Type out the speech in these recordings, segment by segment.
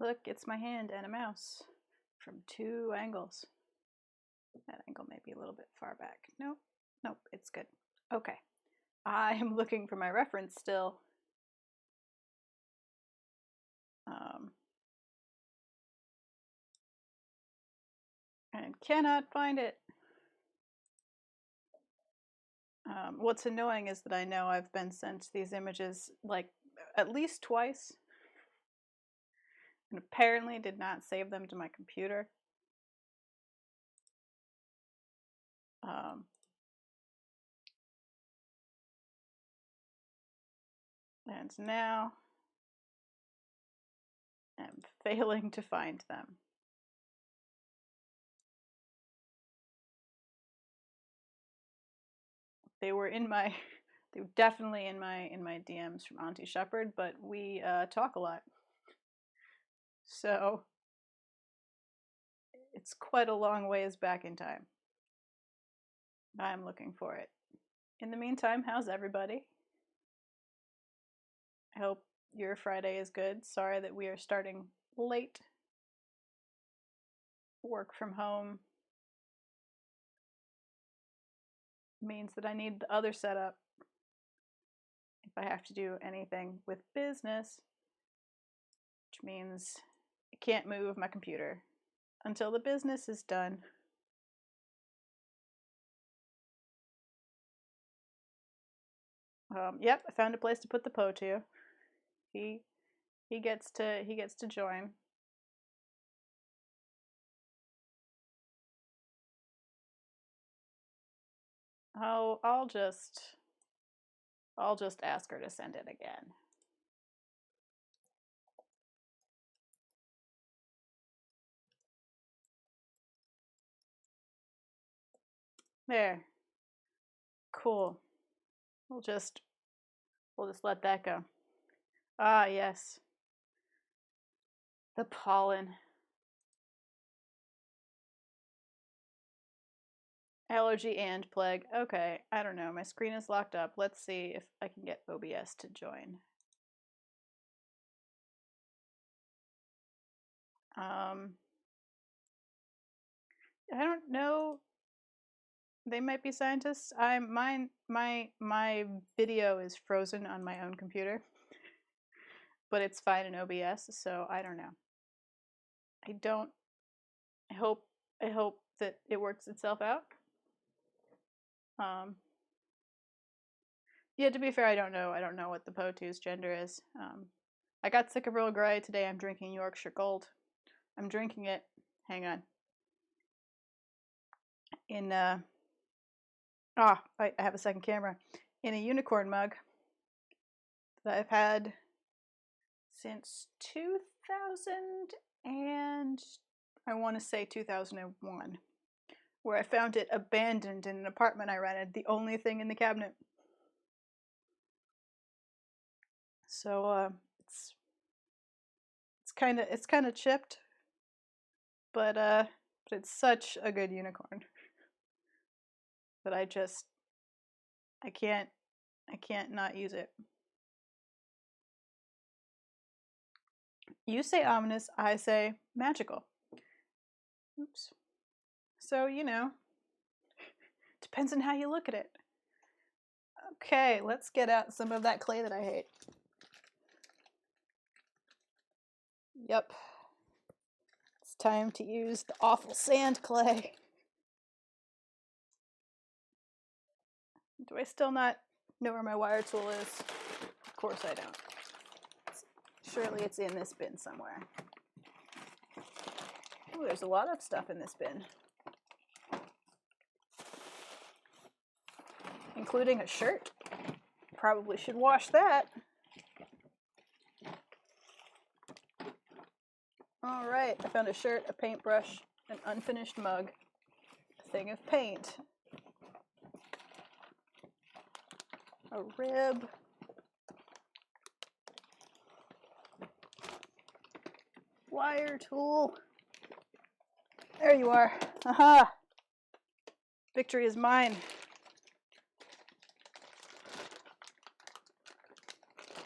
Look, it's my hand and a mouse from 2 angles. That angle may be a little bit far back. Nope, nope, it's good. Okay, I am looking for my reference still. And cannot find it. What's annoying is that I know I've been sent these images like at least twice, and apparently did not save them to my computer. And now I'm failing to find them. They were definitely in my DMs from Auntie Shepherd, but we talk a lot. So it's quite a long ways back in time. I'm looking for it. In the meantime, how's everybody? I hope your Friday is good. Sorry that we are starting late. Work from home means that I need the other setup if I have to do anything with business, which means I can't move my computer until the business is done. Yep, I found a place to put the Potu. He gets to join. Oh, I'll just ask her to send it again. There. Cool. We'll just let that go. Ah, yes. The pollen. Allergy and plague. Okay, I don't know. My screen is locked up. Let's see if I can get OBS to join. I don't know. They might be scientists. My video is frozen on my own computer, but it's fine in OBS. So I don't know. I hope that it works itself out. Yeah, to be fair, I don't know what the Potu's gender is. I got sick of Earl Grey today. I'm drinking Yorkshire Gold. I'm drinking it. Hang on. In I have a second camera. In a unicorn mug that I've had since 2000 and I want to say 2001, where I found it abandoned in an apartment I rented, the only thing in the cabinet. So it's kind of chipped, but it's such a good unicorn that I can't not use it. You say ominous, I say magical. Oops. So, depends on how you look at it. Okay, let's get out some of that clay that I hate. Yep. It's time to use the awful sand clay. Do I still not know where my wire tool is? Of course I don't. Surely it's in this bin somewhere. Oh, there's a lot of stuff in this bin. Including a shirt. Probably should wash that. Alright, I found a shirt, a paintbrush, an unfinished mug, a thing of paint, a rib, wire tool. There you are. Aha! Victory is mine.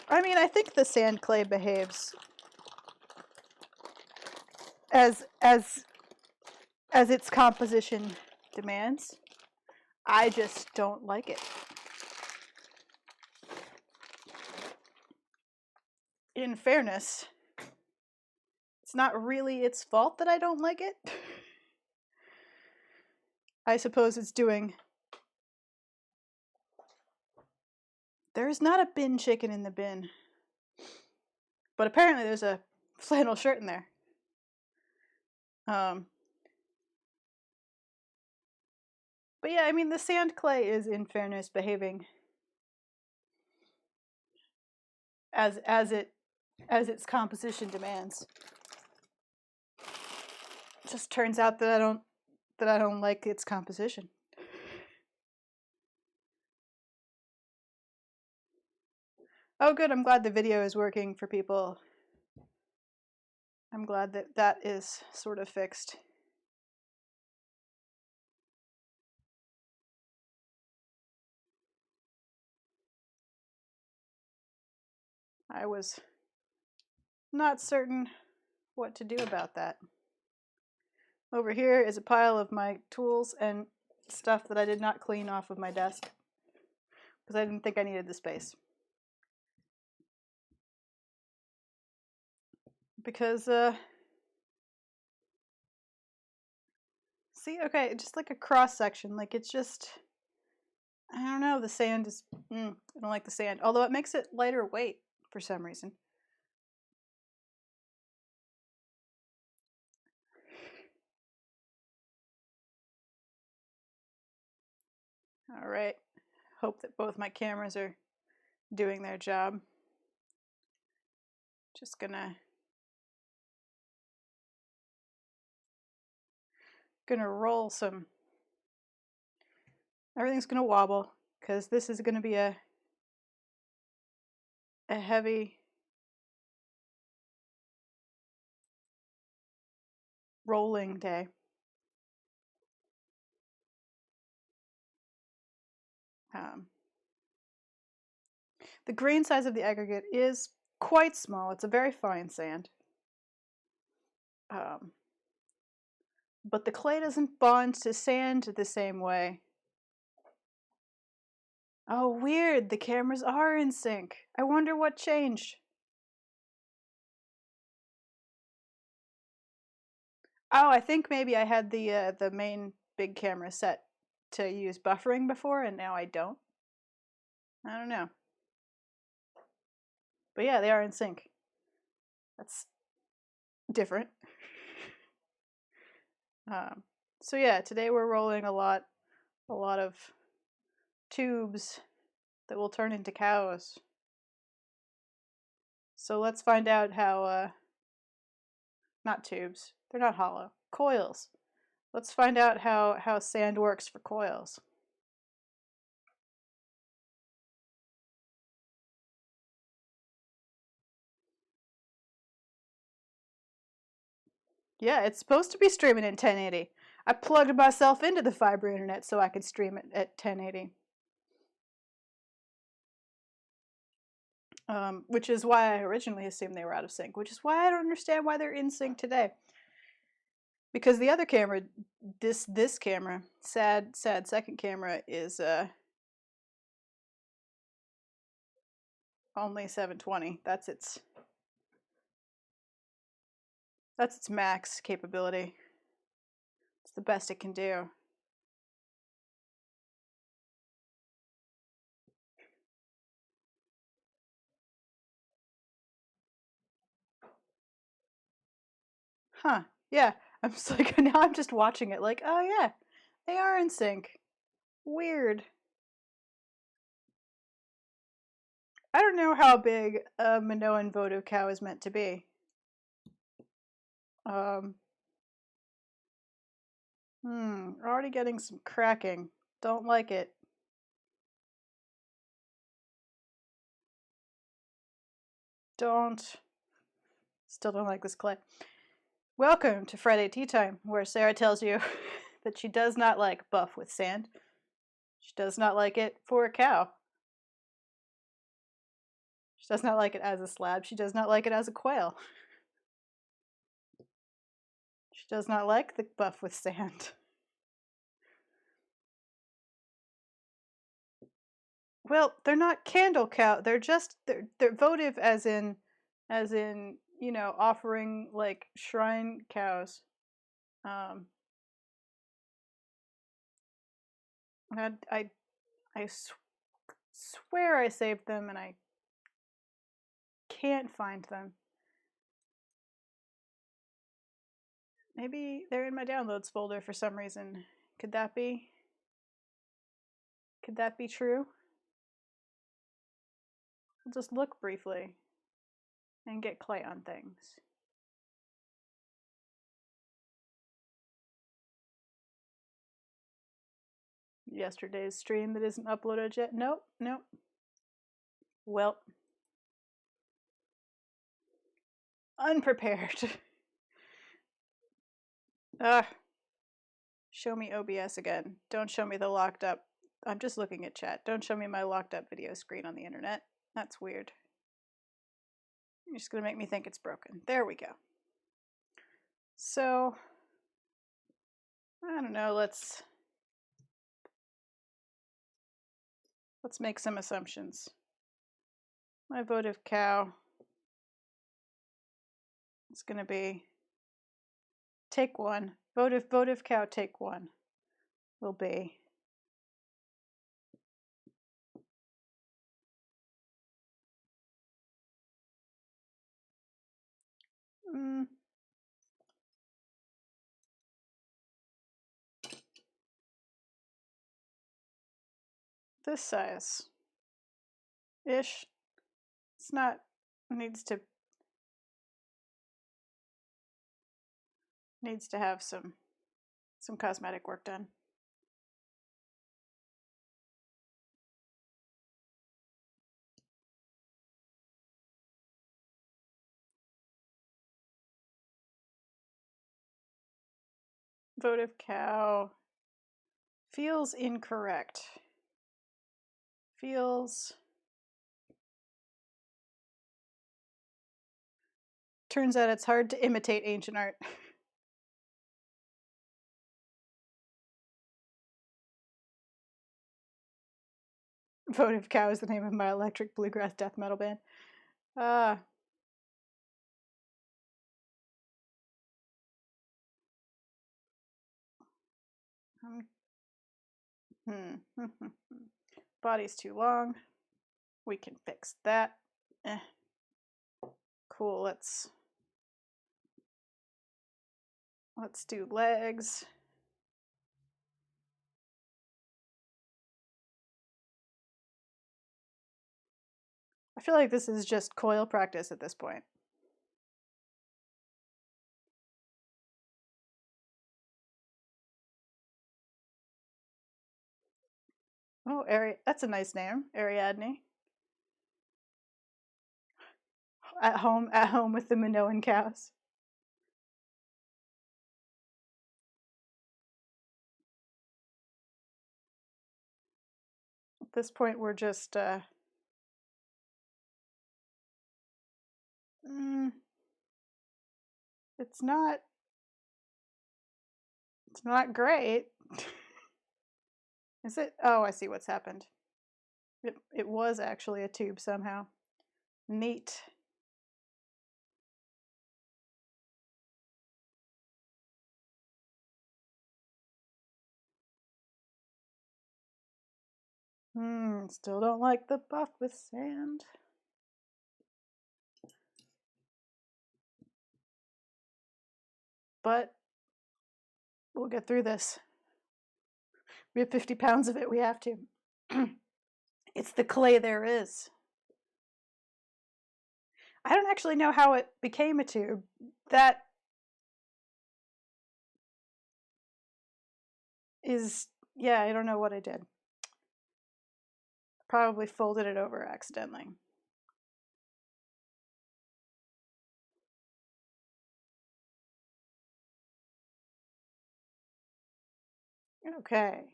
I mean, I think the sand clay behaves as its composition demands. I just don't like it. In fairness, it's not really its fault that I don't like it. I suppose it's doing... There's not a bin chicken in the bin. But apparently there's a flannel shirt in there. But yeah, I mean, the sand clay is, in fairness, behaving as its composition demands. It just turns out that I don't like its composition. Oh, good. I'm glad the video is working for people. I'm glad that that is sort of fixed. I was not certain what to do about that. Over here is a pile of my tools and stuff that I did not clean off of my desk because I didn't think I needed the space. Because, see, okay, just like a cross section, like it's just, I don't know, the sand is, I don't like the sand, although it makes it lighter weight for some reason. All right, hope that both my cameras are doing their job. Just gonna roll some, everything's gonna wobble because this is gonna be a heavy rolling day. The grain size of the aggregate is quite small. It's a very fine sand. But the clay doesn't bond to sand the same way. Oh, weird. The cameras are in sync. I wonder what changed. Oh, I think maybe I had the main big camera set to use buffering before, and now I don't. I don't know. But yeah, they are in sync. That's different. So yeah, today we're rolling a lot of tubes that will turn into cows. So let's find out how, not tubes, they're not hollow, coils. Let's find out how sand works for coils. Yeah, it's supposed to be streaming in 1080. I plugged myself into the fiber internet so I could stream it at 1080. Which is why I originally assumed they were out of sync, which is why I don't understand why they're in sync today. Because the other camera, this camera, sad second camera, is only 720. That's its max capability. It's the best it can do. Huh. Yeah. I'm just like, now I'm just watching it like, oh yeah, they are in sync. Weird. I don't know how big a Minoan votive cow is meant to be. Already getting some cracking. Don't like it. Still don't like this clay. Welcome to Friday Tea Time, where Sarah tells you that she does not like buff with sand. She does not like it for a cow. She does not like it as a slab. She does not like it as a quail. She does not like the buff with sand. Well, they're not candle cow. They're just they're votive as in you know, offering like shrine cows. Um, I swear I saved them and I can't find them. Maybe they're in my downloads folder for some reason. Could that be? Could that be true? I'll just look briefly and get clay on things. Yesterday's stream that isn't uploaded yet. Nope, nope. Well, unprepared. Ugh. Show me OBS again. Don't show me the locked up. I'm just looking at chat. Don't show me my locked up video screen on the internet. That's weird. You're just gonna make me think it's broken. There we go. So, I don't know, let's make some assumptions. My votive cow is gonna be take one. Votive cow take one will be this size ish. It's not, needs to have some cosmetic work done. Votive cow feels incorrect. Turns out it's hard to imitate ancient art. Votive Cow is the name of my electric bluegrass death metal band. Body's too long. We can fix that. Cool, let's do legs. I feel like this is just coil practice at this point. Oh, that's a nice name, Ariadne. At home with the Minoan cows. At this point, we're just it's not great. Is it? Oh, I see what's happened. It was actually a tube somehow. Neat. Still don't like the buff with sand. But we'll get through this. We have 50 pounds of it, we have to. It's the clay there is. I don't actually know how it became a tube. That is, yeah, I don't know what I did. Probably folded it over accidentally. Okay.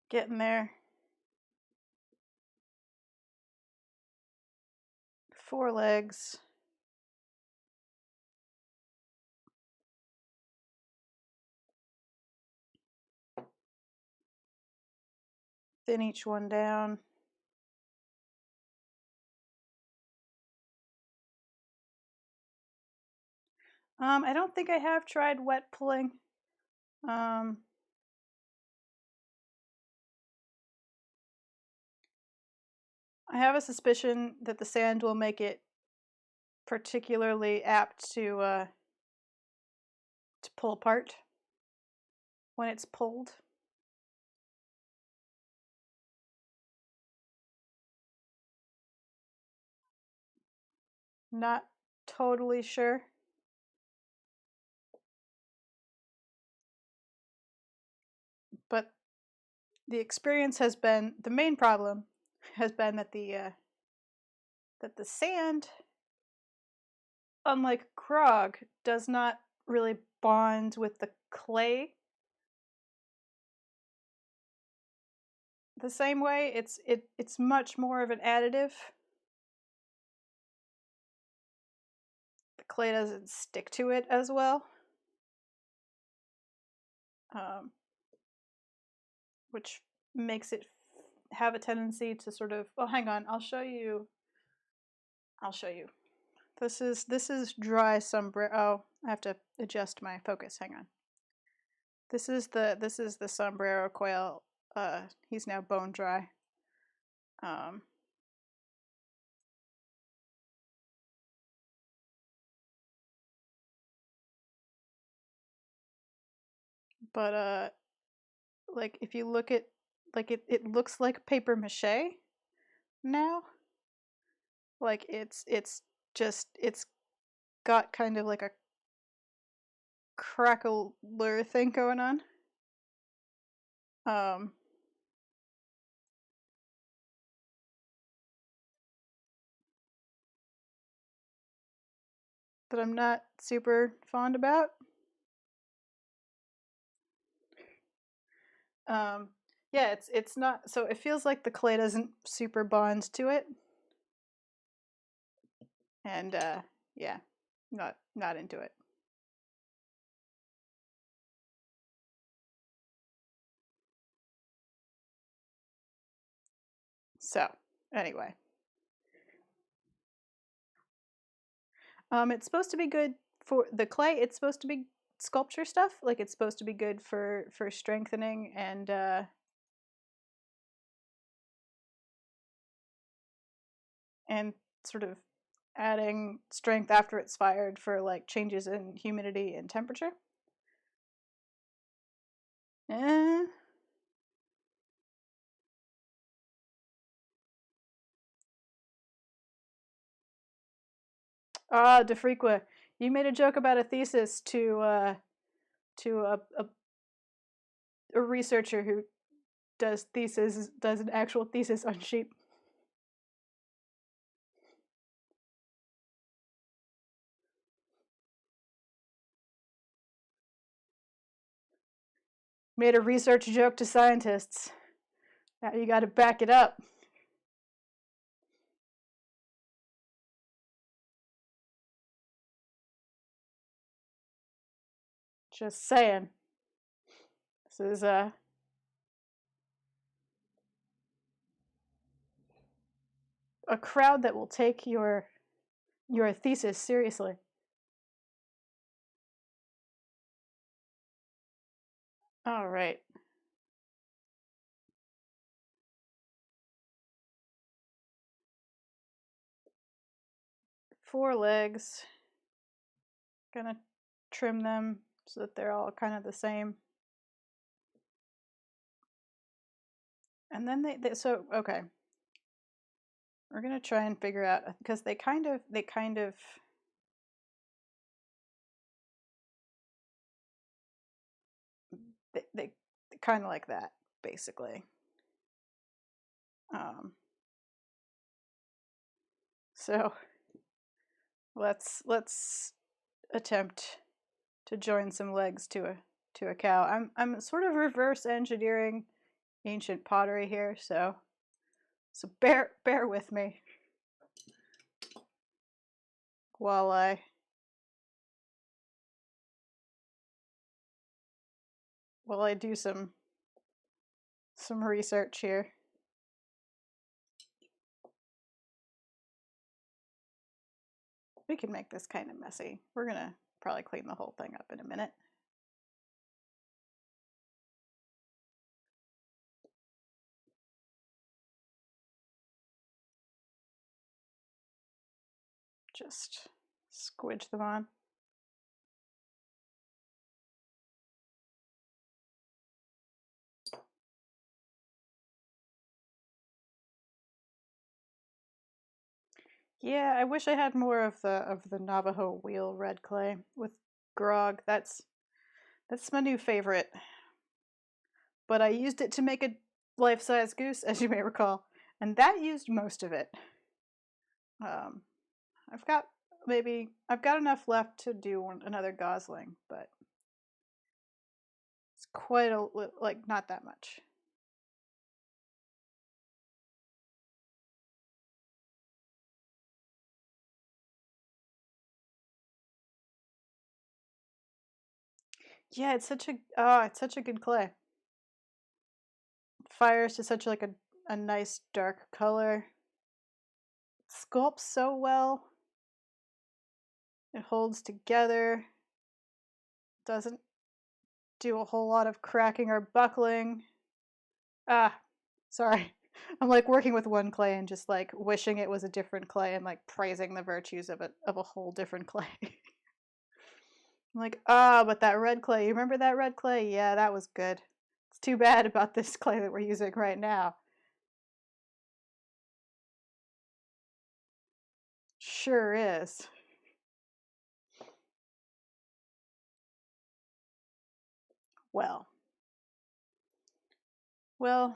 Getting there. 4 legs. thin each one down. I don't think I have tried wet pulling. I have a suspicion that the sand will make it particularly apt to pull apart when it's pulled. Not totally sure. But the experience has been, the main problem has been that the sand, unlike grog, does not really bond with the clay the same way. It's much more of an additive. The clay doesn't stick to it as well, which makes it have a tendency to sort of. Oh, hang on, I'll show you. This is dry sombrero. Oh, I have to adjust my focus. Hang on. This is the sombrero quail. He's now bone dry. But like if you look at, like it looks like paper mache now. Like it's got kind of like a crackler thing going on. That I'm not super fond about. Yeah, it's not, so it feels like the clay doesn't super bond to it. And yeah, not into it. So, anyway. It's supposed to be good for the clay. It's supposed to be sculpture stuff. Like it's supposed to be good for strengthening and sort of adding strength after it's fired for like changes in humidity and temperature. Ah, DeFrequa, you made a joke about a thesis to a researcher who does an actual thesis on sheep. Made a research joke to scientists. Now you got to back it up. Just saying. This is a crowd that will take your thesis seriously. All right. Four legs. Gonna trim them so that they're all kind of the same. And then so okay. We're gonna try and figure out, because they kind of they kind of like that, basically. So let's attempt to join some legs to a cow. I'm sort of reverse engineering ancient pottery here, so bear with me while I do some research here. we can make this kind of messy. We're gonna probably clean the whole thing up in a minute. Just squidge them on. Yeah, I wish I had more of the Navajo wheel red clay with grog. That's my new favorite. But I used it to make a life-size goose, as you may recall, and that used most of it. I've got enough left to do another gosling, but it's quite not that much. Yeah, it's such a good clay. Fires to such like a nice dark color. It sculpts so well. It holds together. Doesn't do a whole lot of cracking or buckling. Sorry. I'm like working with one clay and just like wishing it was a different clay and like praising the virtues of a whole different clay. I'm like, but that red clay, you remember that red clay? Yeah, that was good. It's too bad about this clay that we're using right now. Sure is. Well,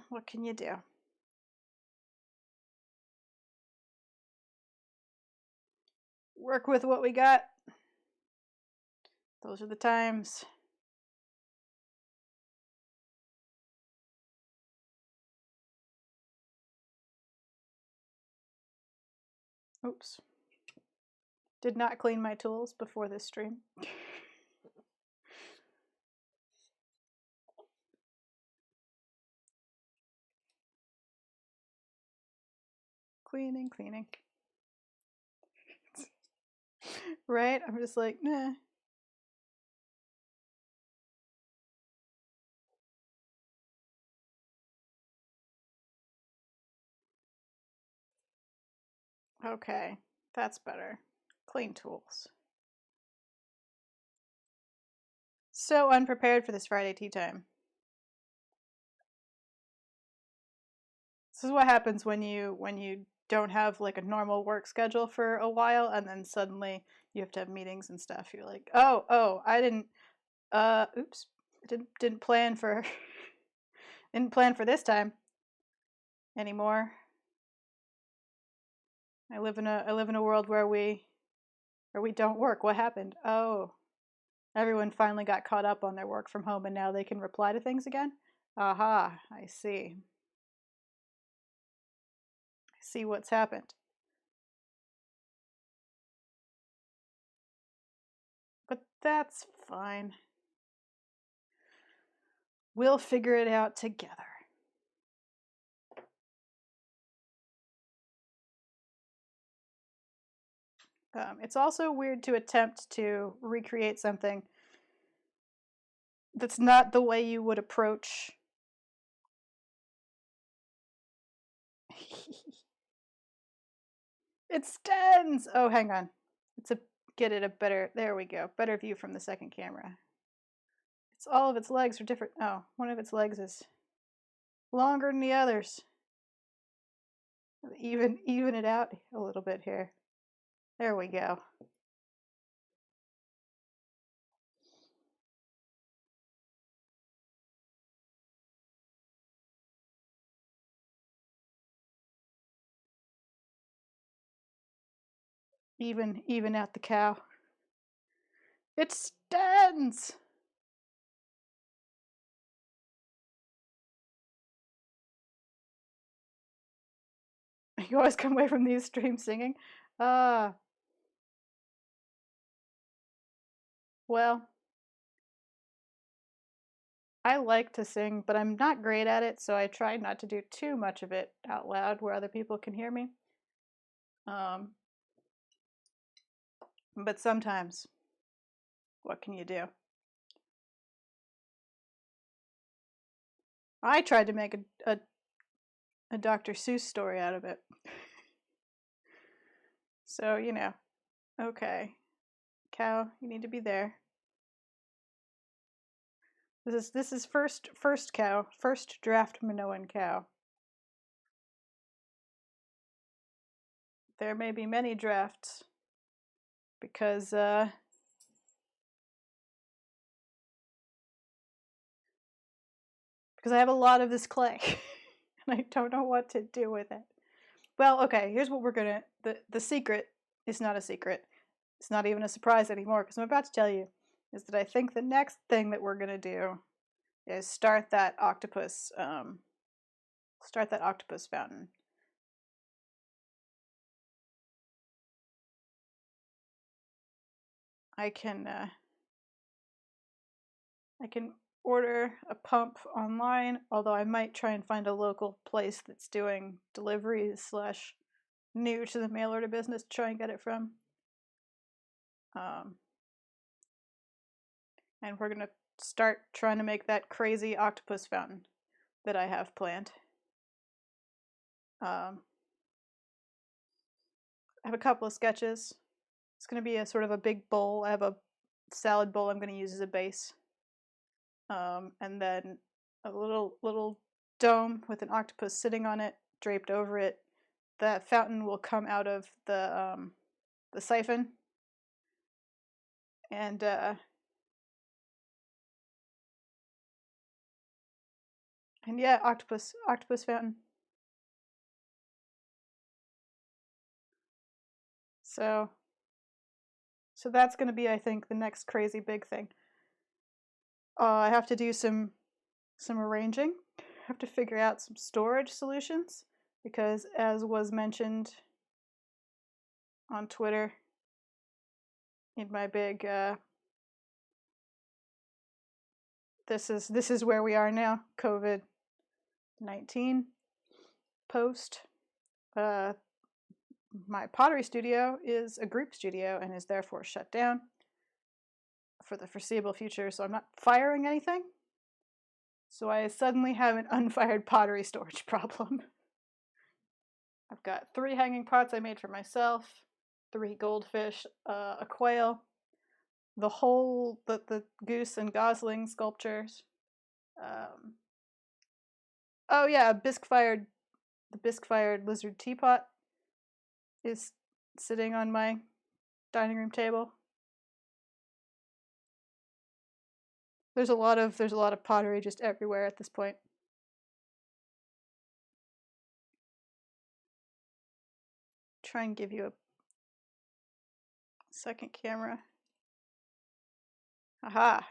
what can you do? Work with what we got. Those are the times. Oops. Did not clean my tools before this stream. Cleaning. Right? I'm just like, nah. Okay, that's better. Clean tools. So unprepared for this Friday tea time. This is what happens when you don't have like a normal work schedule for a while and then suddenly you have to have meetings and stuff. You're like, oh, I didn't oops. Didn't plan for didn't plan for this time anymore. I live in a world where we don't work. What happened? Oh, everyone finally got caught up on their work from home and now they can reply to things again? Aha, I see. I see what's happened. But that's fine. We'll figure it out together. It's also weird to attempt to recreate something that's not the way you would approach. It stands! Oh, hang on. Get it a better, there we go. Better view from the second camera. It's all of its legs are different. Oh, one of its legs is longer than the others. Even it out a little bit here. There we go. Even out the cow. It stands! You always come away from these streams singing? Well, I like to sing, but I'm not great at it, so I try not to do too much of it out loud where other people can hear me. But sometimes, what can you do? I tried to make a Dr. Seuss story out of it. So, you know, okay. Cow, you need to be there. This is first cow, first draft Minoan cow. There may be many drafts because I have a lot of this clay and I don't know what to do with it. Well, okay, here's what we're gonna the secret is not a secret. It's not even a surprise anymore because I'm about to tell you is that I think the next thing that we're gonna do is start that octopus fountain. I can order a pump online, although I might try and find a local place that's doing deliveries / new to the mail order business to try and get it from. And we're gonna start trying to make that crazy octopus fountain that I have planned. I have a couple of sketches. It's gonna be a sort of a big bowl. I have a salad bowl I'm gonna use as a base. And then a little dome with an octopus sitting on it, draped over it. The fountain will come out of the siphon, and yeah, octopus fountain. So that's going to be, I think, the next crazy big thing. I have to do some arranging. I have to figure out some storage solutions because, as was mentioned on Twitter, in my big this is where we are now, COVID-19 post. My pottery studio is a group studio and is therefore shut down for the foreseeable future, so I'm not firing anything. So I suddenly have an unfired pottery storage problem. I've got 3 hanging pots I made for myself, 3 goldfish, a quail, the goose and gosling sculptures. Oh yeah, the bisque-fired lizard teapot is sitting on my dining room table. There's a lot of pottery just everywhere at this point. Try and give you a second camera. Aha!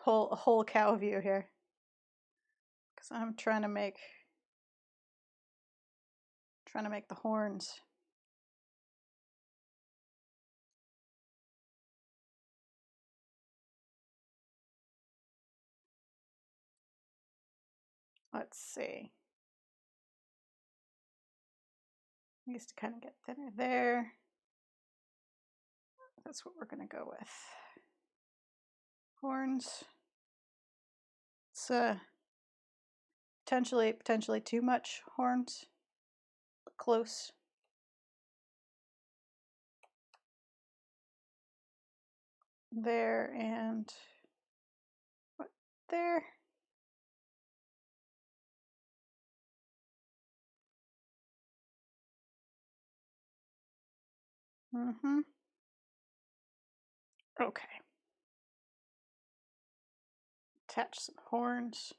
A whole cow view here. Because I'm trying to make the horns. Let's see. Needs to kind of get thinner there. That's what we're gonna go with. Horns. It's potentially too much horns. Close. There and what there. Mm-hmm. Okay. Attach some horns.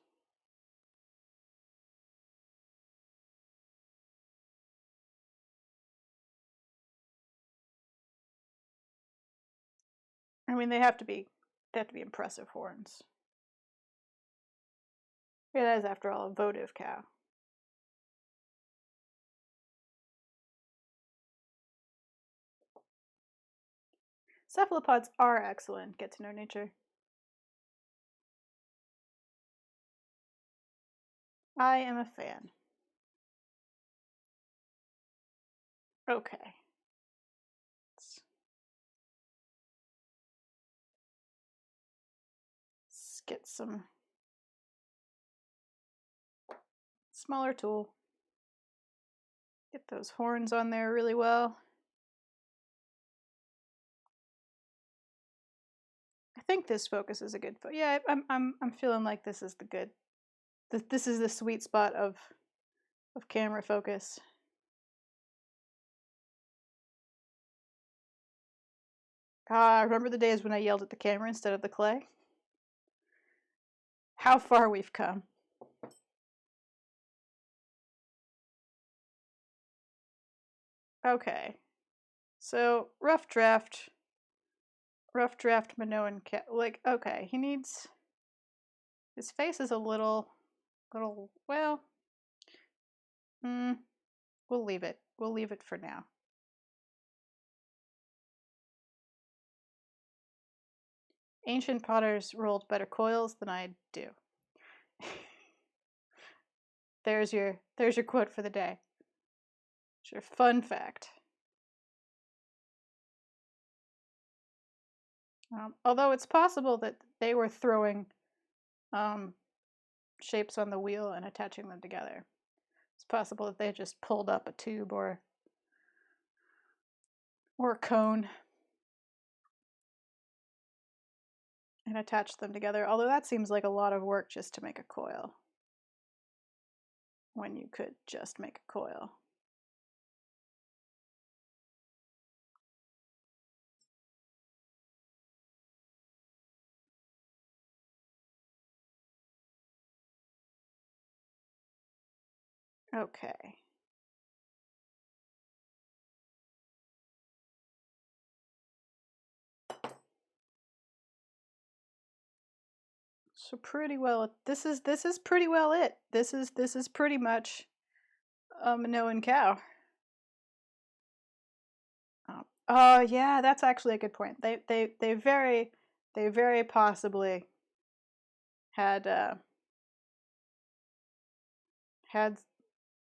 I mean, they have to be impressive horns. It is, after all, a votive cow. Cephalopods are excellent. Get to know nature. I am a fan. Okay. get some smaller tool. Get those horns on there really well. I think this focus is a good focus. Yeah, I'm feeling like this is the good. This is the sweet spot of camera focus. Ah, remember the days when I yelled at the camera instead of the clay? How far we've come. Okay. So, rough draft Minoan cat. Like, okay, he needs. His face is a little. Well. We'll leave it. We'll leave it for now. Ancient potters rolled better coils than I do. There's your quote for the day. It's your fun fact. Although it's possible that they were throwing shapes on the wheel and attaching them together. It's possible that they just pulled up a tube or a cone and attached them together. Although that seems like a lot of work just to make a coil, when you could just make a coil. Okay. So pretty well, this is pretty well it. This is pretty much a Minoan cow. Yeah, that's actually a good point. They very possibly had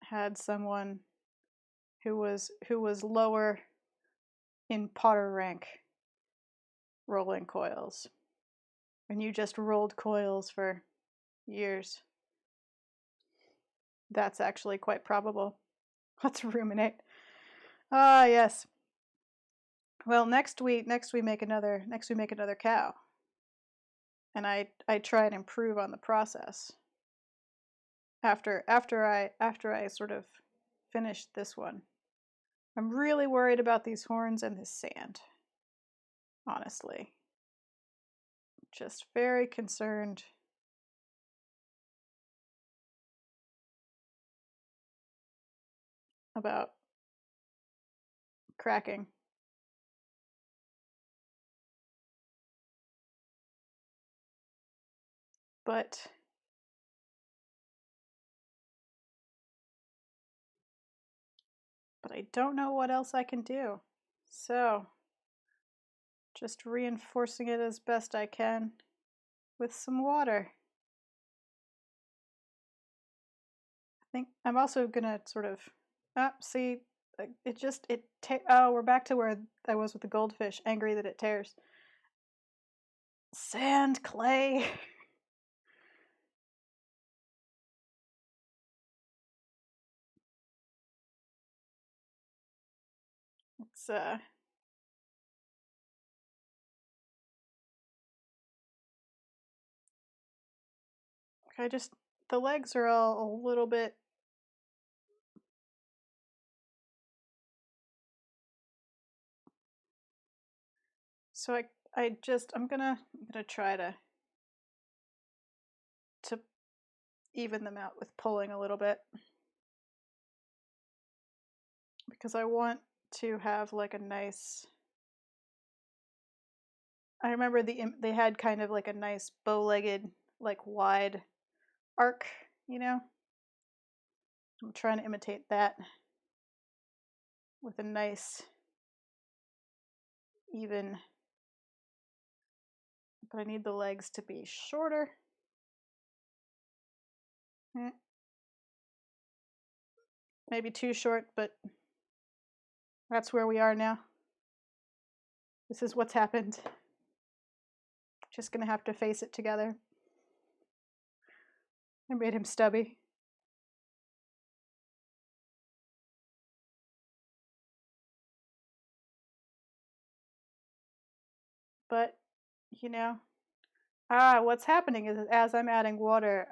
had someone who was lower in potter rank rolling coils, and you just rolled coils for years. That's actually quite probable. Let's ruminate. Ah, yes. Well, next we make another cow, and I try and improve on the process after I sort of finish this one. I'm really worried about these horns and this sand. Honestly, just very concerned about cracking. But I don't know what else I can do. So, just reinforcing it as best I can with some water. I think I'm also gonna sort of, see, we're back to where I was with the goldfish, angry that it tears. Sand, clay. It's, the legs are all a little bit. So I'm gonna try to even them out with pulling a little bit, because I want to have like a nice. I remember they had kind of like a nice bow-legged, like wide arc, you know? I'm trying to imitate that with a nice even, but I need the legs to be shorter. Maybe too short, but that's where we are now. This is what's happened. Just gonna have to face it together. I made him stubby. But, you know, what's happening is as I'm adding water,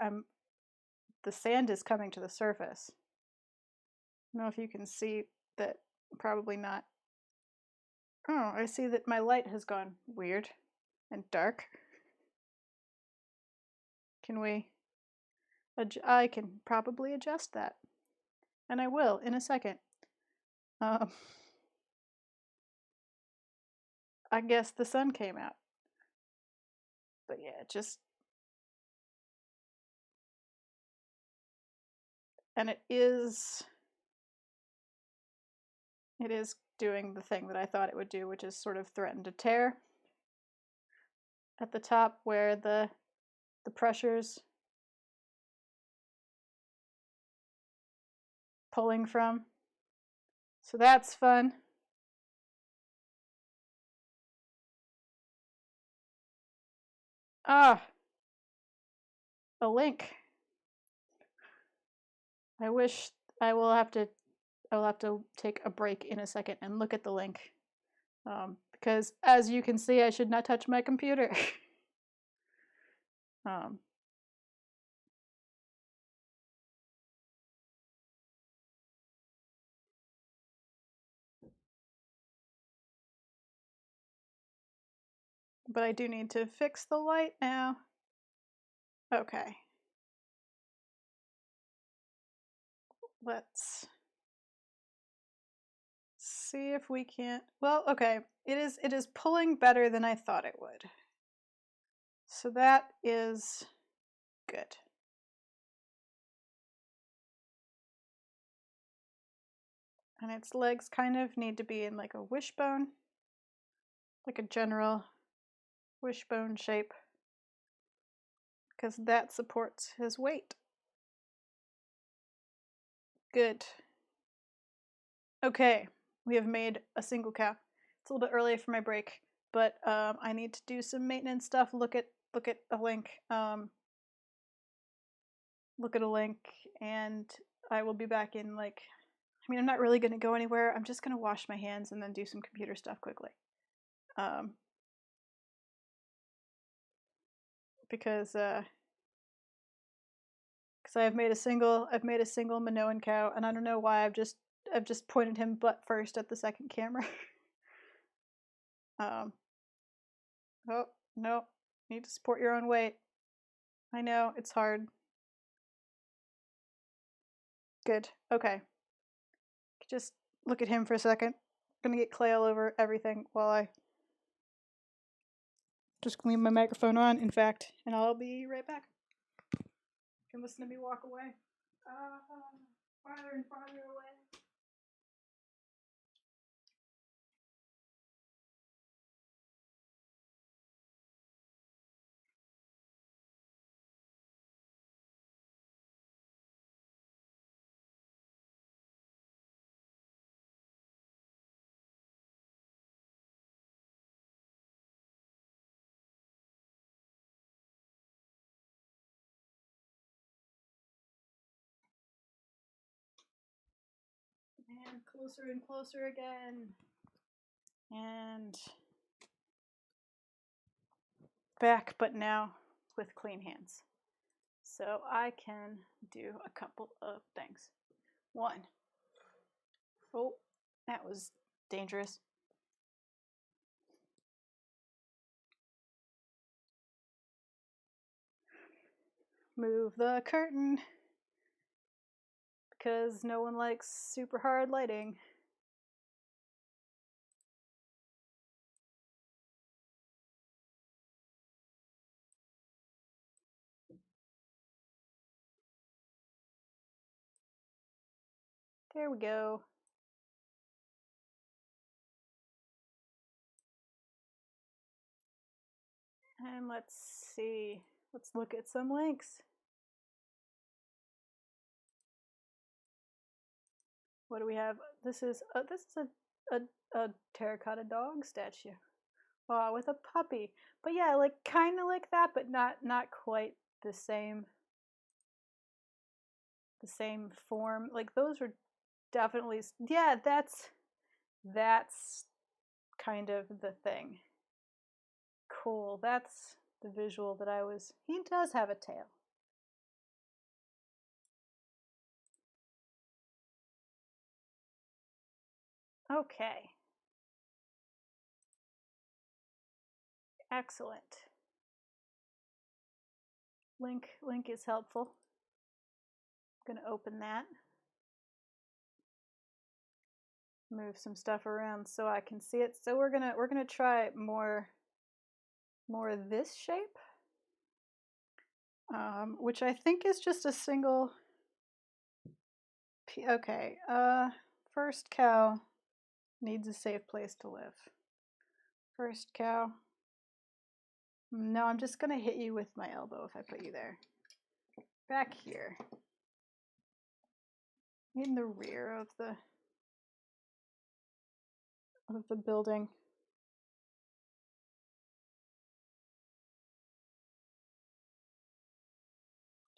the sand is coming to the surface. I don't know if you can see that. Probably not. Oh, I see that my light has gone weird and dark. Can we... I can probably adjust that. And I will in a second. I guess the sun came out. But yeah, just... And it is doing the thing that I thought it would do, which is sort of threaten to tear at the top where the pressure's pulling from. So that's fun. Ah, a link. I wish I will have to take a break in a second and look at the link. Because as you can see, I should not touch my computer. But I do need to fix the light now. Okay. Let's see if we can't... Well, okay. It is pulling better than I thought it would. So that is good. And its legs kind of need to be in like a wishbone. Like a general wishbone shape. Because that supports his weight. Good. Okay, we have made a single cow. It's a little bit early for my break, but I need to do some maintenance stuff. Look at a link. Look at a link, and I will be back in like... I mean, I'm not really going to go anywhere. I'm just going to wash my hands and then do some computer stuff quickly. Because I've made a single Minoan cow, and I don't know why I've just pointed him butt first at the second camera. Oh no, you need to support your own weight. I know it's hard. Good. Okay. Just look at him for a second. I'm gonna get clay all over everything while I just leave my microphone on, in fact, and I'll be right back. You can listen to me walk away. Farther and farther away. And closer again. And back, but now with clean hands. So I can do a couple of things. One. Oh, that was dangerous. Move the curtain. Because no one likes super hard lighting. There we go. And let's see. Let's look at some links. What do we have? This is a terracotta dog statue. Wow, with a puppy. But yeah, like kind of like that, but not quite the same. the same form. Like those are definitely, yeah, that's kind of the thing. Cool. That's the visual that I was. He does have a tail. Okay. Excellent. Link is helpful. I'm gonna open that. Move some stuff around so I can see it. So we're gonna try more of this shape, which I think is just a single. Okay. First cow needs a safe place to live. First cow. No, I'm just gonna hit you with my elbow if I put you there. Back here. In the rear of the building.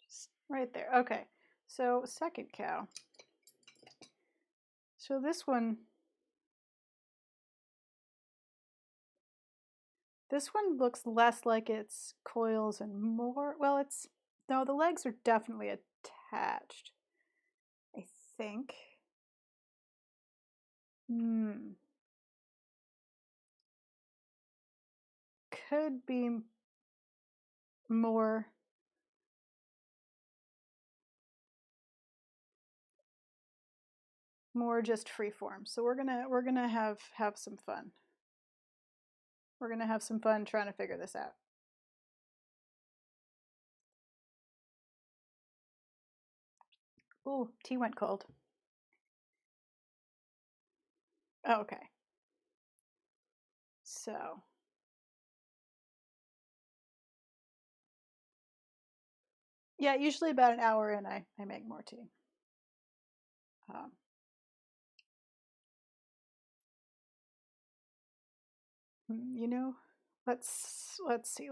Just right there. Okay. So second cow. So this one looks less like it's coils and more, well, it's, no, the legs are definitely attached, I think. Could be more just freeform. So we're gonna have some fun. We're gonna have some fun trying to figure this out. Ooh, tea went cold. Oh, okay. So yeah, usually about an hour in, I make more tea. You know, let's see.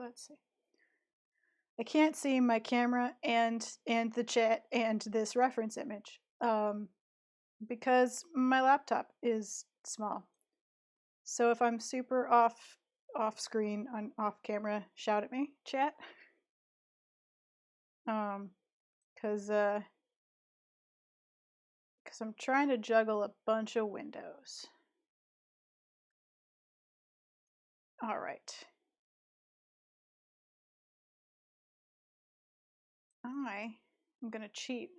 I can't see my camera and the chat and this reference image because my laptop is small. So if I'm super off screen, on off camera, shout at me, chat. Because I'm trying to juggle a bunch of windows. All right. I'm gonna cheat.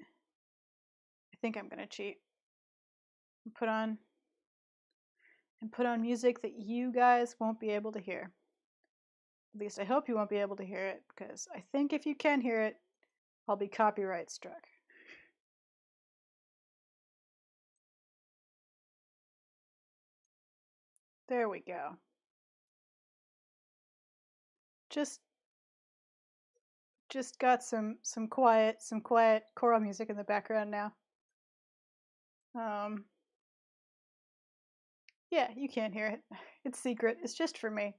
I think I'm gonna cheat. And put on music that you guys won't be able to hear. At least I hope you won't be able to hear it, because I think if you can hear it, I'll be copyright struck. There we go. Just got some quiet choral music in the background now. Yeah, you can't hear it. It's secret. It's just for me.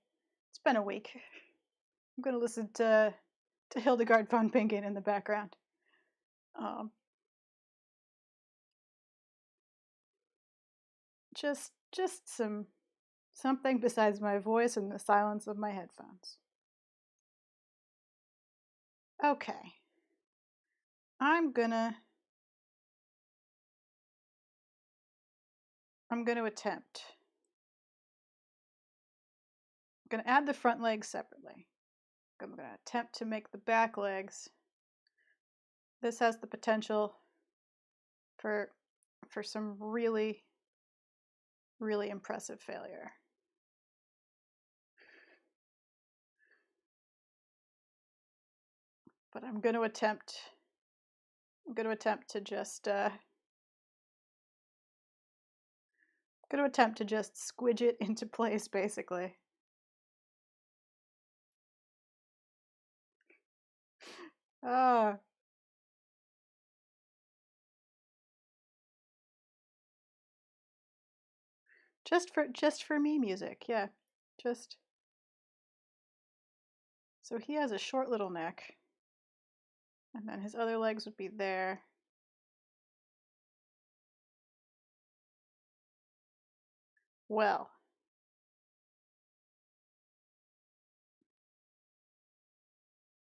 It's been a week. I'm gonna listen to Hildegard von Bingen in the background. Just something besides my voice and the silence of my headphones. Okay. I'm gonna attempt. I'm gonna add the front legs separately. I'm gonna attempt to make the back legs. This has the potential for some really impressive failure. But I'm going to attempt to just squidge it into place, basically. Just for me music, yeah. Just so he has a short little neck, and then his other legs would be there. Well,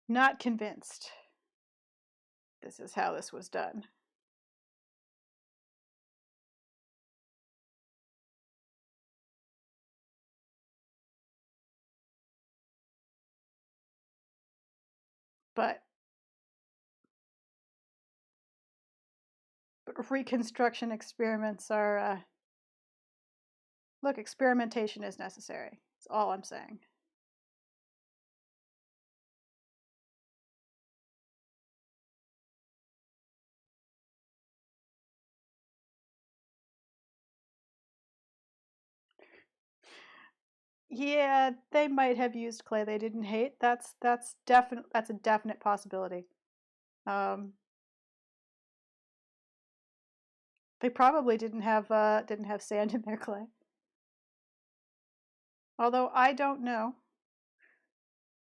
not convinced this is how this was done. But reconstruction experiments are, look, experimentation is necessary. That's all I'm saying. Yeah, they might have used clay they didn't hate. That's a definite possibility. Um, they probably didn't have sand in their clay. Although I don't know.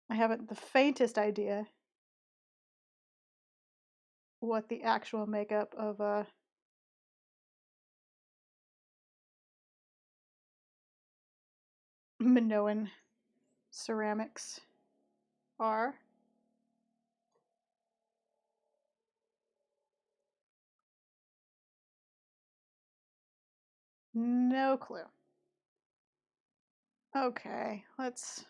I haven't the faintest idea what the actual makeup of Minoan ceramics are. No clue. Okay, let's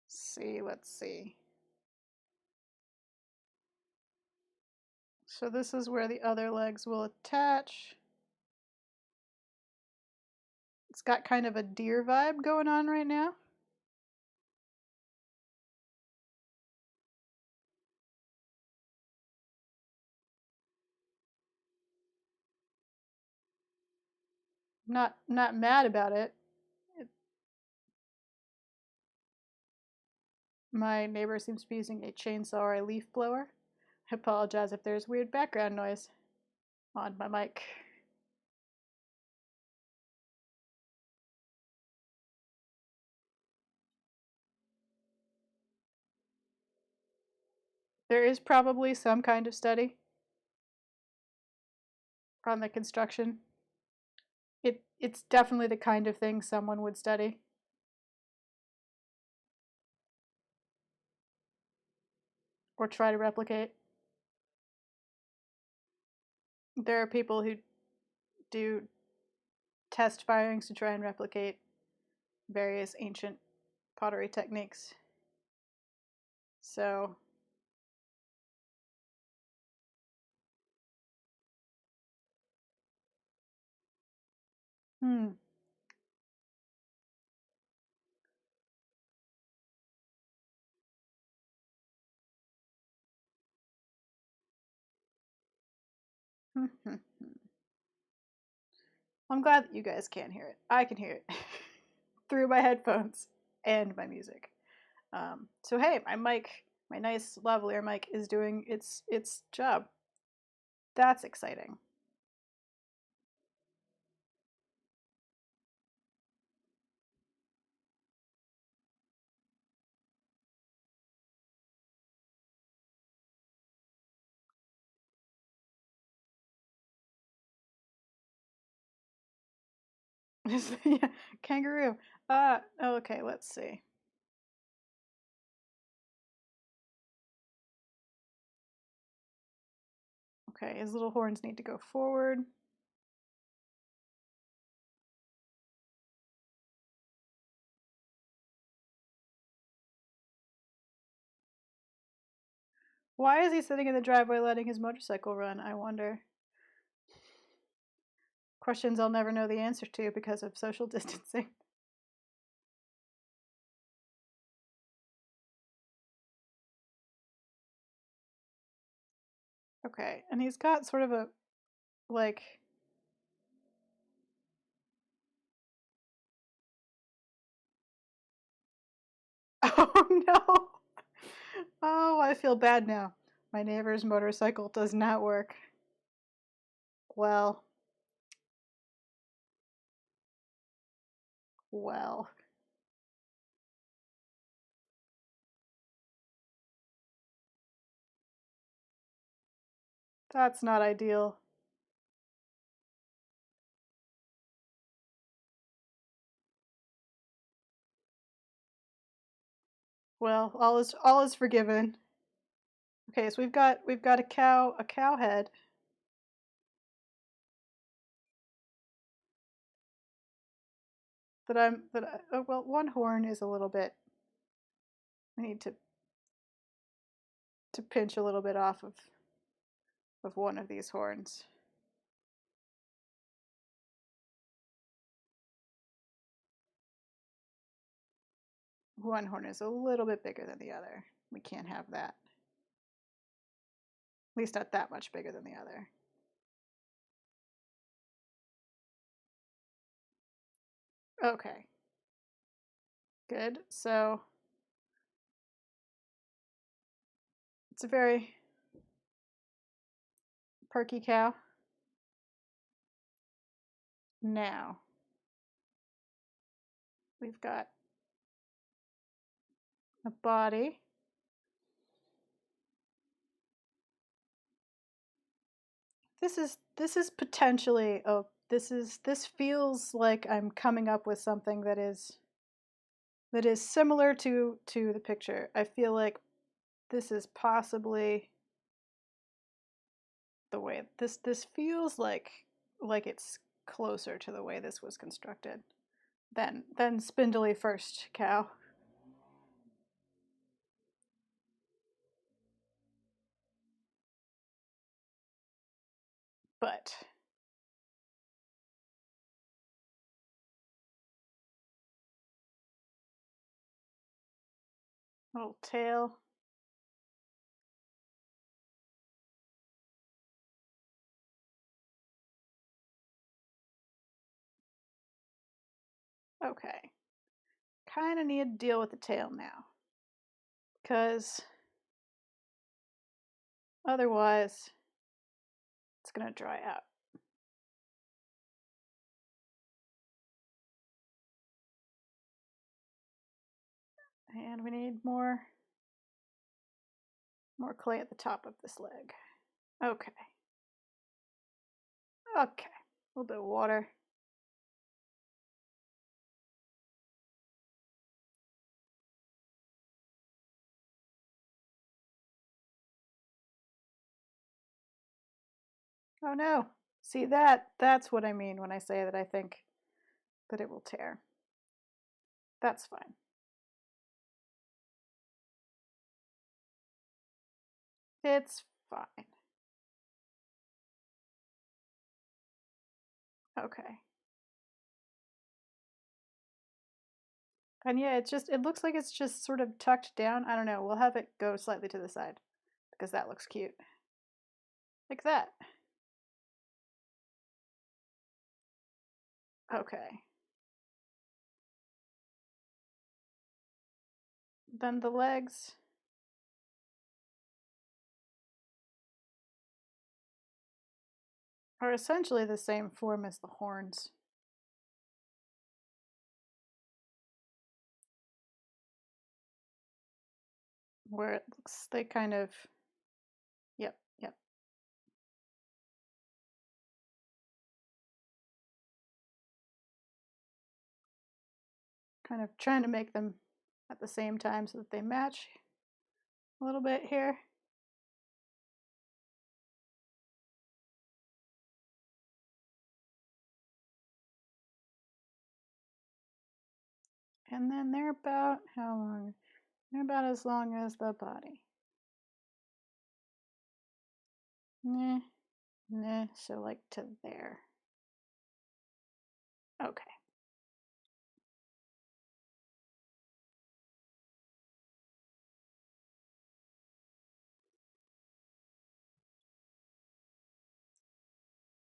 see. Let's see. So this is where the other legs will attach. It's got kind of a deer vibe going on right now. Not mad about it. My neighbor seems to be using a chainsaw or a leaf blower. I apologize if there's weird background noise on my mic. There is probably some kind of study on the construction. It's definitely the kind of thing someone would study. Or try to replicate. There are people who do test firings to try and replicate various ancient pottery techniques. So, hmm. I'm glad that you guys can't hear it. I can hear it through my headphones and my music. So hey, my mic, my nice lavalier mic, is doing its job. That's exciting. Yeah, kangaroo. Okay, let's see. Okay, his little horns need to go forward. Why is he sitting in the driveway letting his motorcycle run, I wonder? Questions I'll never know the answer to because of social distancing. Okay, and he's got sort of a, like... Oh no! Oh, I feel bad now. My neighbor's motorcycle does not work. Well. Well. That's not ideal. Well, all is forgiven. Okay, so we've got a cow head. Oh, well, one horn is a little bit. I need to pinch a little bit off of one of these horns. One horn is a little bit bigger than the other. We can't have that. At least not that much bigger than the other. Okay. Good. So it's a very perky cow. Now we've got a body. This is potentially this feels like I'm coming up with something that is similar to the picture. I feel like this is possibly the way this feels like it's closer to the way this was constructed than spindly first cow. But little tail. Okay. Kind of need to deal with the tail now. Because otherwise, it's going to dry out. And we need more clay at the top of this leg. Okay. Okay. A little bit of water. Oh no. See, that's what I mean when I say that I think that it will tear. That's fine. It's fine. Okay. And yeah, it looks like it's just sort of tucked down. I don't know. We'll have it go slightly to the side because that looks cute. Like that. Okay. Then the legs are essentially the same form as the horns. Where it looks, they kind of, yep. Kind of trying to make them at the same time so that they match a little bit here. And then they're about how long? They're about as long as the body. Nah, so like to there. Okay.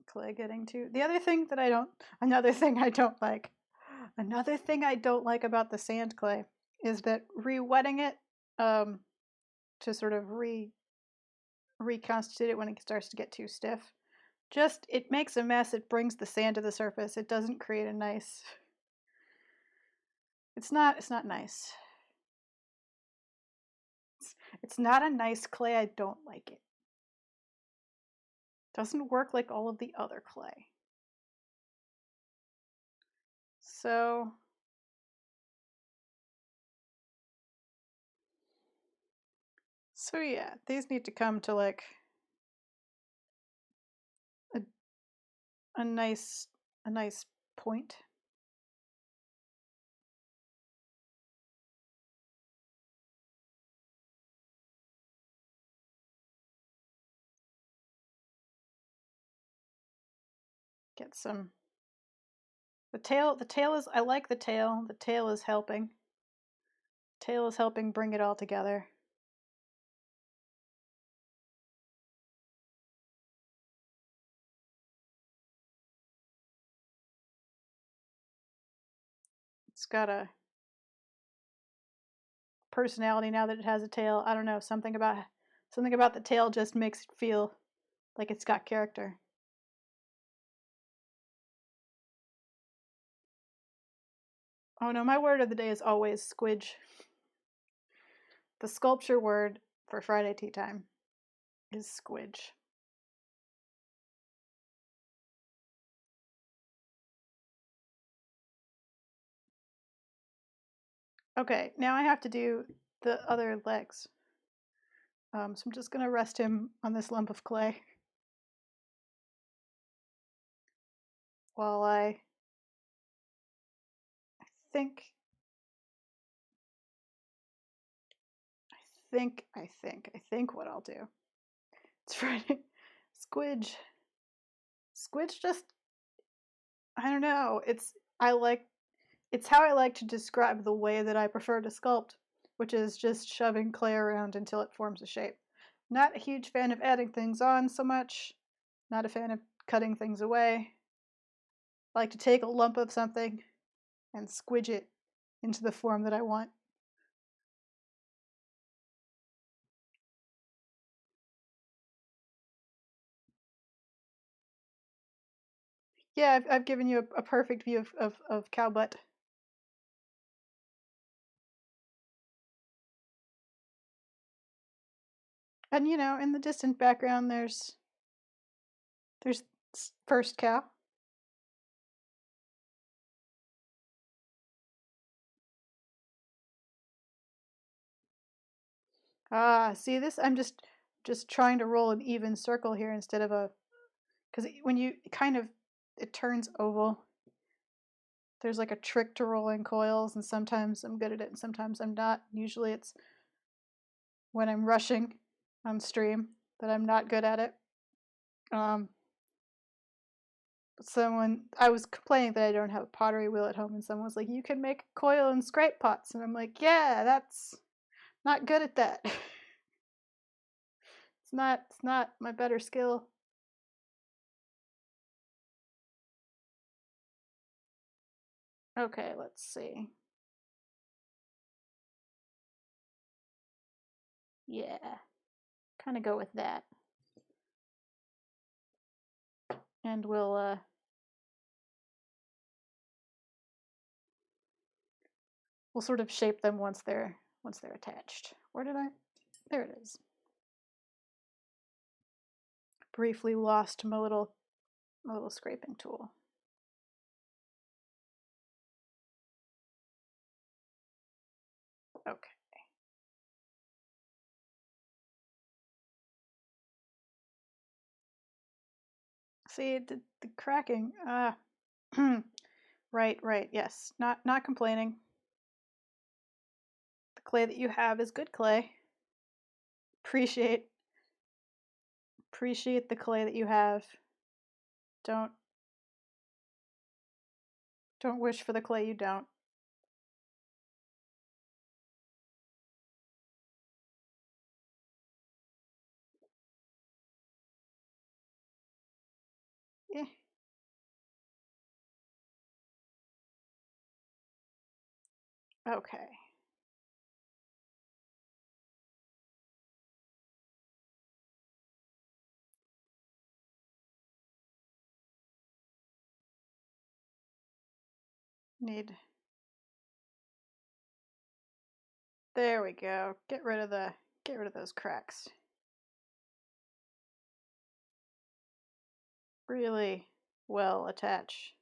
Clay getting to the other thing that I don't another thing I don't like. Another thing I don't like about the sand clay is that re-wetting it to sort of reconstitute it when it starts to get too stiff. Just it makes a mess. It brings the sand to the surface. It doesn't create a nice. It's not nice. It's not a nice clay. I don't like it. Doesn't work like all of the other clay. So So yeah, these need to come to like a nice point. Get some. The tail is, I like the tail. The tail is helping. Tail is helping bring it all together. It's got a personality now that it has a tail. I don't know, something about the tail just makes it feel like it's got character. Oh no, my word of the day is always squidge. The sculpture word for Friday tea time is squidge. Okay, now I have to do the other legs. So I'm just gonna rest him on this lump of clay while I think, I think what I'll do. It's Friday. Squidge. Squidge just, I don't know. It's how I like to describe the way that I prefer to sculpt, which is just shoving clay around until it forms a shape. Not a huge fan of adding things on so much. Not a fan of cutting things away. I like to take a lump of something and squidge it into the form that I want. Yeah, I've given you a perfect view of cow butt. And you know, in the distant background, there's first cow. Ah, see this? I'm just trying to roll an even circle here instead of a, because when you kind of, it turns oval. There's like a trick to rolling coils, and sometimes I'm good at it and sometimes I'm not. Usually it's when I'm rushing on stream that I'm not good at it. Um, I was complaining that I don't have a pottery wheel at home, and someone was like, "You can make a coil and scrape pots," and I'm like, "Yeah, that's not good at that. It's not my better skill." Okay, let's see. Yeah, kind of go with that, and we'll sort of shape them once they're attached. Where did I? There it is. Briefly lost my little scraping tool. Okay. See, the cracking. Right. Yes, not complaining. The clay that you have is good clay. Appreciate the clay that you have. Don't wish for the clay you don't. Yeah. Okay. Need. There we go. Get rid of those cracks. Really well attach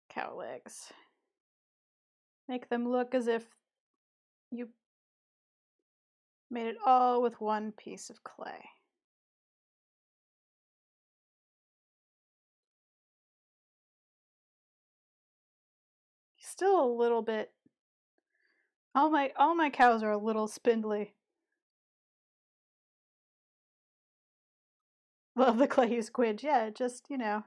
cow legs. Make them look as if You made it all with one piece of clay. Still a little bit. All my cows are a little spindly. Love the clay you squid. Yeah, just, you know.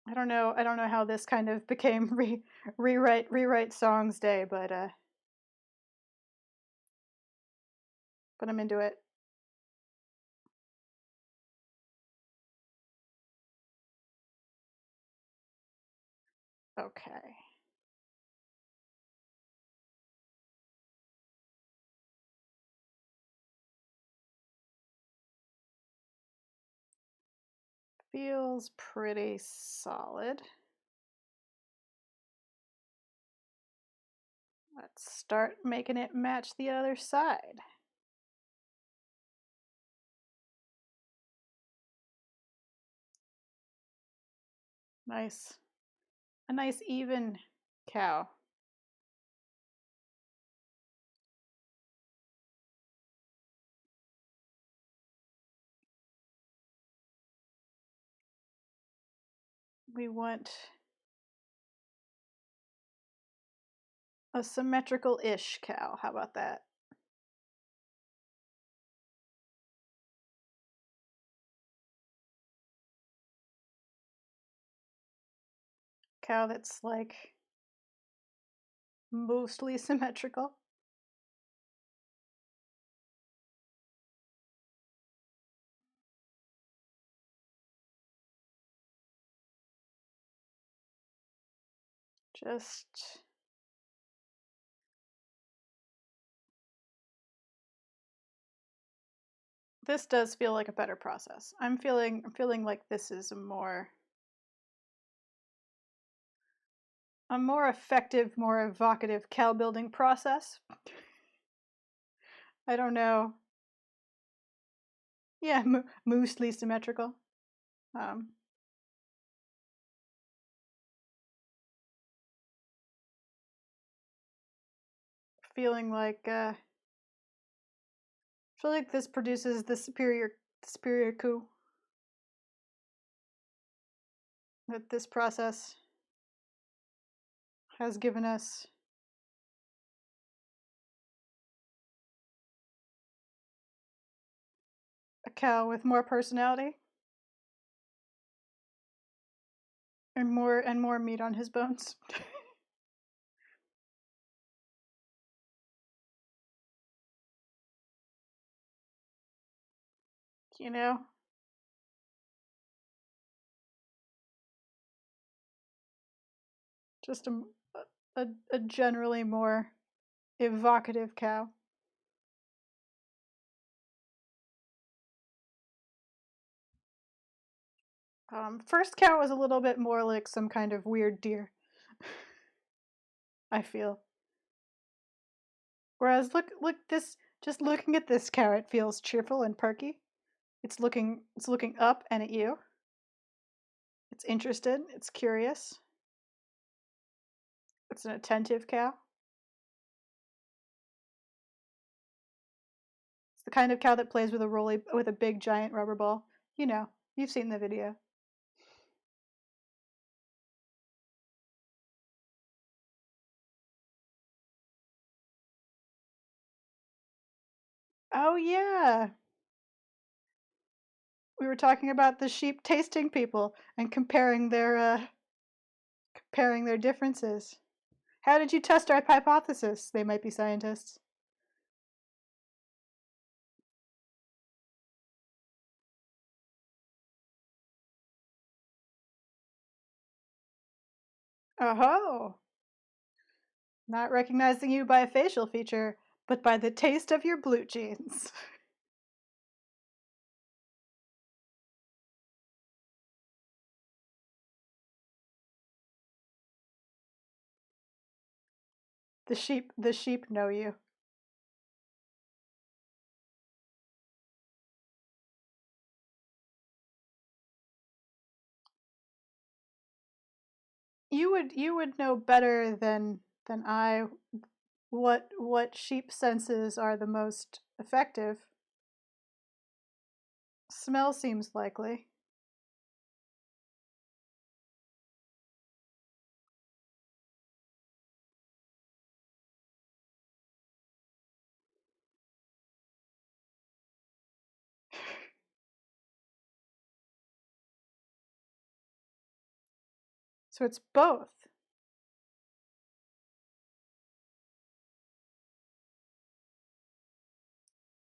I don't know how this kind of became rewrite songs day, but I'm into it. Okay. Feels pretty solid. Let's start making it match the other side. Nice. A nice even cow. We want a symmetrical-ish cow. How about that? Cow that's like mostly symmetrical. Just this does feel like a better process. I'm feeling like this is a more effective, more evocative cow building process. I don't know. Yeah, mostly symmetrical. Um, feeling like feel like this produces the superior coup that this process has given us. A cow with more personality and more meat on his bones. You know, just a generally more evocative cow. First cow was a little bit more like some kind of weird deer. I feel. Whereas look this, just looking at this cow, it feels cheerful and perky. It's looking up and at you. It's interested, it's curious. It's an attentive cow. It's the kind of cow that plays with a big giant rubber ball. You know, you've seen the video. Oh yeah. We were talking about the sheep tasting people and comparing their differences. How did you test our hypothesis? They might be scientists. Oh, not recognizing you by a facial feature, but by the taste of your blue jeans. The sheep know you. you would know better than I what sheep senses are the most effective. Smell seems likely. So it's both.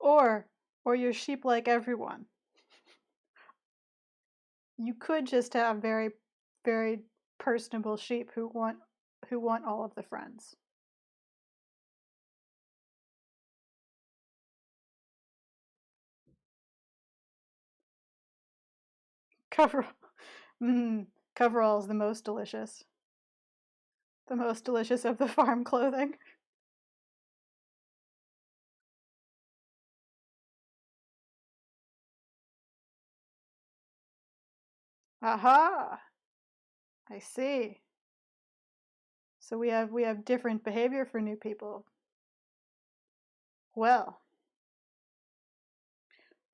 Or you're sheep like everyone. You could just have very, very personable sheep who want all of the friends. Coverall. Coverall is the most delicious. The most delicious of the farm clothing. Aha! I see. So we have different behavior for new people. Well,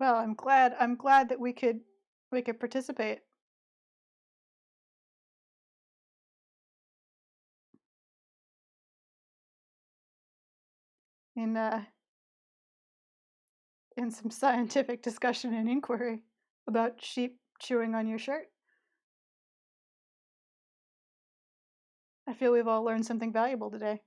I'm glad that we could participate. In in some scientific discussion and inquiry about sheep chewing on your shirt. I feel we've all learned something valuable today.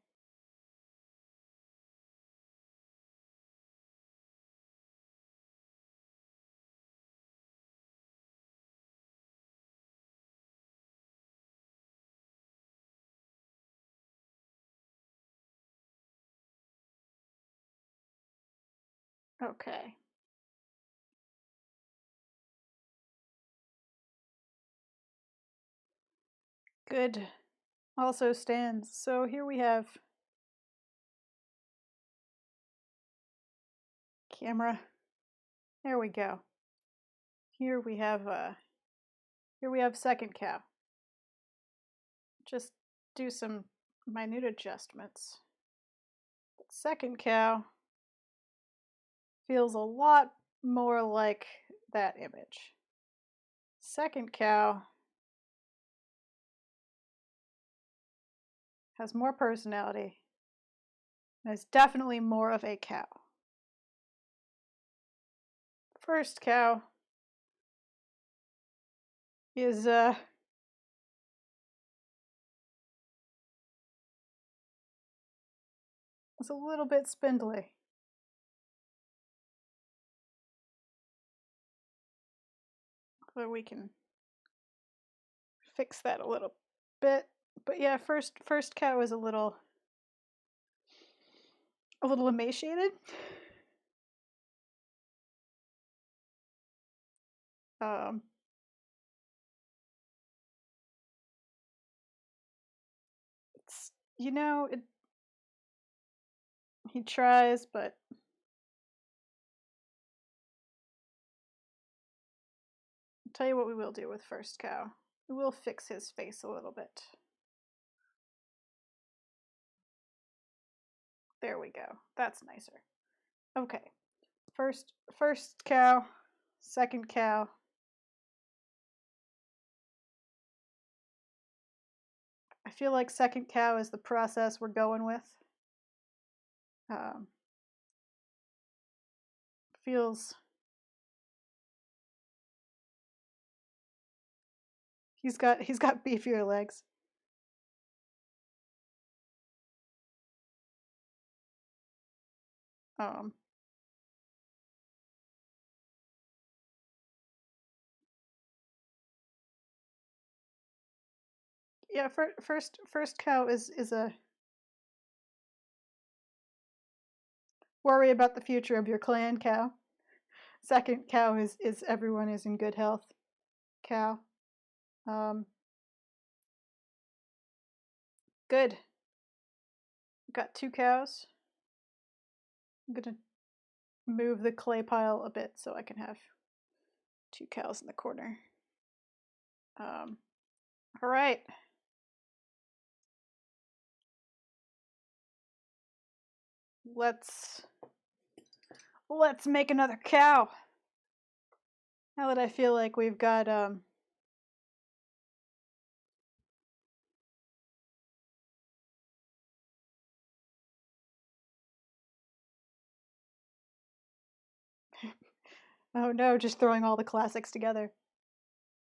Okay. Good. Also stands. So here we have camera. There we go. Here we have second cow. Just do some minute adjustments. Second cow feels a lot more like that image. Second cow has more personality and is definitely more of a cow. First cow is a little bit spindly. So we can fix that a little bit. But yeah, first cow is a little emaciated. Um, it's he tries, but I'll tell you what we will do with first cow. We will fix his face a little bit. There we go. That's nicer. Okay. First cow, second cow. I feel like second cow is the process we're going with. Feels he's got beefier legs. Yeah, first cow is a worry about the future of your clan cow. Second cow is everyone is in good health cow. Good. Got two cows. I'm gonna move the clay pile a bit so I can have two cows in the corner. All right. let's make another cow. Now that I feel like we've got oh no, just throwing all the classics together.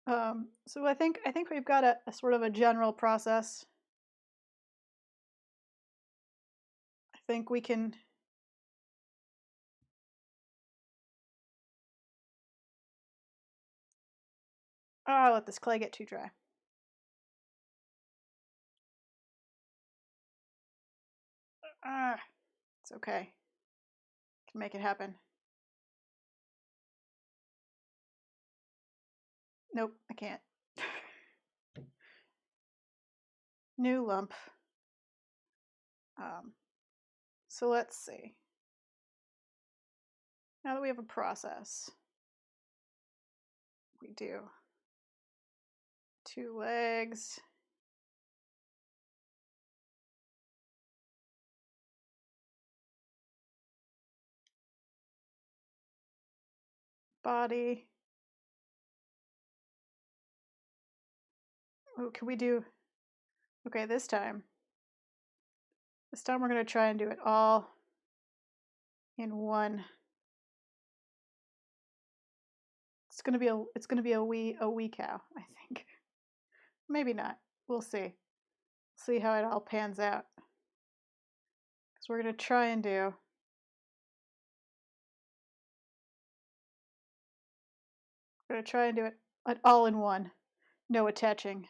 So I think we've got a sort of a general process. I think we can. Oh, I'll let this clay get too dry. It's okay. Can make it happen. Nope, I can't. New lump. So let's see. Now that we have a process, we do 2 legs. Body. Oh, can we do? Okay, this time we're gonna try and do it all in one. It's gonna be a wee cow, I think. Maybe not. We'll see. See how it all pans out. Because we're gonna try and do. We're gonna try and do it all in one. No attaching.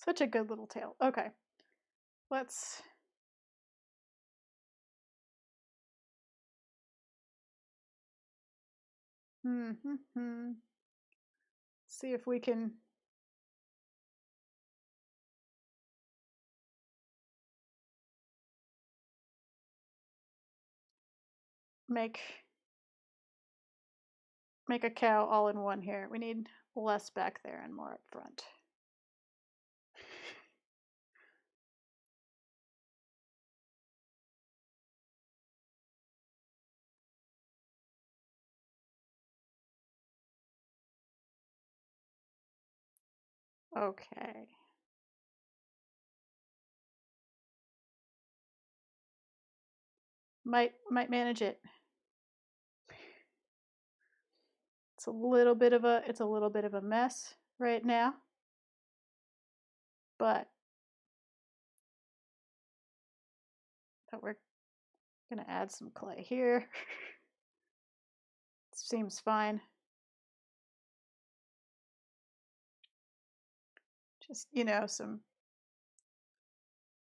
Such a good little tail. Okay. Let's see if we can make a cow all in one here. We need less back there and more up front. Okay. Might manage it. It's a little bit of a mess right now. But we're gonna add some clay here. Seems fine. Just,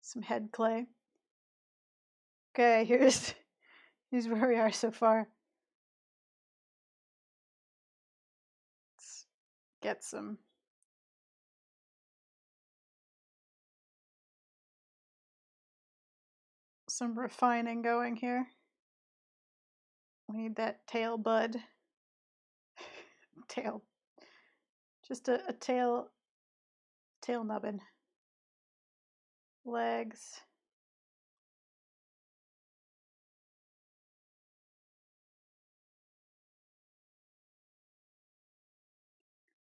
some head clay. Okay, here's where we are so far. Let's get some refining going here. We need that tail bud. Tail. Just a tail nubbin. Legs.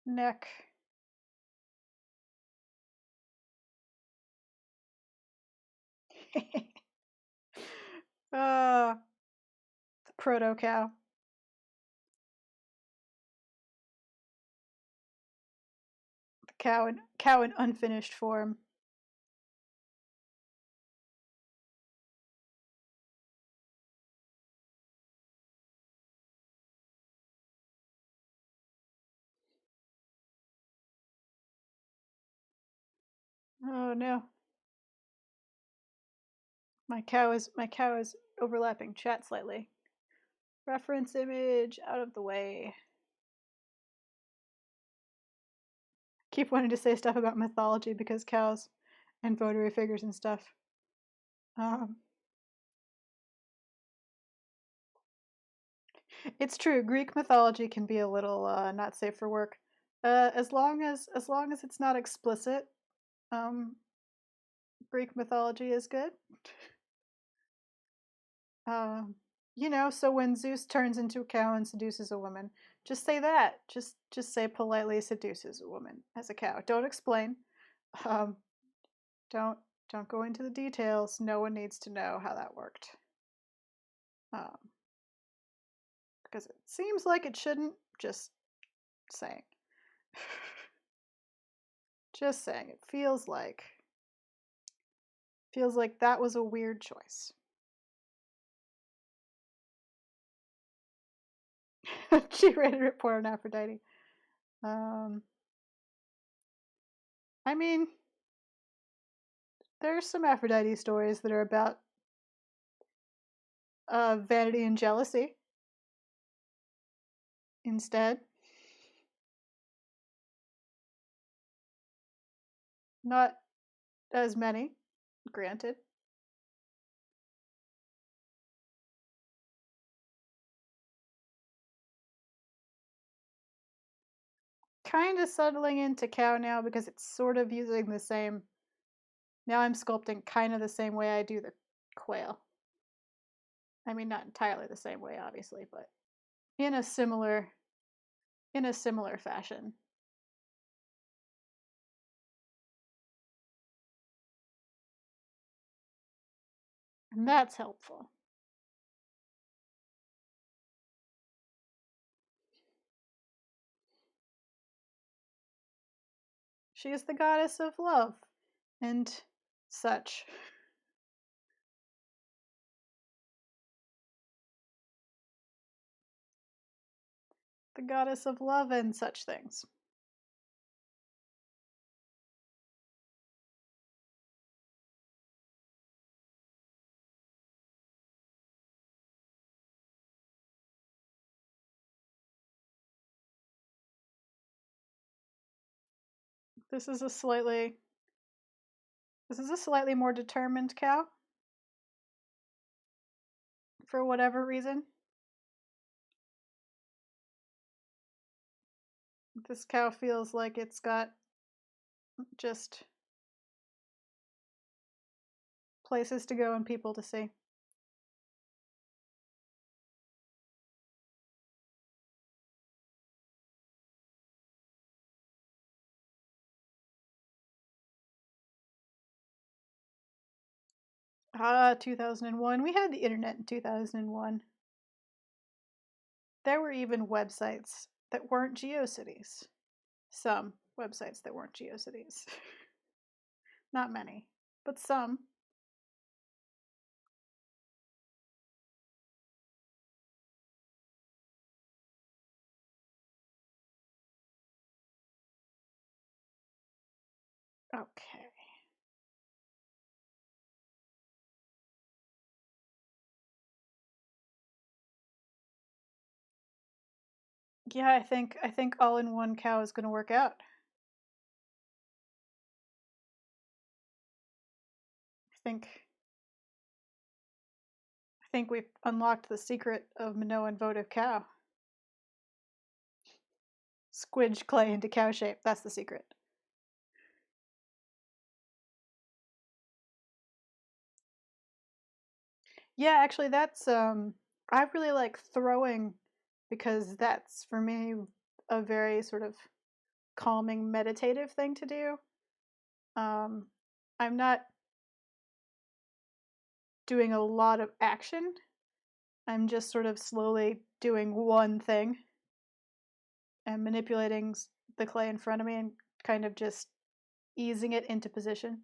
Neck. The proto cow. The cow in unfinished form. Oh no. My cow is overlapping chat slightly. Reference image out of the way. Keep wanting to say stuff about mythology because cows and pottery figures and stuff. It's true. Greek mythology can be a little not safe for work. As long as it's not explicit, um, Greek mythology is good. Um, so when Zeus turns into a cow and seduces a woman, just say that. Just say politely seduces a woman as a cow. Don't explain. Um, don't don't go into the details. No one needs to know how that worked. Um, because it seems like it shouldn't. Just saying. Just saying. It feels like that was a weird choice. G-rated report on Aphrodite. Um, I mean, there's some Aphrodite stories that are about vanity and jealousy instead. Not as many, granted. Kind of settling into cow now because it's sort of using the same. Now I'm sculpting kind of the same way I do the quail. I mean, not entirely the same way, obviously, but in a similar fashion. And that's helpful. She is the goddess of love and such. The goddess of love and such things. This is a slightly more determined cow for whatever reason. This cow feels like it's got just places to go and people to see. Ah, 2001. We had the internet in 2001. There were even websites that weren't GeoCities. Some websites that weren't GeoCities. Not many, but some. Okay. Yeah, I think all in one cow is going to work out. I think we've unlocked the secret of Minoan votive cow. Squidge clay into cow shape. That's the secret. Yeah, actually, that's I really like throwing because that's for me a very sort of calming, meditative thing to do. Um, I'm not doing a lot of action. I'm just sort of slowly doing one thing and manipulating the clay in front of me and kind of just easing it into position.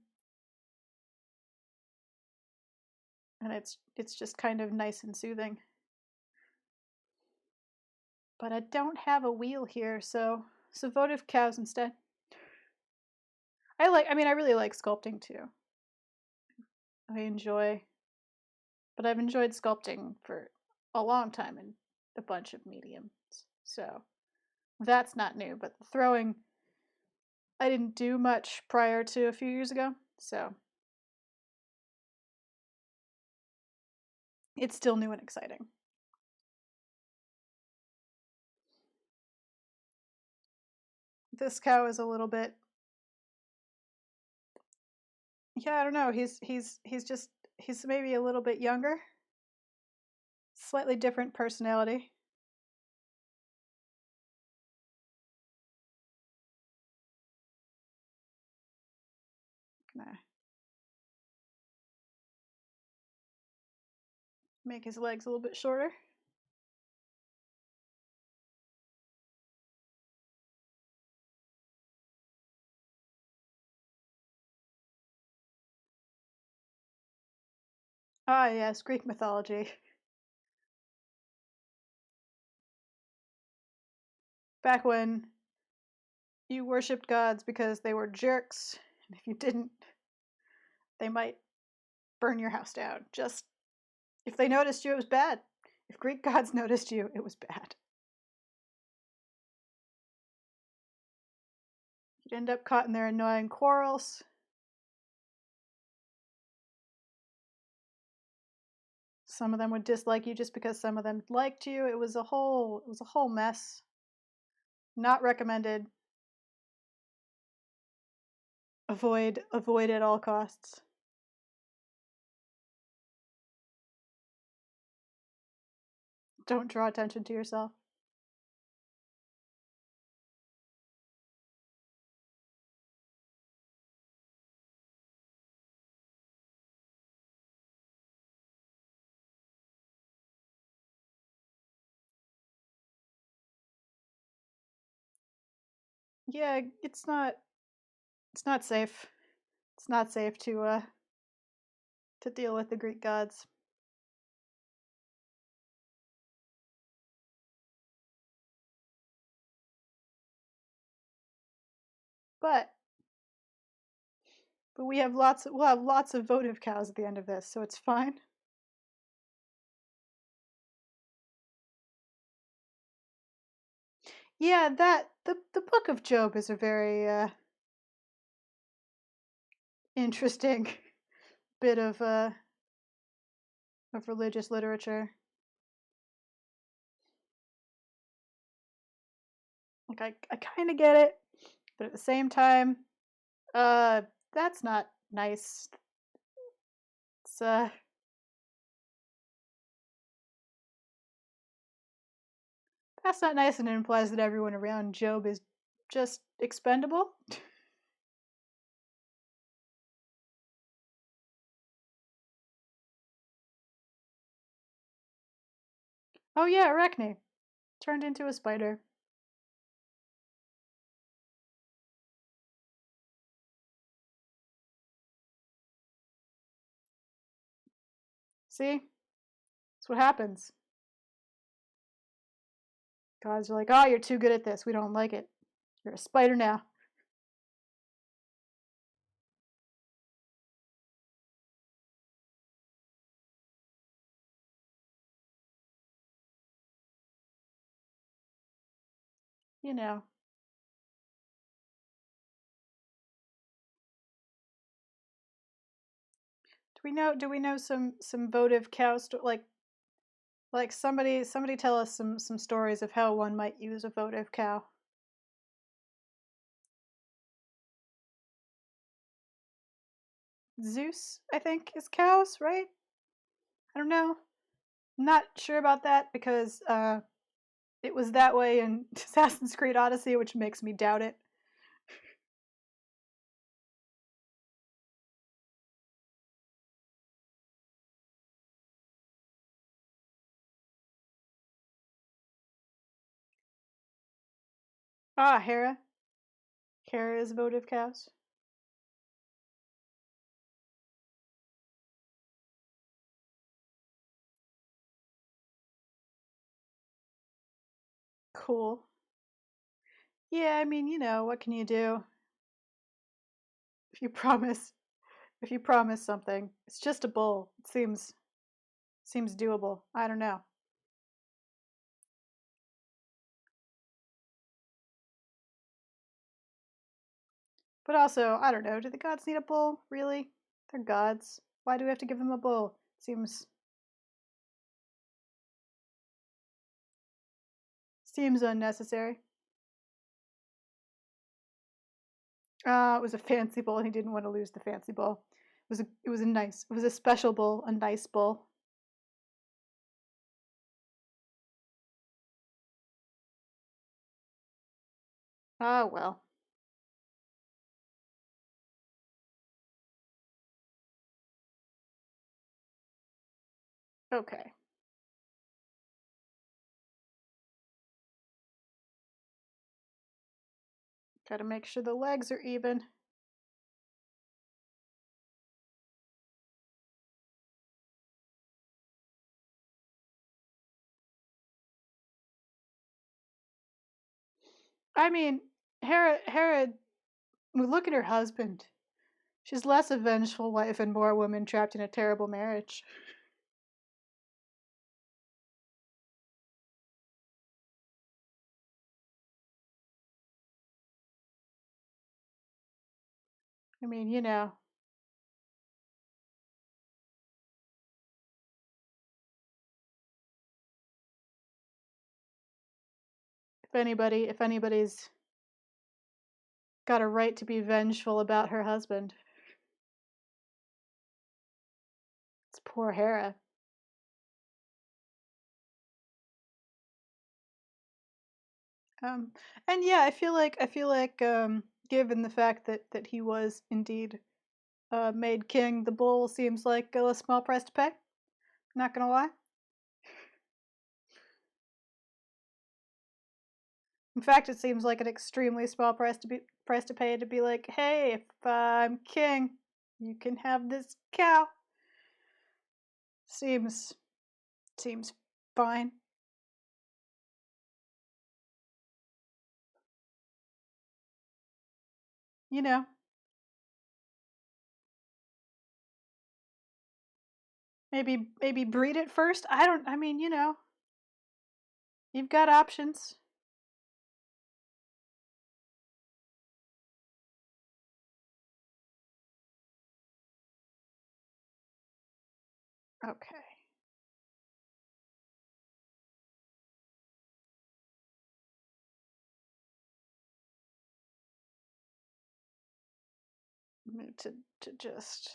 And it's just kind of nice and soothing. But I don't have a wheel here, so votive cows instead. I really like sculpting too. I enjoy, but I've enjoyed sculpting for a long time in a bunch of mediums. So that's not new, but the throwing, I didn't do much prior to a few years ago, so it's still new and exciting. this cow is a little bit. Yeah, I don't know. He's maybe a little bit younger, slightly different personality. Gonna make his legs a little bit shorter. Ah, yes, Greek mythology. Back when you worshipped gods because they were jerks, and if you didn't, they might burn your house down. Just if they noticed you, it was bad. If Greek gods noticed you, it was bad. You'd end up caught in their annoying quarrels. Some of them would dislike you just because some of them liked you. It was a whole mess. Not recommended. Avoid at all costs. Don't draw attention to yourself. Yeah, it's not safe. It's not safe to deal with the Greek gods. But we'll have lots of votive cows at the end of this, so it's fine. Yeah, the Book of Job is a very interesting bit of religious literature. Like I kind of get it, but at the same time, that's not nice. It's that's not nice, and it implies that everyone around Job is just expendable. Oh yeah, Arachne turned into a spider. See, that's what happens. Gods are like, oh, you're too good at this. We don't like it. You're a spider now. You know. Do we know some votive cow like somebody tell us some stories of how one might use a votive cow. Zeus, I think, is cows, right? I don't know. I'm not sure about that because it was that way in Assassin's Creed Odyssey, which makes me doubt it. Ah, Hera. Hera is votive cows. Cool. Yeah, I mean, what can you do? If you promise if you promise something, it's just a bull. It seems doable. I don't know. But also, I don't know. Do the gods need a bull? Really? They're gods. Why do we have to give them a bull? Seems unnecessary. It was a fancy bowl, and he didn't want to lose the fancy bowl. It was a special bowl, a nice bowl. Ah, well. Okay. Gotta make sure the legs are even. I mean, Hera, we look at her husband. She's less a vengeful wife and more a woman trapped in a terrible marriage. I mean, you know, if anybody's got a right to be vengeful about her husband, it's poor Hera. Um, and yeah, given the fact that he was indeed made king, the bull seems like a small price to pay. Not gonna lie. In fact, it seems like an extremely small price to pay to be like, hey, if I'm king, you can have this cow. Seems seems fine. You know, maybe breed it first. I don't. I mean, you know, you've got options. Okay. To just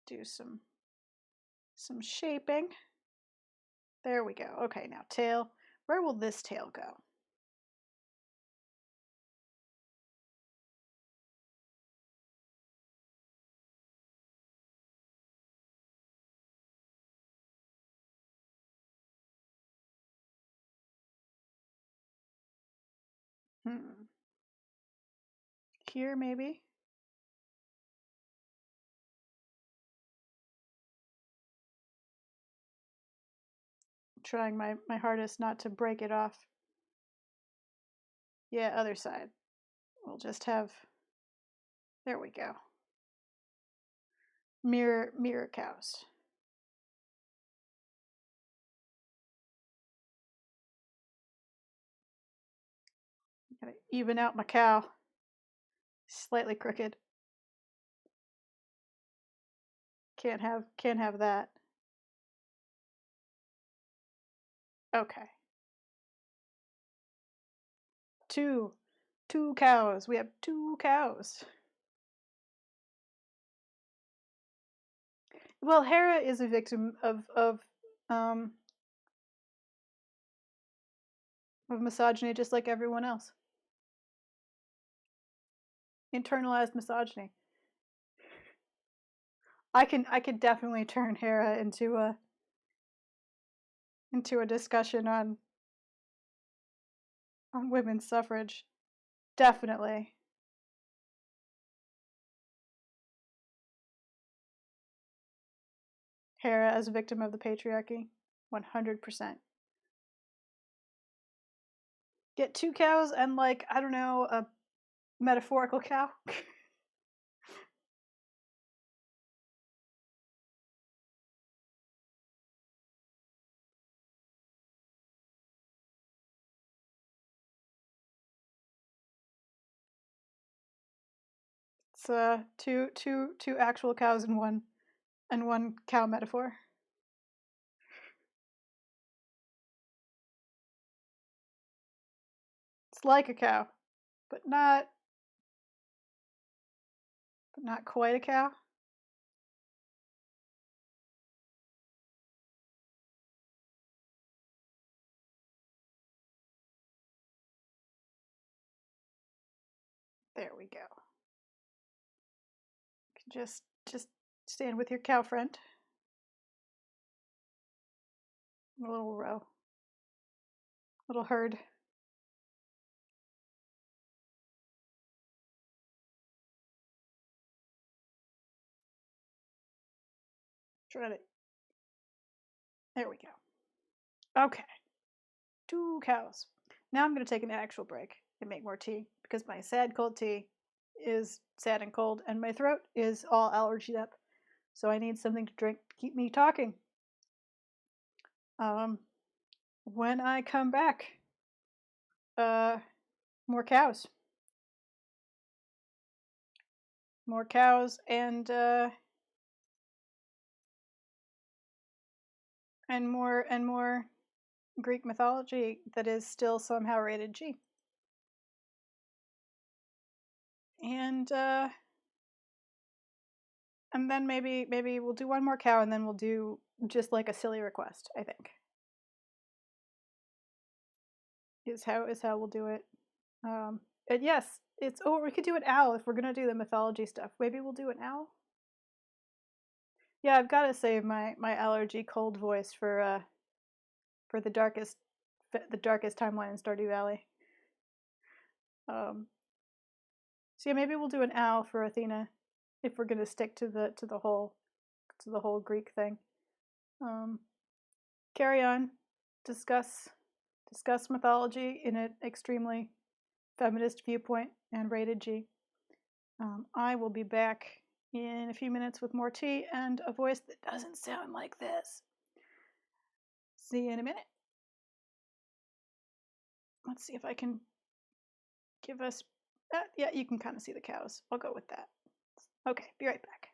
do some shaping. There we go. Okay, now tail. Where will this tail go? Hmm. Here, maybe? I'm trying my hardest not to break it off. Yeah, other side. We'll just have... There we go. Mirror cows. Gotta even out my cow. Slightly crooked. Can't have that. Okay. Two cows. We have two cows. Well, Hera is a victim um of misogyny, just like everyone else. Internalized misogyny. I could definitely turn Hera into a discussion on women's suffrage. Definitely. Hera as a victim of the patriarchy. 100%. Get two cows and, like, I don't know, a metaphorical cow. It's two actual cows and one cow metaphor. just like a cow, but not quite a cow. There we go. Just stand with your cow friend. A little row. Little herd. Try to. There we go. Okay. 2 cows. Now I'm going to take an actual break and make more tea because my sad cold tea is sad and cold and my throat is all allergied up. So I need something to drink to keep me talking. When I come back, more cows. More cows and more Greek mythology that is still somehow rated G. And then maybe we'll do one more cow and then we'll do just like a silly request, I think. Is how we'll do it. And yes, we could do an owl if we're gonna do the mythology stuff. Maybe we'll do an owl. Yeah, I've got to save my allergy cold voice for the darkest timeline in Stardew Valley. So yeah, maybe we'll do an owl for Athena if we're gonna stick to the whole Greek thing. Carry on, discuss mythology in an extremely feminist viewpoint and rated G. I will be back in a few minutes with more tea and a voice that doesn't sound like this. See you in a minute. Let's see if I can give us. Yeah, you can kind of see the cows. I'll go with that. Okay, be right back.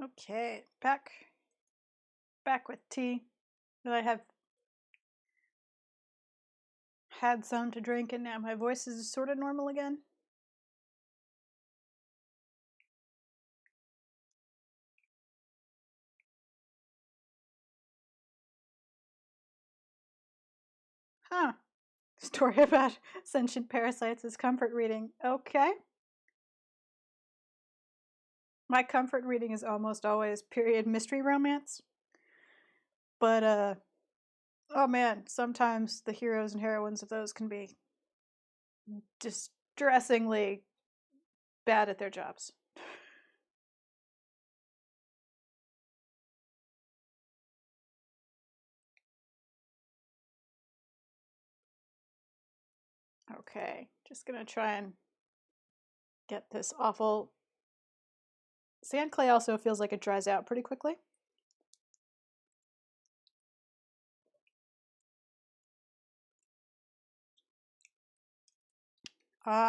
Okay, back with tea. I have had some to drink, and now my voice is sort of normal again. Huh. Story about sentient parasites is comfort reading. Okay. My comfort reading is almost always period mystery romance. But oh man, sometimes the heroes and heroines of those can be distressingly bad at their jobs. Okay, just gonna try and get this awful sand clay. Also feels like it dries out pretty quickly.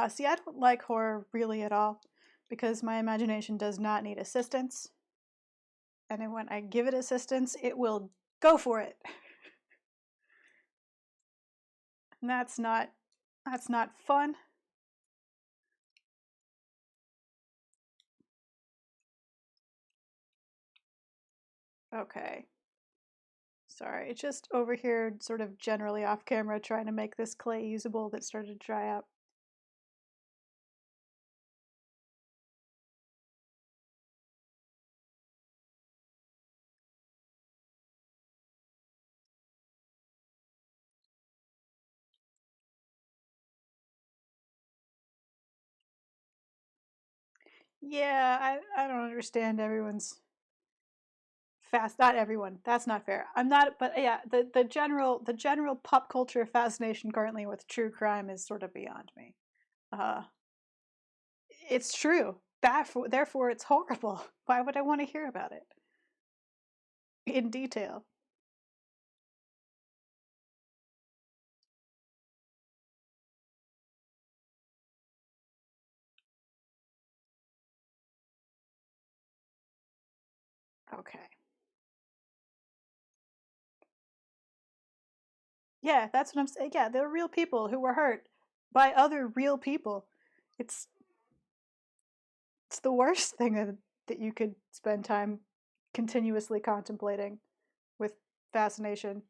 See, I don't like horror really at all because my imagination does not need assistance. And then when I give it assistance, it will go for it. And that's not fun. Okay. Sorry, just over here, sort of generally off camera, trying to make this clay usable that started to dry up. Yeah, I don't understand everyone's fast. Not everyone. That's not fair. I'm not. But yeah, the general pop culture fascination currently with true crime is sort of beyond me. Uh, it's true. Therefore, it's horrible. Why would I want to hear about it in detail? Okay. Yeah, that's what I'm saying. Yeah, they're real people who were hurt by other real people. It's it's the worst thing that you could spend time continuously contemplating with fascination.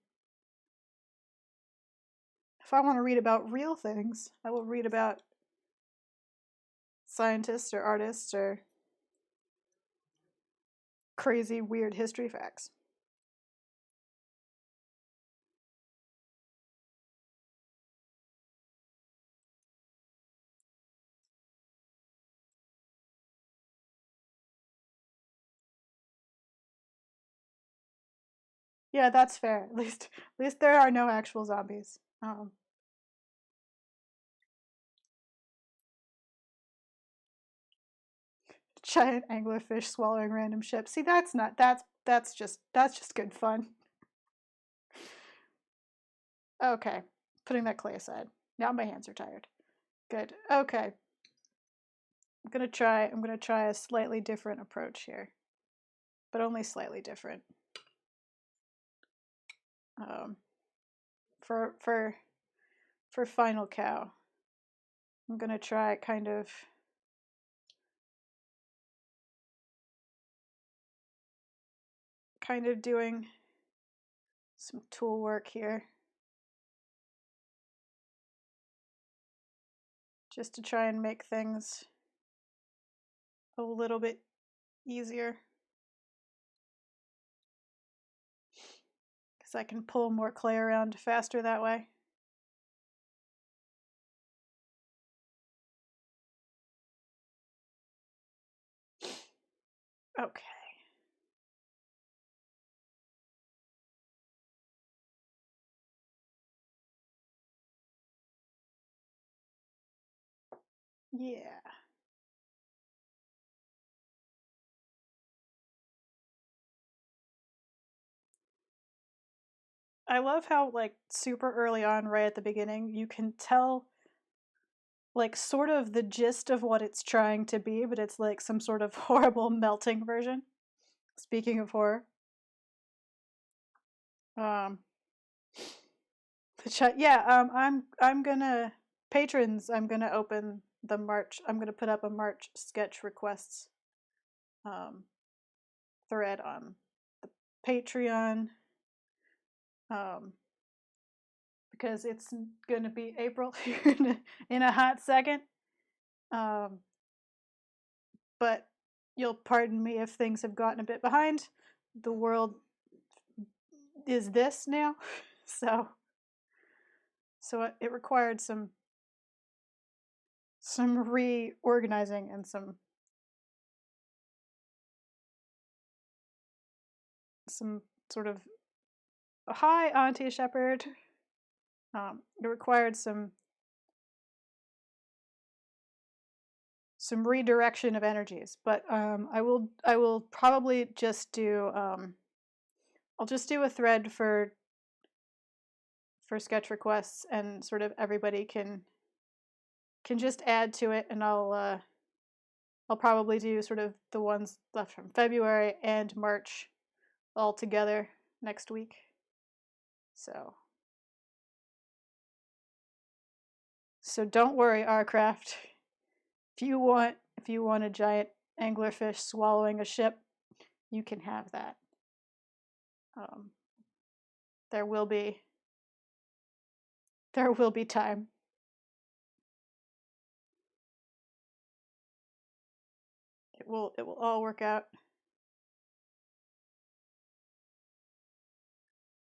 If I want to read about real things, I will read about scientists or artists or crazy, weird history facts. Yeah, that's fair. At least there are no actual zombies. Giant anglerfish swallowing random ships. See, that's not that's just good fun. Okay, putting that clay aside. Now my hands are tired. Good. Okay. I'm gonna try a slightly different approach here. But only slightly different. Um for Final Cow. I'm gonna try kind of doing some tool work here. Just to try and make things a little bit easier. Because I can pull more clay around faster that way. Okay. Yeah. I love how, like, super early on, right at the beginning, you can tell, like, sort of the gist of what it's trying to be, but it's like some sort of horrible melting version. Speaking of horror, I'm gonna patrons. I'm gonna open the March. I'm gonna put up a March sketch requests thread on the Patreon because it's gonna be April here in a hot second. But you'll pardon me if things have gotten a bit behind. The world is this now, so it required some reorganizing and some sort of hi Auntie Shepherd. It required some redirection of energies, but I will probably just do I'll just do a thread for sketch requests, and sort of everybody can just add to it, and I'll probably do sort of the ones left from February and March all together next week. So don't worry, Rcraft. If you want a giant anglerfish swallowing a ship, you can have that. There will be time. It will all work out.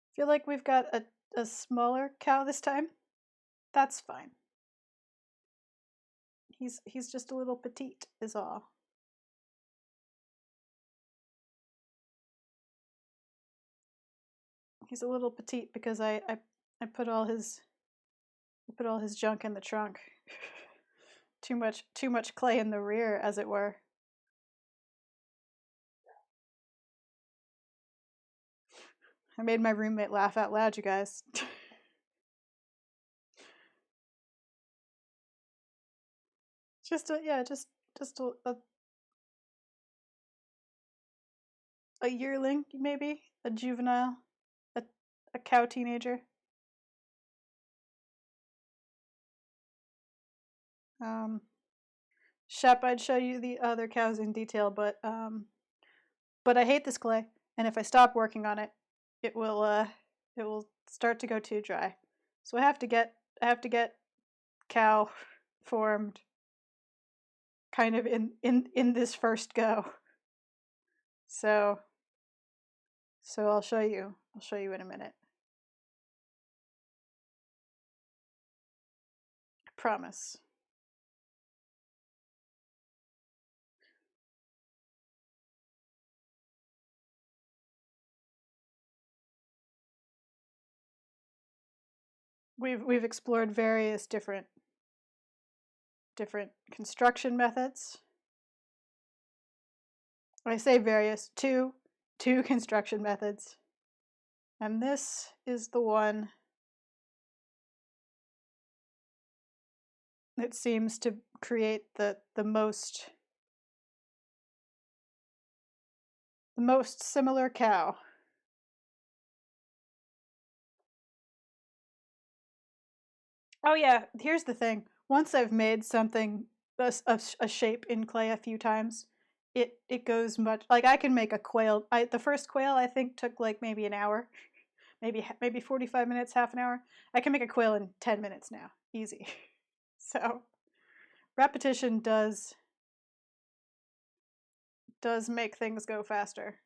I feel like we've got a smaller cow this time. That's fine. He's just a little petite is all. He's a little petite because I put all his junk in the trunk. too much clay in the rear, as it were. I made my roommate laugh out loud, you guys. just a yearling, maybe a juvenile, a cow teenager. Shep, I'd show you the other cows in detail, but I hate this clay, and if I stop working on it, it will start to go too dry. So I have to get cow formed kind of in this first go. So I'll show you in a minute. I promise. We've explored various different construction methods. When I say various, two construction methods. And this is the one that seems to create the most similar cow. Oh yeah, here's the thing. Once I've made something, a shape in clay a few times, it goes much, like I can make a quail. The first quail I think took like maybe an hour, maybe 45 minutes, half an hour. I can make a quail in 10 minutes now, easy. So repetition does make things go faster.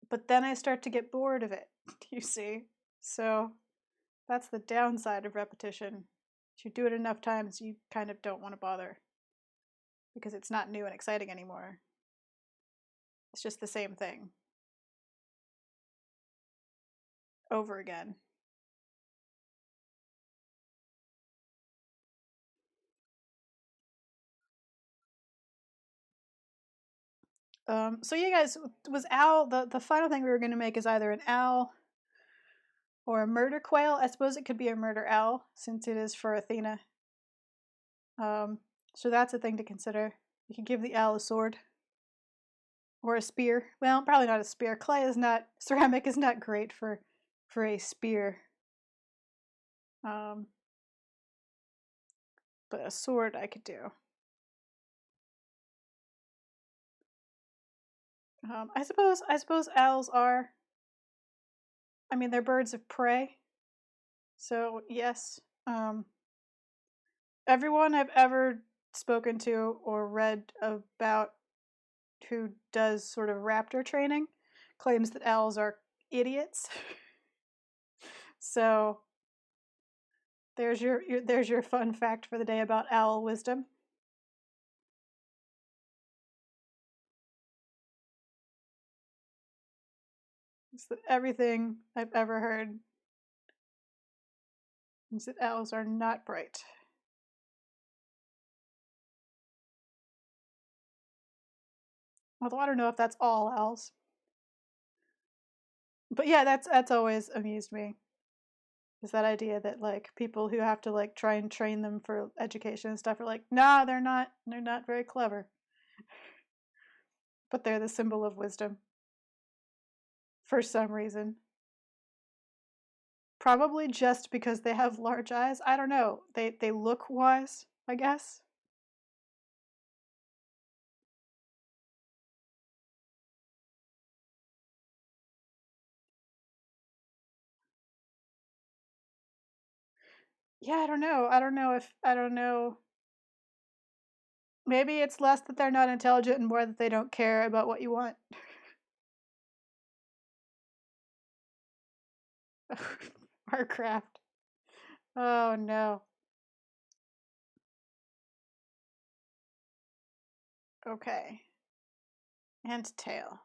But then I start to get bored of it, you see? So that's the downside of repetition. If you do it enough times, you kind of don't want to bother because it's not new and exciting anymore. It's just the same thing over again. So yeah, guys, was owl the final thing we were going to make is either an owl or a murder quail. I suppose it could be a murder owl since it is for Athena. So that's a thing to consider. You could give the owl a sword. Or a spear. Well, probably not a spear. Ceramic is not great for a spear. But a sword I could do. I suppose owls are. I mean, they're birds of prey. So yes. Everyone I've ever spoken to or read about who does sort of raptor training claims that owls are idiots. So there's your fun fact for the day about owl wisdom. It's that everything I've ever heard is that owls are not bright. Although I don't know if that's all owls. But yeah, that's always amused me. Is that idea that like people who have to like try and train them for education and stuff are like, nah, they're not very clever. But they're the symbol of wisdom. For some reason. Probably just because they have large eyes. I don't know. They look wise, I guess. Yeah, I don't know. I don't know. Maybe it's less that they're not intelligent and more that they don't care about what you want. Warcraft. Oh no. Okay. And tail.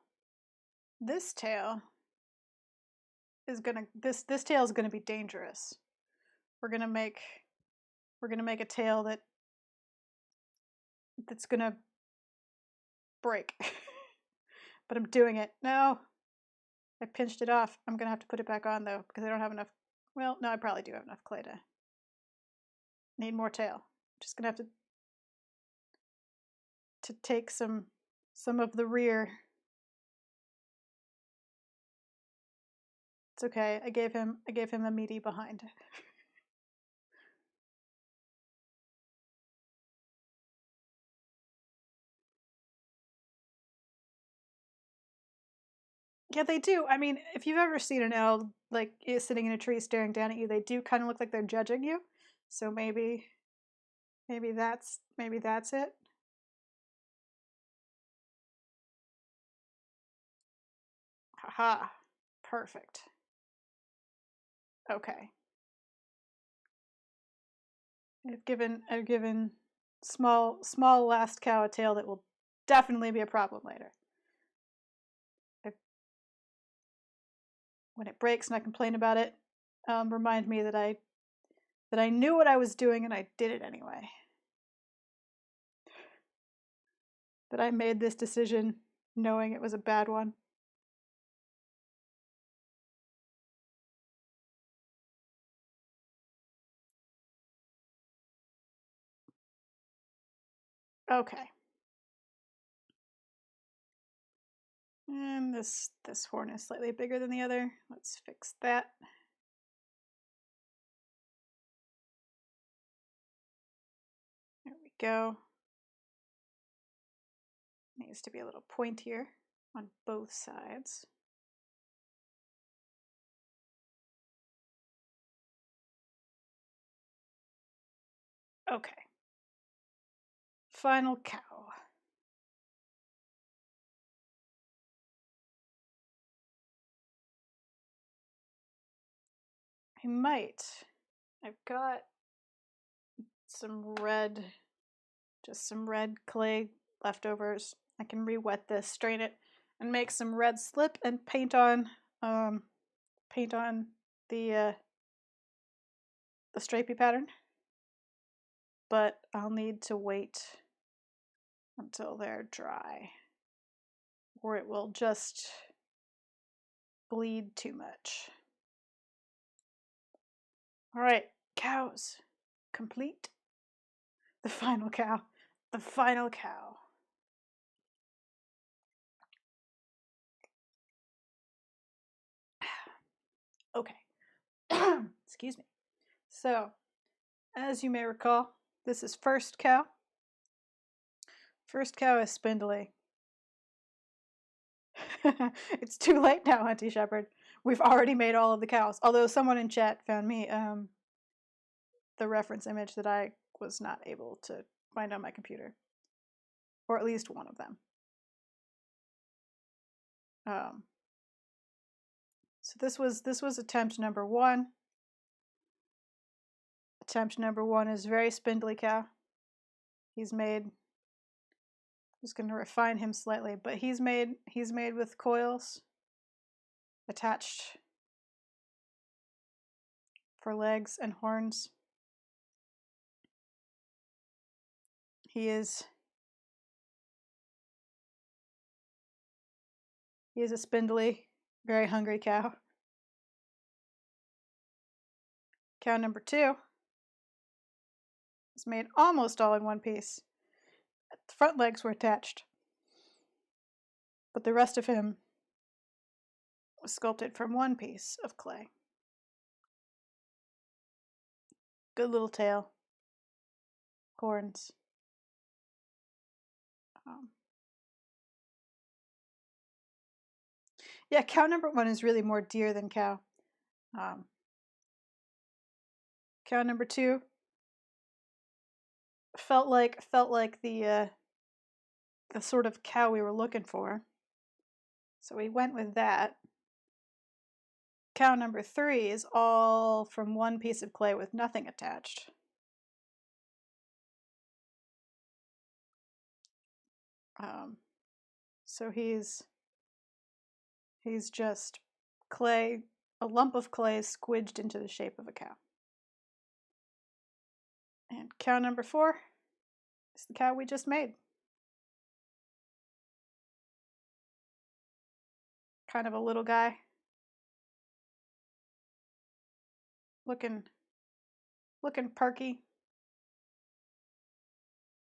This tail is gonna this tail is gonna be dangerous. We're gonna make a tail that's gonna break. But I'm doing it. No. I pinched it off. I'm gonna have to put it back on though, because I don't have enough. Well, no, I probably do have enough clay to need more tail. Just gonna have to take some of the rear. It's okay. I gave him a meaty behind. Yeah, they do. I mean, if you've ever seen an owl like sitting in a tree staring down at you, they do kind of look like they're judging you. So maybe that's it. Haha. Perfect. Okay. I've given small last cow a tail that will definitely be a problem later. When it breaks and I complain about it, remind me that I knew what I was doing and I did it anyway. That I made this decision knowing it was a bad one. Okay. And this horn is slightly bigger than the other. Let's fix that. There we go. Needs to be a little pointier on both sides. Okay. Final cow. I might. I've got just some red clay leftovers. I can re-wet this, strain it, and make some red slip and paint on the stripey pattern. But I'll need to wait until they're dry, or it will just bleed too much. All right, cows complete. The final cow. The final cow. Excuse me. So, as you may recall, this is first cow. First cow is spindly. It's too late now, Auntie Shepherd. We've already made all of the cows. Although someone in chat found me the reference image that I was not able to find on my computer. Or at least one of them. So this was attempt number 1. Attempt number 1 is very spindly cow. He's made, just going to refine him slightly, but he's made with coils attached for legs and horns. He is a spindly, very hungry cow. Cow number 2 is made almost all in one piece. The front legs were attached, but the rest of him was sculpted from one piece of clay. Good little tail, horns. Yeah, cow number 1 is really more deer than cow. Cow number 2 felt like the sort of cow we were looking for, so we went with that. Cow number 3 is all from one piece of clay with nothing attached. So he's just clay, a lump of clay squidged into the shape of a cow. And cow number 4 is the cow we just made. Kind of a little guy. Looking perky.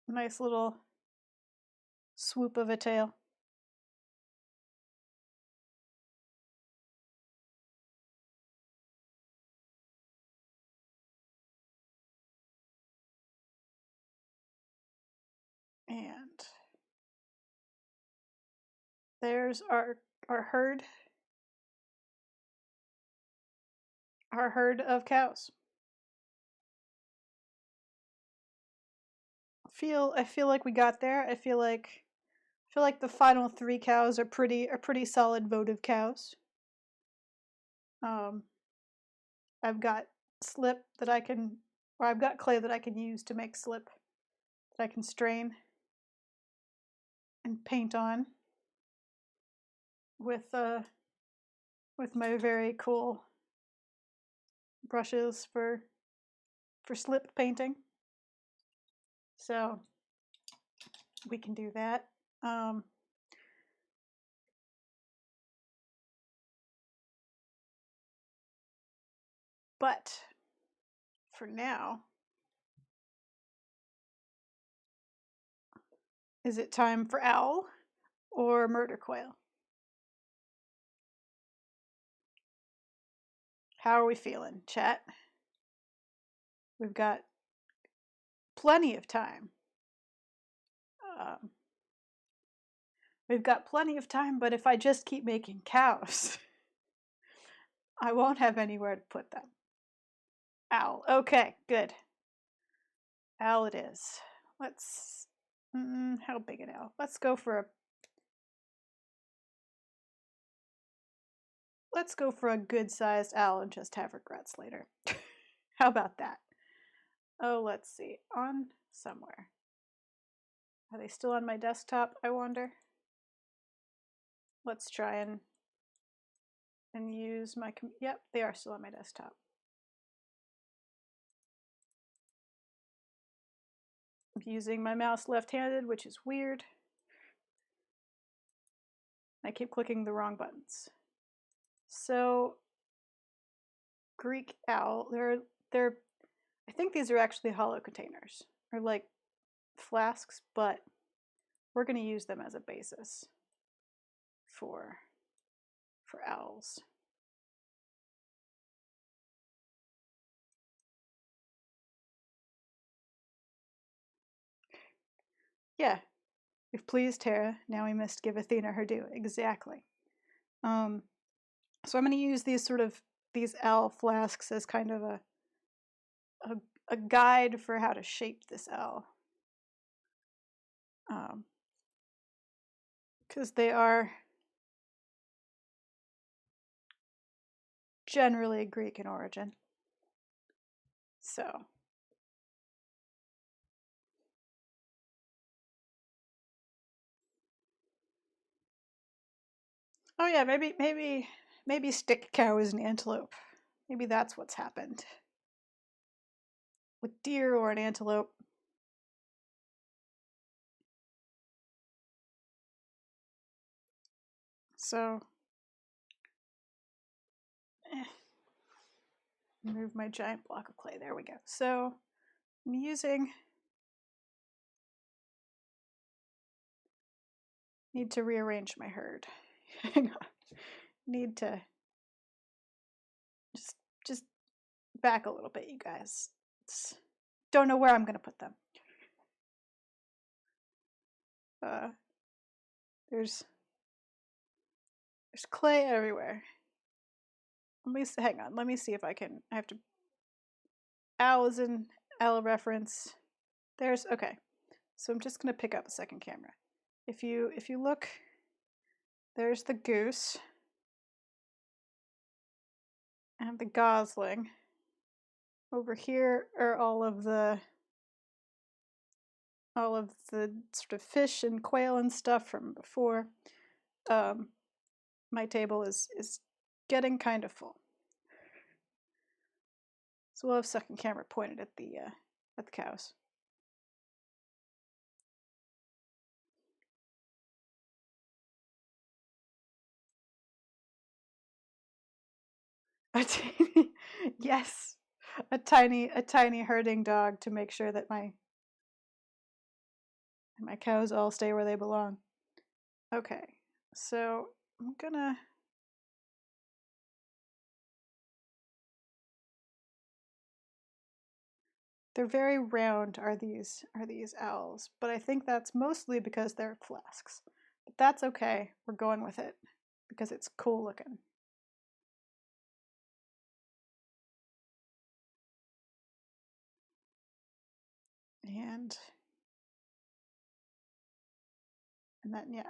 Nice little swoop of a tail. And there's our herd. Our herd of cows. I feel like we got there. I feel like the final 3 cows are pretty solid votive cows. I've got slip that I can, or I've got clay that I can use to make slip that I can strain and paint on with my very cool brushes for slip painting. So we can do that. But for now, is it time for owl or murder quail? How are we feeling, chat? We've got plenty of time. We've got plenty of time, but if I just keep making cows, I won't have anywhere to put them. Owl. Okay, good. Owl it is. Let's... how big an owl? Let's go for a good-sized owl and just have regrets later. How about that? Oh, let's see. On somewhere. Are they still on my desktop, I wonder? Let's try and use my... Yep, they are still on my desktop. I'm using my mouse left-handed, which is weird. I keep clicking the wrong buttons. So, Greek owl, they're I think these are actually hollow containers, or like flasks, but we're going to use them as a basis for owls. Yeah. We've pleased Terra, now we must give Athena her due. Exactly. So I'm going to use these owl flasks as kind of a, a guide for how to shape this owl. Because they are generally Greek in origin. So. Oh yeah, maybe stick cow is an antelope. Maybe that's what's happened. With deer or an antelope. So, move my giant block of clay. There we go. So, I'm using. Need to rearrange my herd. Hang on. Need to just back a little bit, you guys. Don't know where I'm gonna put them. There's clay everywhere. Hang on. Let me see if I can. I have to. Owl is an owl reference. There's okay. So I'm just gonna pick up a second camera. If you look, there's the goose and the gosling. Over here are all of the sort of fish and quail and stuff from before. My table is getting kind of full. So we'll have second camera pointed at the cows. Yes, a tiny herding dog to make sure that my cows all stay where they belong. Okay, so I'm gonna. They're very round, are these owls, but I think that's mostly because they're flasks. But that's okay. We're going with it because it's cool looking. And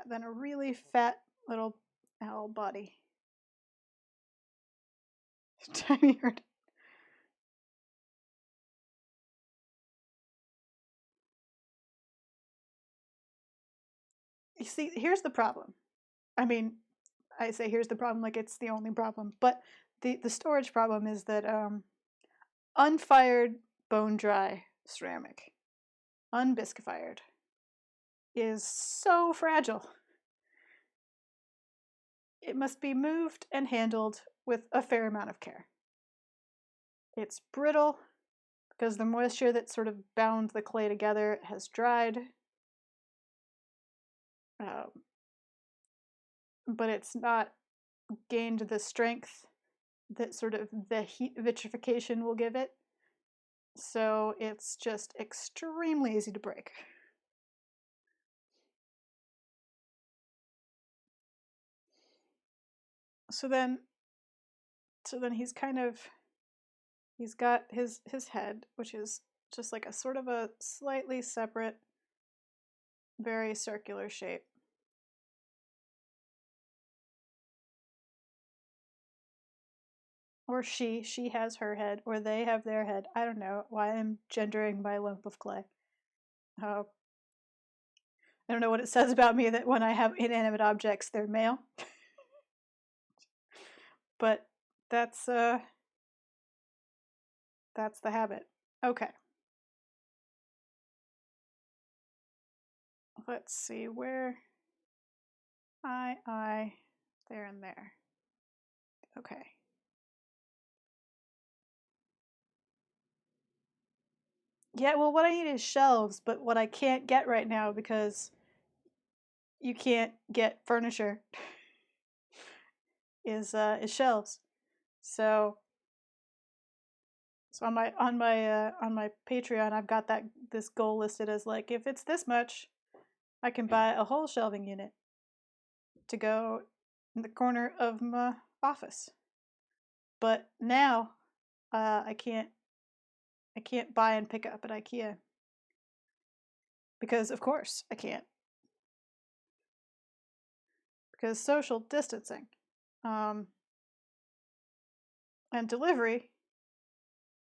then a really fat little owl body. Tiny herd. You see, here's the problem. I mean, I say here's the problem like it's the only problem, but the storage problem is that unfired bone dry ceramic, unbisque-fired, is so fragile. It must be moved and handled with a fair amount of care. It's brittle because the moisture that sort of bound the clay together has dried. But it's not gained the strength that sort of the heat vitrification will give it. So it's just extremely easy to break. So then he's got his head, which is just like a sort of a slightly separate, very circular shape. Or she has her head, or they have their head. I don't know why I'm gendering my lump of clay. I don't know what it says about me that when I have inanimate objects, they're male. But that's the habit. Okay. Let's see where there and there. Okay. Yeah, well, what I need is shelves, but what I can't get right now because you can't get furniture is shelves. So on my Patreon, I've got this goal listed as like if it's this much, I can buy a whole shelving unit to go in the corner of my office. But now I can't buy and pick up at IKEA because of course I can't, because social distancing. And delivery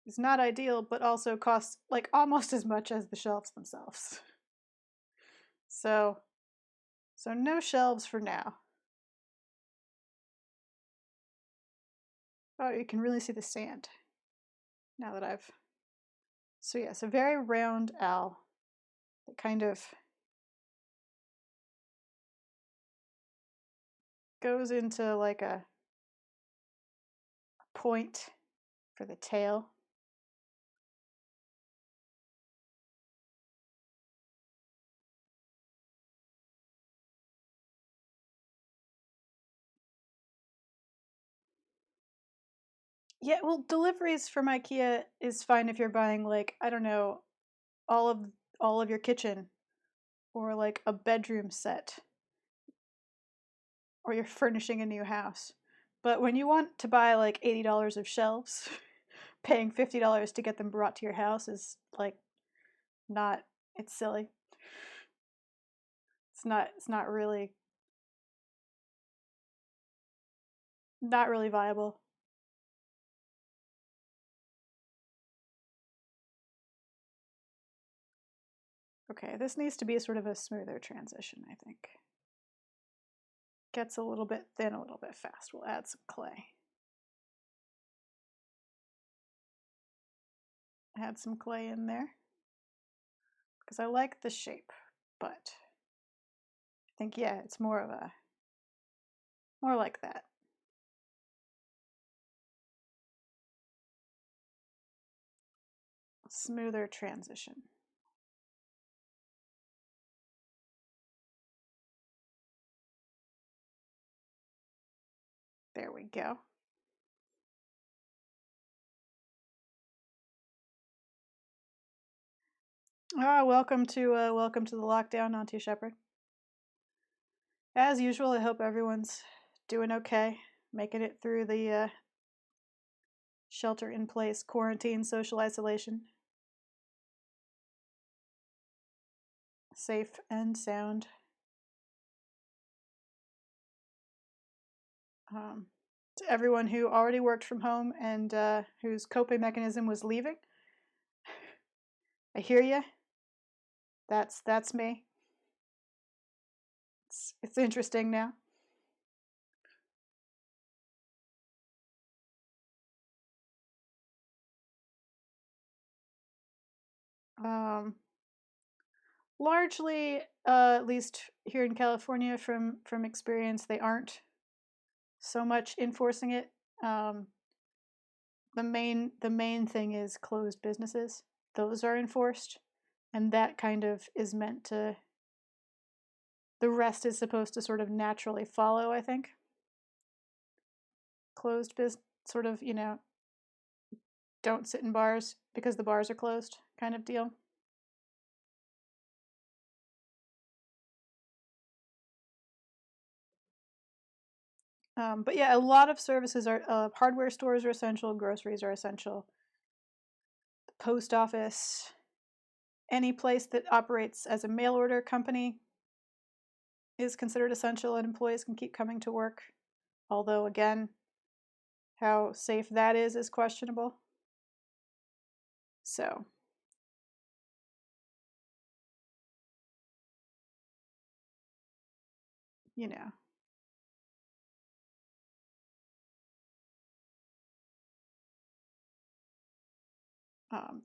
is not ideal, but also costs like almost as much as the shelves themselves. So no shelves for now. Oh, you can really see the sand now that I've... So yes, a very round owl that kind of goes into like a point for the tail. Yeah, well, deliveries from IKEA is fine if you're buying like, I don't know, all of your kitchen or like a bedroom set or you're furnishing a new house. But when you want to buy like $80 of shelves, paying $50 to get them brought to your house is like not, it's silly. It's not really viable. Okay, this needs to be sort of a smoother transition, I think. Gets a little bit thin, a little bit fast. We'll add some clay. Add some clay in there because I like the shape, but I think, yeah, it's more like that. Smoother transition. There we go. Welcome to the lockdown, Auntie Shepherd. As usual, I hope everyone's doing okay, making it through the shelter-in-place, quarantine, social isolation. Safe and sound. To everyone who already worked from home and whose coping mechanism was leaving, I hear you. That's me. It's interesting now. Largely, at least here in California, from experience, they aren't so much enforcing it. The main thing is closed businesses. Those are enforced, and that kind of is meant to... The rest is supposed to sort of naturally follow, I think. Closed business, sort of, don't sit in bars because the bars are closed kind of deal. But yeah, a lot of services are... hardware stores are essential, groceries are essential, the post office, any place that operates as a mail order company is considered essential, and employees can keep coming to work. Although, again, how safe that is questionable. So, you know.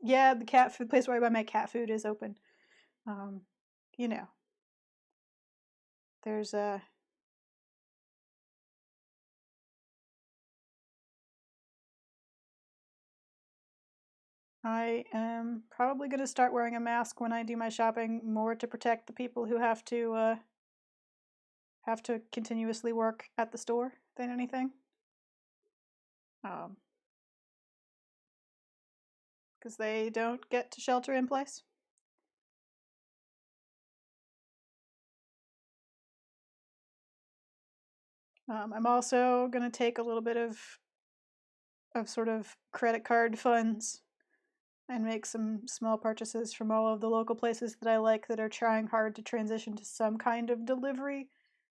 Yeah, the cat food place where I buy my cat food is open. Um, you know, there's a... I am probably going to start wearing a mask when I do my shopping, more to protect the people who have to continuously work at the store than anything. Because they don't get to shelter in place. I'm also going to take a little bit of sort of credit card funds and make some small purchases from all of the local places that I like that are trying hard to transition to some kind of delivery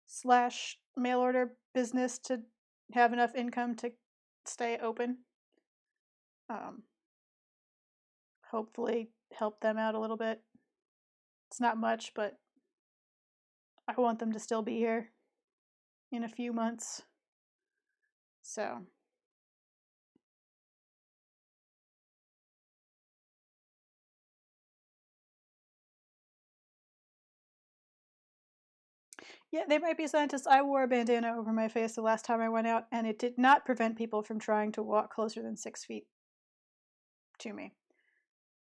slash mail order business to have enough income to stay open. Hopefully help them out a little bit. It's not much, but I want them to still be here in a few months. So yeah, they might be scientists. I wore a bandana over my face the last time I went out, and it did not prevent people from trying to walk closer than 6 feet to me.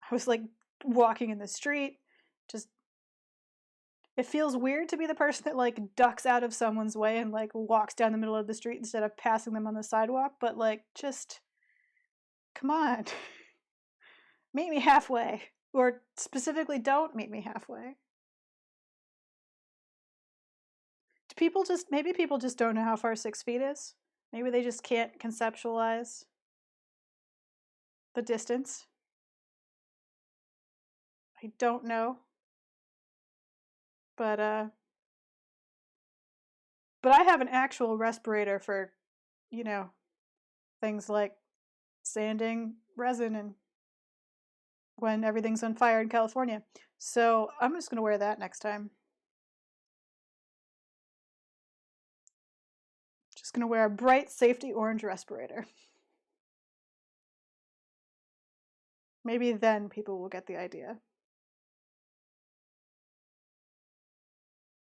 I was like walking in the street, just it feels weird to be the person that like ducks out of someone's way and like walks down the middle of the street instead of passing them on the sidewalk, but like just come on. Meet me halfway. Or specifically don't meet me halfway. Do people just maybe people just don't know how far 6 feet is? Maybe they just can't conceptualize the distance. I don't know. But I have an actual respirator for, you know, things like sanding resin and when everything's on fire in California. So I'm just going to wear that next time. Just going to wear a bright safety orange respirator. Maybe then people will get the idea.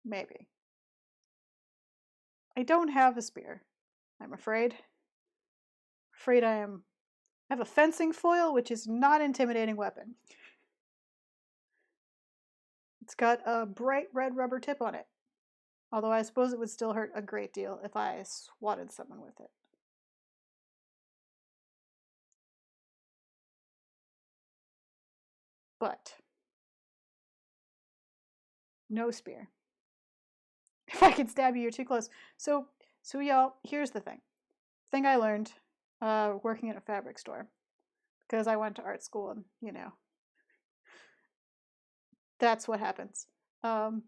Maybe. I don't have a spear, I'm afraid. Afraid I have a fencing foil, which is not an intimidating weapon. It's got a bright red rubber tip on it. Although I suppose it would still hurt a great deal if I swatted someone with it. But no spear. If I could stab you, you're too close. So y'all, here's the thing I learned working at a fabric store, because I went to art school and, you know, that's what happens. The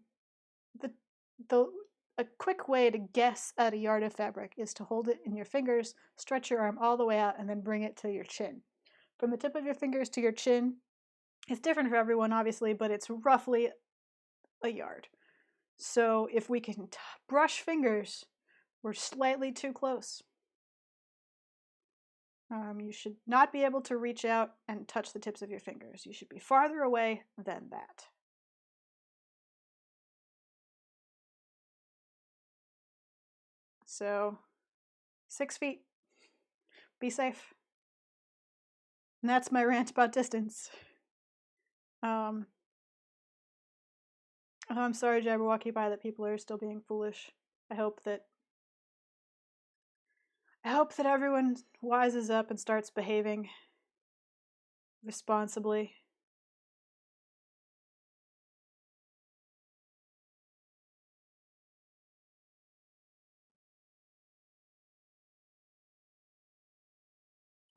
a quick way to guess at a yard of fabric is to hold it in your fingers, stretch your arm all the way out, and then bring it to your chin. From the tip of your fingers to your chin, it's different for everyone, obviously, but it's roughly a yard. So if we can brush fingers, we're slightly too close. You should not be able to reach out and touch the tips of your fingers. You should be farther away than that. So 6 feet. Be safe. And that's my rant about distance. I'm sorry, Jabberwocky Pie, that people are still being foolish. I hope that everyone wises up and starts behaving responsibly.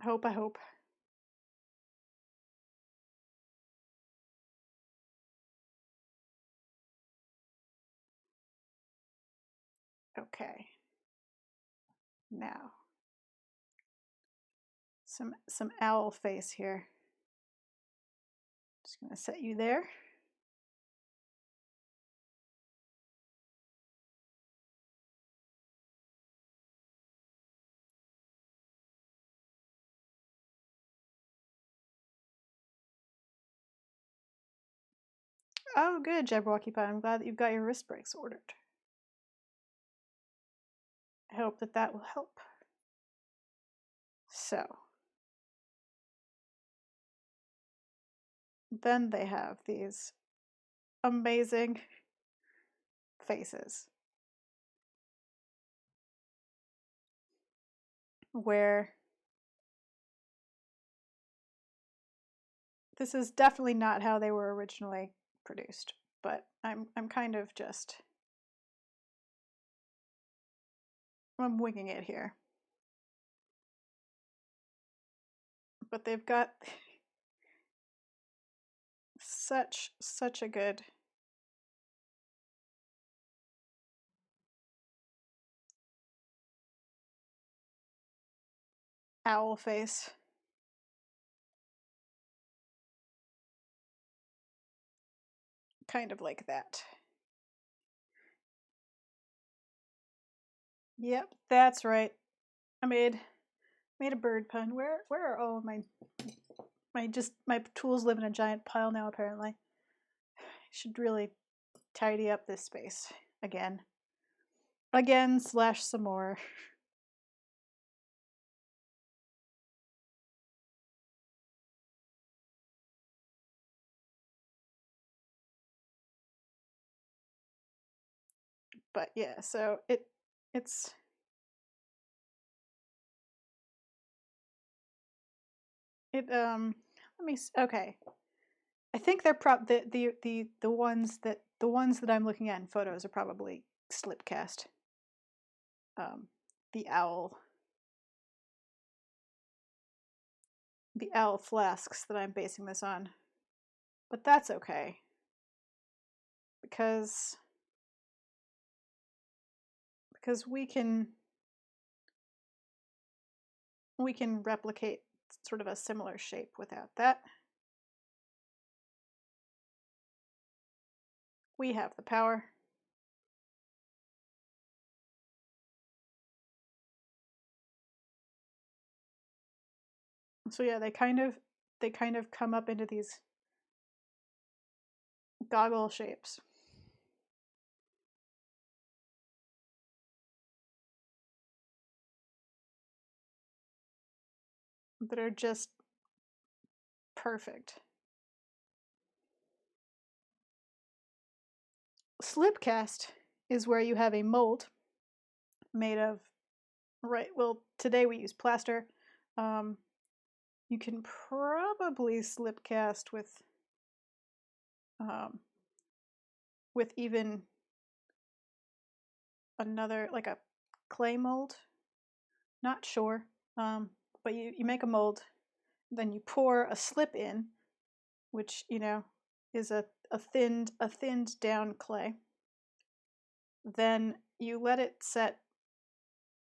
I hope. Okay. Now, some owl face here. Just gonna set you there. Oh, good, Jabberwocky Pie. I'm glad that you've got your wrist breaks ordered. I hope that will help. So, then they have these amazing faces where this is definitely not how they were originally produced, but I'm kind of just I'm winging it here. But they've got such a good owl face. Kind of like that. Yep, that's right. I made a bird pun. Where are all of my tools live in a giant pile now apparently. I should really tidy up this space again. Again / some more. But yeah, so it's let me okay. I think they're the ones that I'm looking at in photos are probably slip cast. The owl flasks that I'm basing this on. But that's okay. Because we can replicate sort of a similar shape without that. We have the power. So yeah, they kind of come up into these goggle shapes. That are just perfect. Slipcast is where you have a mold made of, right, well, today we use plaster. You can probably slipcast with even another, like a clay mold. Not sure. But you make a mold, then you pour a slip in, which, is a thinned down clay. Then you let it set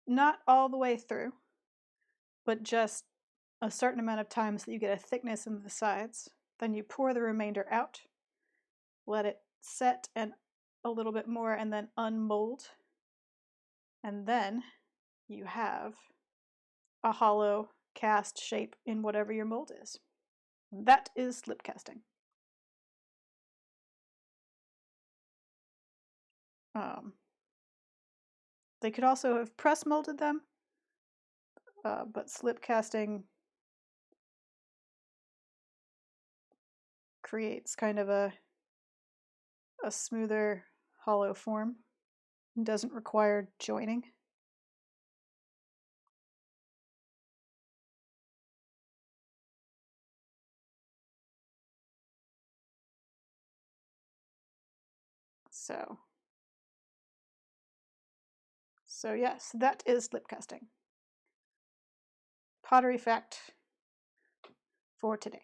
not all the way through, but just a certain amount of time so that you get a thickness in the sides. Then you pour the remainder out, let it set and a little bit more, and then unmold. And then you have a hollow cast shape in whatever your mold is. That is slip casting. They could also have press molded them, but slip casting creates kind of a smoother, hollow form and doesn't require joining. So yes, that is slip casting. Pottery fact for today.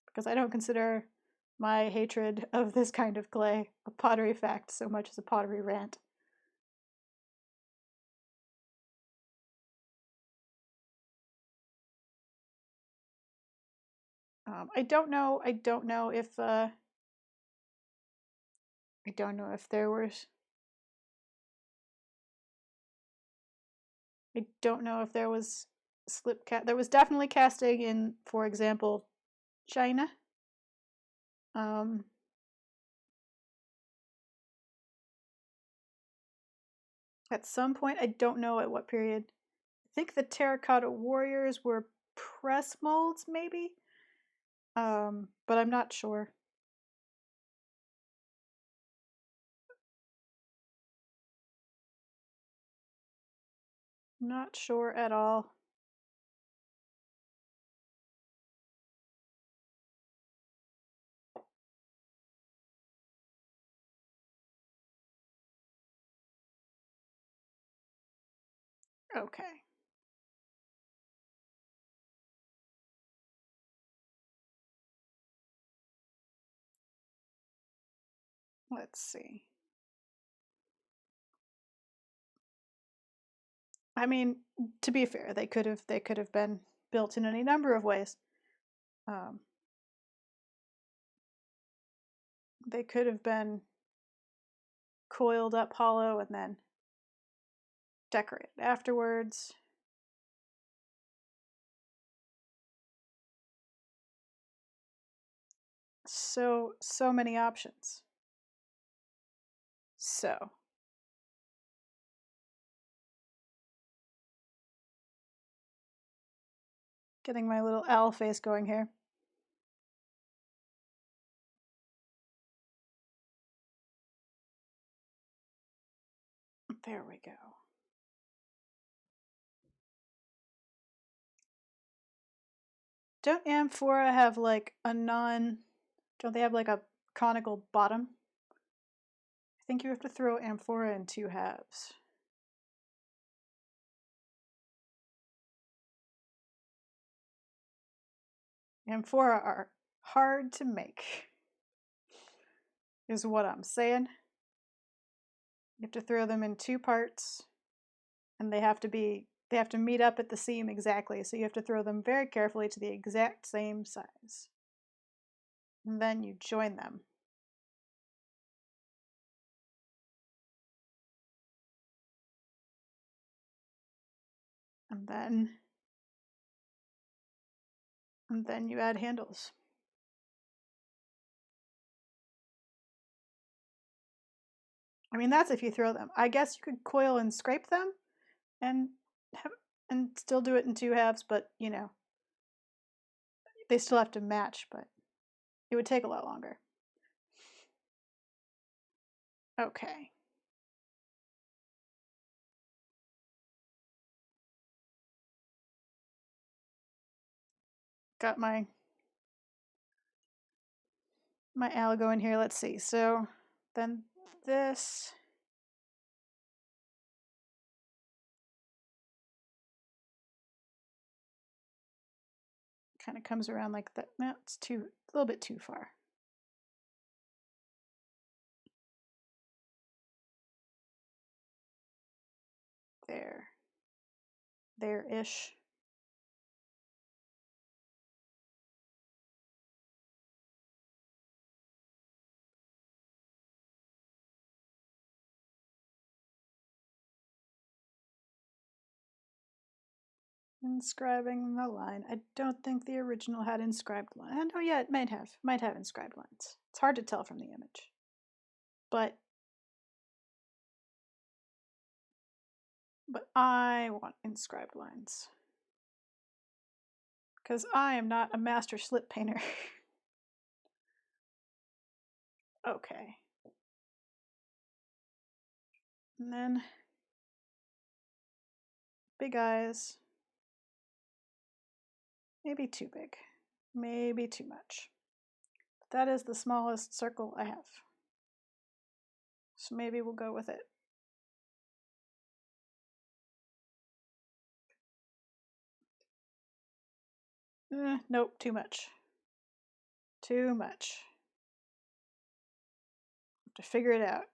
Because I don't consider my hatred of this kind of clay a pottery fact so much as a pottery rant. I don't know if there was. I don't know if there was slip cast. There was definitely casting in, for example, China. At some point, I don't know at what period. I think the terracotta warriors were press molds, maybe. But I'm not sure. Not sure at all. Okay. Let's see. I mean, to be fair, they could have been built in any number of ways. They could have been coiled up hollow and then decorated afterwards. So many options. So, getting my little owl face going here. There we go. Don't amphora have like a don't they have like a conical bottom? I think you have to throw amphora in 2 halves. Amphora are hard to make, is what I'm saying. You have to throw them in 2 parts, and they have to meet up at the seam exactly, so you have to throw them very carefully to the exact same size. And then you join them. And then you add handles. I mean, that's if you throw them. I guess you could coil and scrape them and still do it in 2 halves, but you know, they still have to match, but it would take a lot longer. Okay. Got my owl going here. Let's see. So then this kind of comes around like that. No, it's a little bit too far. There-ish. Inscribing the line. I don't think the original had inscribed lines. Oh yeah, it might have inscribed lines. It's hard to tell from the image. But I want inscribed lines. Because I am not a master slip painter. Okay. And then big eyes. Maybe too big. Maybe too much. But that is the smallest circle I have. So maybe we'll go with it. Nope, too much. Too much. Have to figure it out.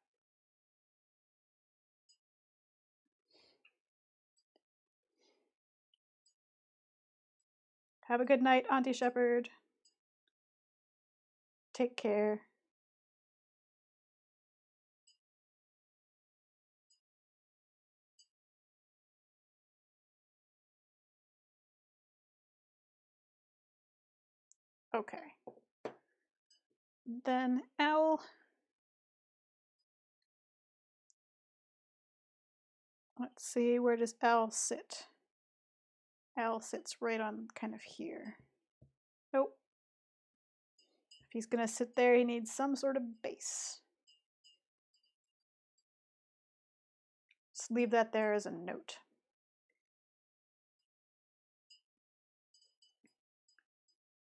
Have a good night, Auntie Shepherd. Take care. Okay. Then owl. Let's see, where does owl sit? Owl sits right on kind of here. Nope. If he's gonna sit there, he needs some sort of base. Just leave that there as a note.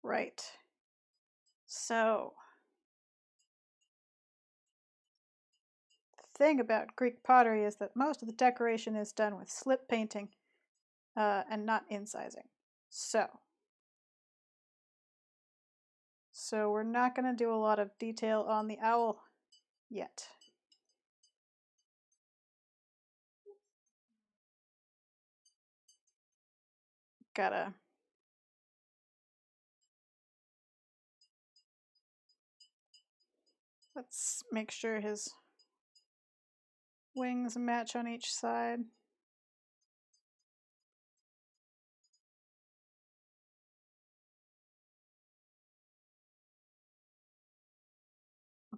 Right. So thing about Greek pottery is that most of the decoration is done with slip painting and not incising. So we're not going to do a lot of detail on the owl yet. Let's make sure his wings match on each side.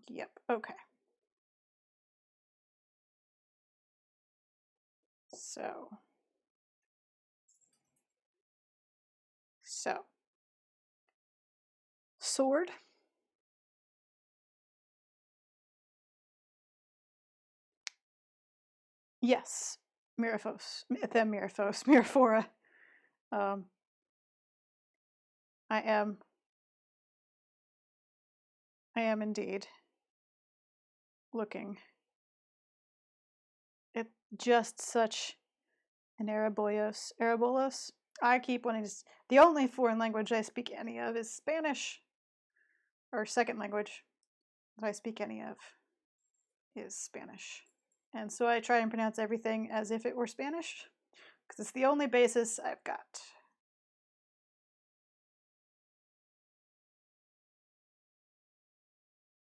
Yep, okay. So. Sword. Yes, Miraphora. I am indeed looking at just such an Arabolos. I keep wanting to. The only foreign language I speak any of is Spanish, or second language that I speak any of is Spanish. And so I try and pronounce everything as if it were Spanish, because it's the only basis I've got.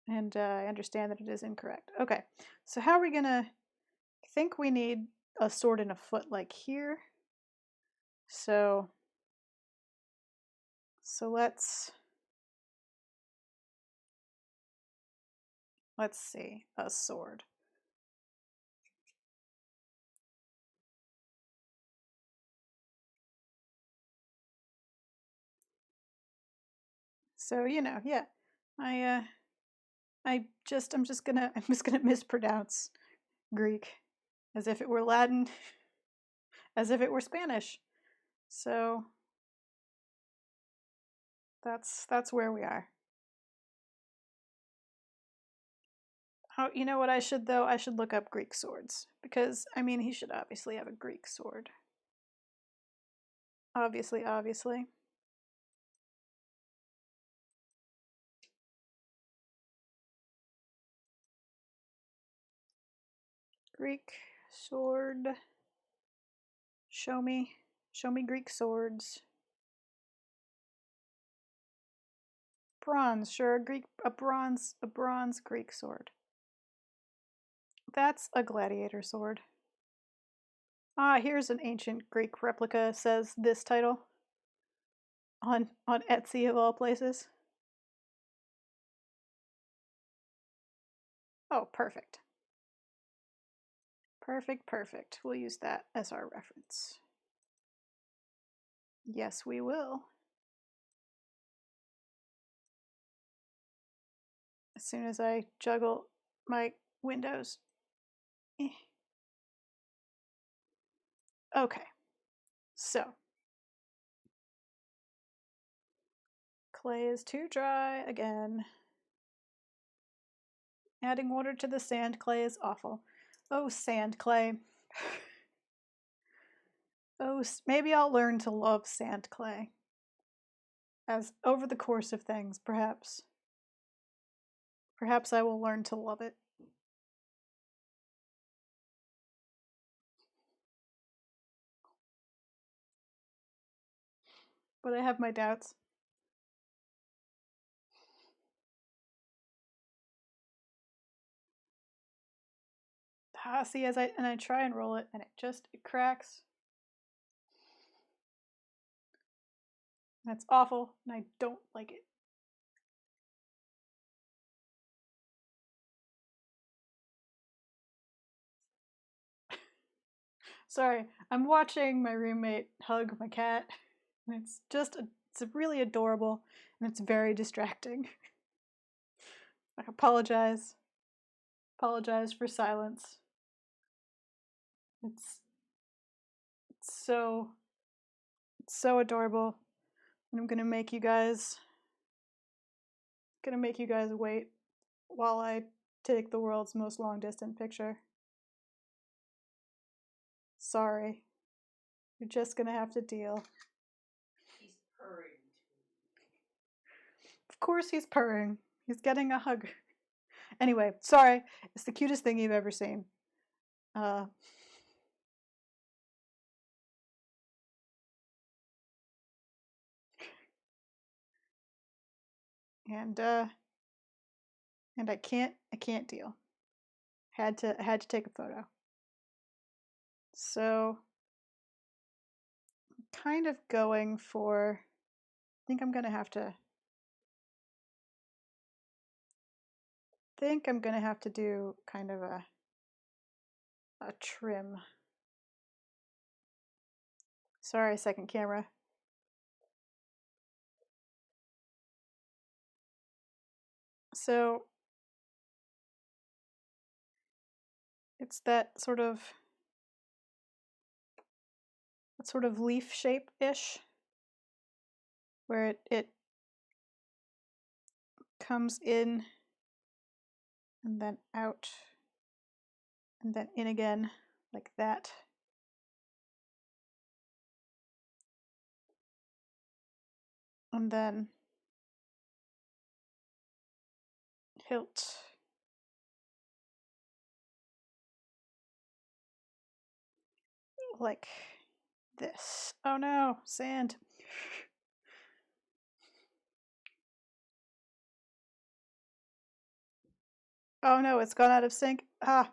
And I understand that it is incorrect. Okay, so how are we gonna... I think we need a sword and a foot like here. So let's see, a sword. So, yeah. I'm just gonna mispronounce Greek as if it were Latin, as if it were Spanish. So that's where we are. You know what I should, though? I should look up Greek swords, because I mean, he should obviously have a Greek sword. Obviously. Greek sword. Show me Greek swords. Bronze, sure. A bronze Greek sword. That's a gladiator sword. Ah, here's an ancient Greek replica, says this title. On Etsy of all places. Oh, perfect. Perfect. We'll use that as our reference. Yes, we will. As soon as I juggle my windows. Okay. So. Clay is too dry again. Adding water to the sand clay is awful. Oh, sand clay. Oh, maybe I'll learn to love sand clay. As over the course of things, perhaps. Perhaps I will learn to love it. But I have my doubts. See, I try and roll it, and it cracks. That's awful, and I don't like it. Sorry, I'm watching my roommate hug my cat, and it's really adorable, and it's very distracting. I apologize. Apologize for silence. It's so adorable. And I'm gonna make you guys wait while I take the world's most long-distance picture. Sorry. You're just gonna have to deal. He's purring. Of course he's purring. He's getting a hug. Anyway, sorry. It's the cutest thing you've ever seen. And I can't deal. Had to take a photo. So I'm kind of going for, I think I'm gonna have to do kind of a trim. Sorry, second camera. So it's that sort of leaf shape-ish, where it comes in and then out and then in again, like that. And then hilt. Like this. Oh no, sand. Oh no, it's gone out of sync. Ah.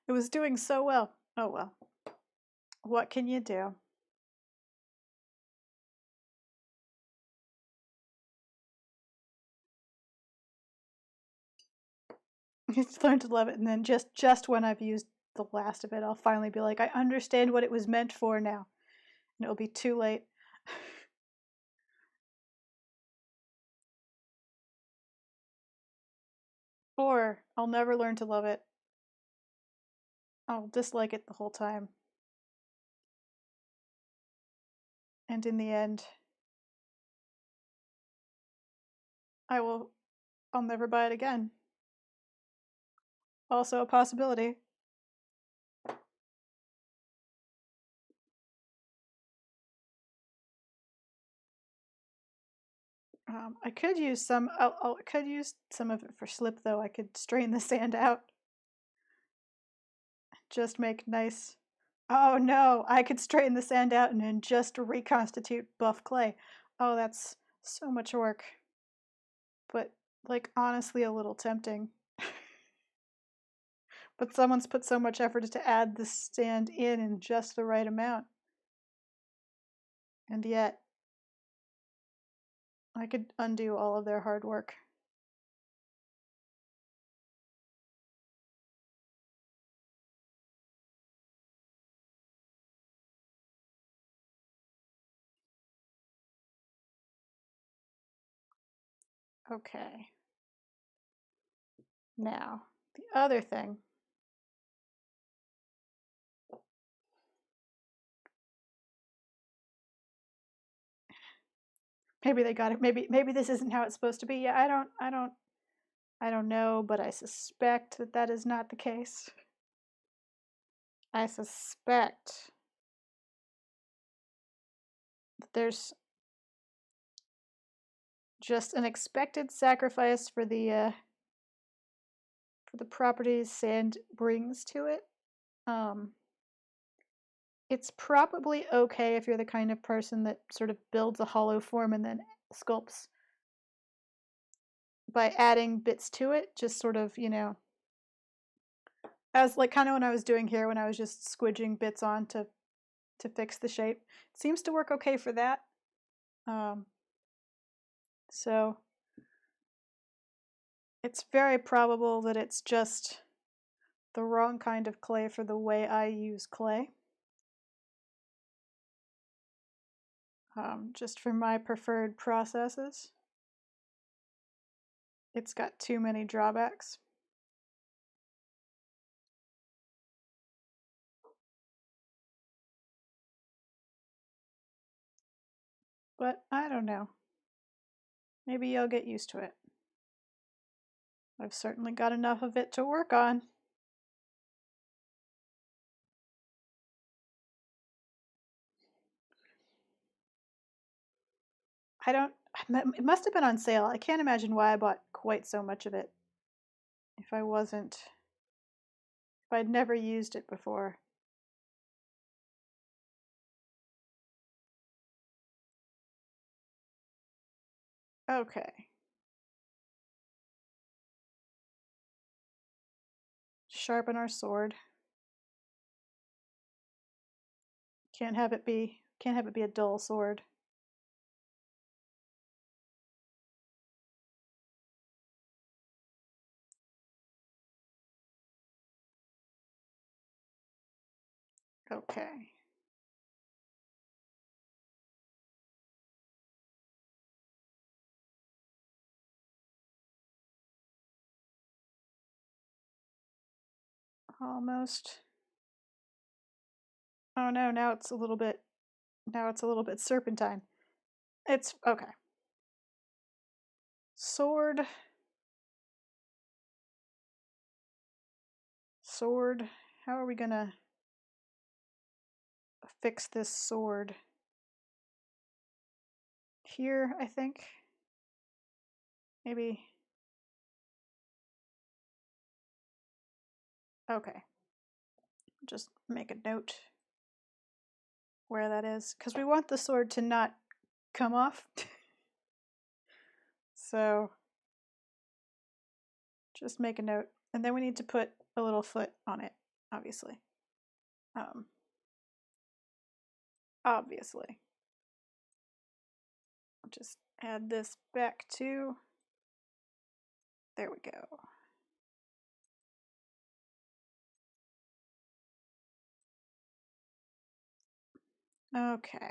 It was doing so well. Oh well. What can you do? You've learned to love it, and then just when I've used the last of it, I'll finally be like, I understand what it was meant for now. And it'll be too late. Or I'll never learn to love it. I'll dislike it the whole time. And in the end, I'll never buy it again. Also a possibility. I could use some. I could use some of it for slip, though. I could strain the sand out. Just make nice. Oh no! I could strain the sand out and then just reconstitute buff clay. Oh, that's so much work. But like honestly, a little tempting. But someone's put so much effort to add the sand in just the right amount, and yet I could undo all of their hard work. Okay. Now, the other thing. Maybe they got it. Maybe this isn't how it's supposed to be. Yeah, I don't know, but I suspect that that is not the case. I suspect that there's just an expected sacrifice for the properties sand brings to it. It's probably okay if you're the kind of person that sort of builds a hollow form and then sculpts by adding bits to it, just sort of, as like kind of when I was doing here when I was just squidging bits on to fix the shape. It seems to work okay for that. So it's very probable that it's just the wrong kind of clay for the way I use clay. Just for my preferred processes. It's got too many drawbacks. But I don't know. Maybe you'll get used to it. I've certainly got enough of it to work on. I don't, it must have been on sale. I can't imagine why I bought quite so much of it if I'd never used it before. Okay. Sharpen our sword. Can't have it be a dull sword. Okay. Almost. Oh no, now it's a little bit serpentine. It's okay. Sword. Sword. How are we gonna fix this sword? Here, I think. Maybe. Okay. Just make a note where that is, because we want the sword to not come off. So just make a note. And then we need to put a little foot on it, obviously. Obviously. Just add this back to. There we go. Okay.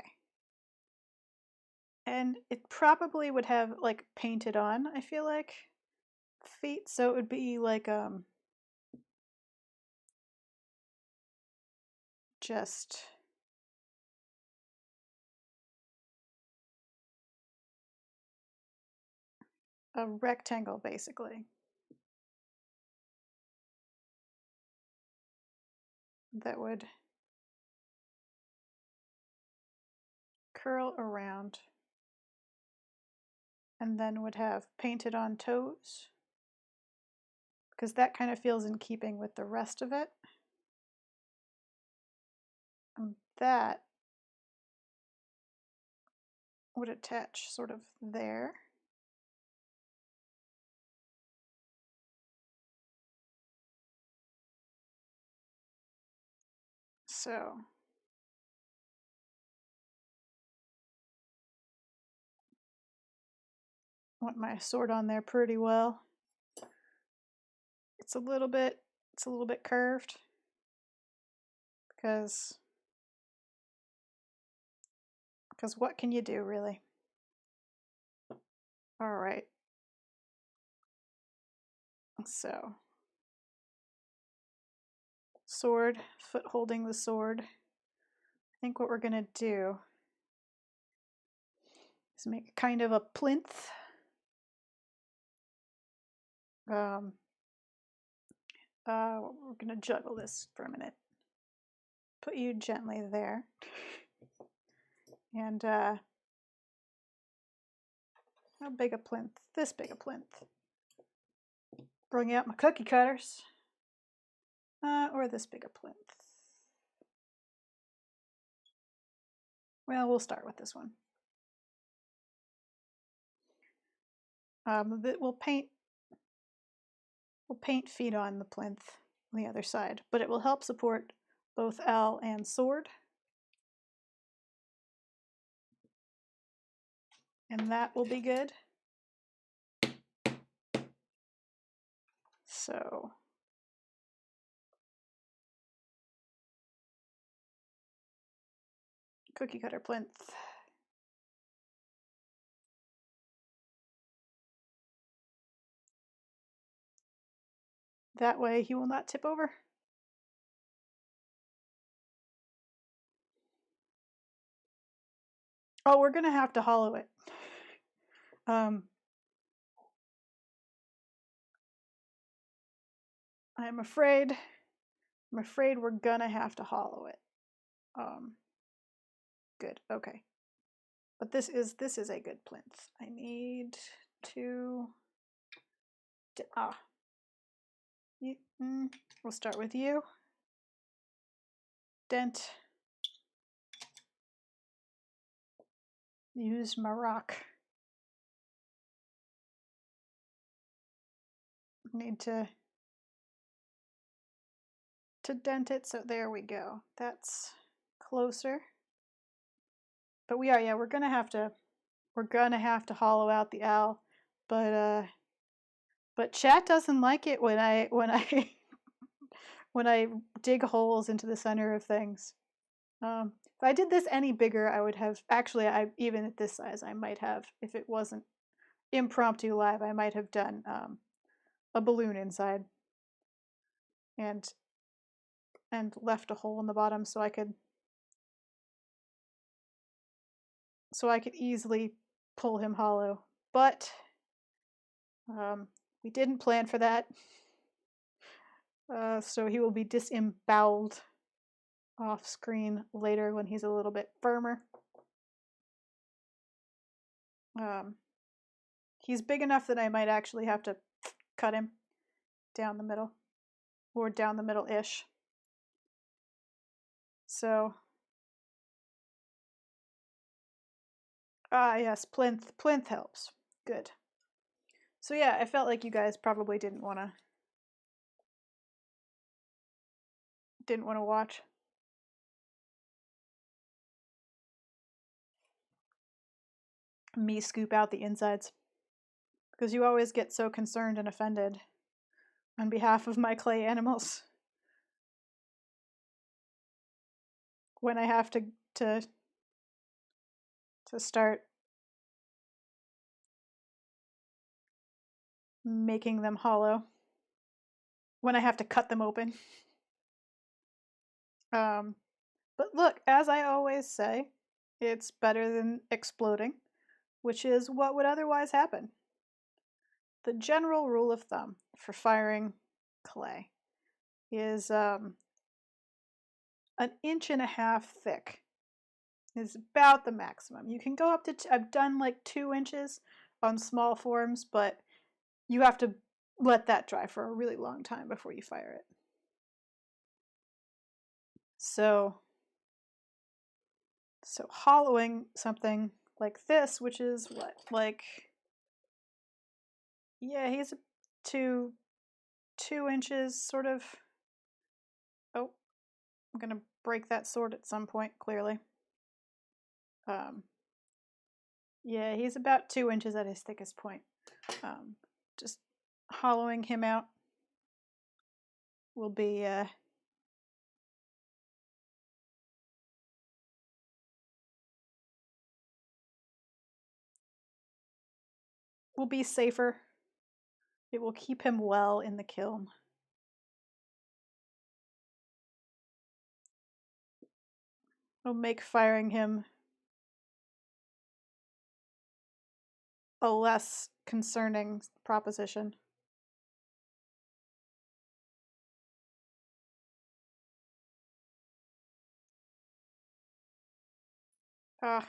And it probably would have like painted on, I feel like, feet, so it would be like just a rectangle basically that would curl around and then would have painted on toes, because that kind of feels in keeping with the rest of it. And that would attach sort of there. So want my sword on there pretty well. It's a little bit curved because what can you do really? All right. So sword, foot holding the sword. I think what we're gonna do is make kind of a plinth. We're gonna juggle this for a minute. Put you gently there. And how big a plinth? This big a plinth. Bring out my cookie cutters. Or this big a plinth. Well, we'll start with this one. We'll paint feet on the plinth on the other side, but it will help support both owl and sword. And that will be good. So cookie cutter plinth. That way he will not tip over. Oh, we're gonna have to hollow it. I'm afraid we're gonna have to hollow it. Good, okay. But this is a good plinth. I need to we'll start with you. Dent. Use my rock. Need to dent it, so there we go. That's closer. But we're gonna have to hollow out the owl. But chat doesn't like it when I when I dig holes into the center of things. If I did this any bigger, I would have actually. Even at this size, I might have, if it wasn't impromptu live, I might have done a balloon inside and left a hole in the bottom so I could easily pull him hollow. But we didn't plan for that. So he will be disemboweled off screen later when he's a little bit firmer. He's big enough that I might actually have to cut him down the middle, or down the middle-ish. So, yes, plinth helps. Good. So yeah, I felt like you guys probably didn't want to watch. Me scoop out the insides. Because you always get so concerned and offended on behalf of my clay animals when I have to start making them hollow, when I have to cut them open. But look, as I always say, it's better than exploding, which is what would otherwise happen. The general rule of thumb for firing clay is 1.5 inches thick is about the maximum. You can go up to, I've done like 2 inches on small forms, but you have to let that dry for a really long time before you fire it. So hollowing something like this, which is what, like, yeah, he's 2 inches, sort of. Oh, I'm gonna break that sword at some point, clearly. Yeah, he's about 2 inches at his thickest point. Just hollowing him out will be safer. It will keep him well in the kiln. It'll make firing him a less concerning proposition. Ah,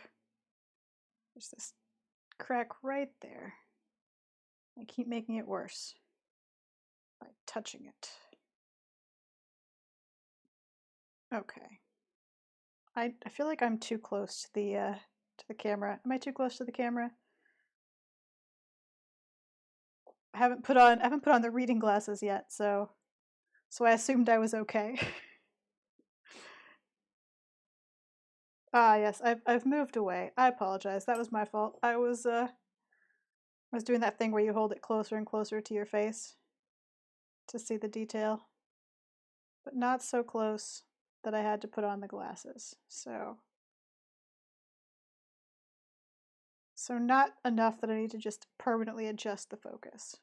there's this crack right there. I keep making it worse by touching it. Okay. I feel like I'm too close to the camera. Am I too close to the camera? I haven't put on the reading glasses yet, so I assumed I was okay. Yes, I've moved away. I apologize. That was my fault. I was doing that thing where you hold it closer and closer to your face to see the detail, but not so close that I had to put on the glasses. So not enough that I need to just permanently adjust the focus.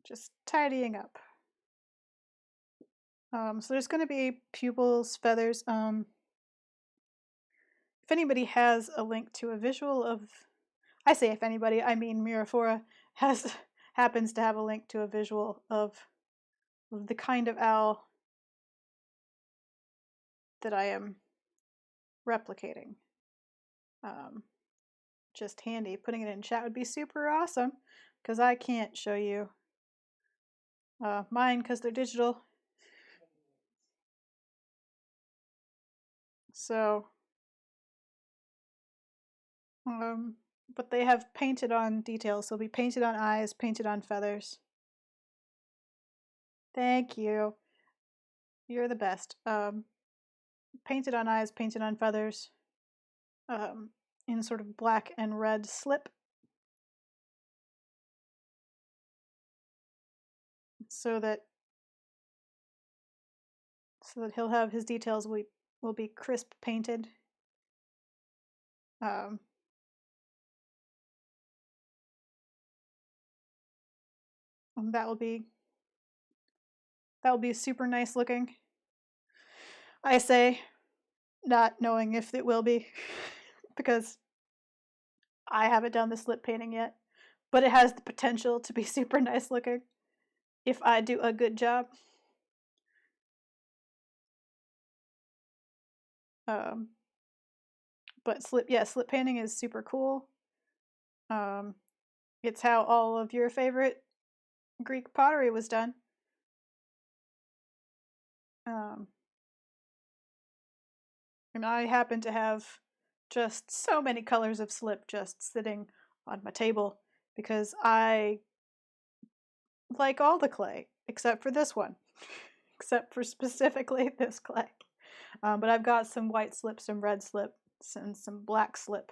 Just tidying up. So there's going to be pupils, feathers. If anybody has a link to a visual of, I say if anybody, I mean Mirafora has happens to have a link to a visual of the kind of owl that I am replicating. Just handy. Putting it in chat would be super awesome because I can't show you mine because they're digital. So, but they have painted on details. So it'll be painted on eyes, painted on feathers. Thank you. You're the best. Painted on eyes, painted on feathers, in sort of black and red slip. So that he'll have his details will be crisp painted. And that will be super nice looking. I say, not knowing if it will be, because I haven't done the slip painting yet, but it has the potential to be super nice looking if I do a good job. But slip painting is super cool. It's how all of your favorite Greek pottery was done. And I happen to have just so many colors of slip just sitting on my table because I like all the clay except for this one, except for specifically this clay. But I've got some white slip, some red slip, and some black slip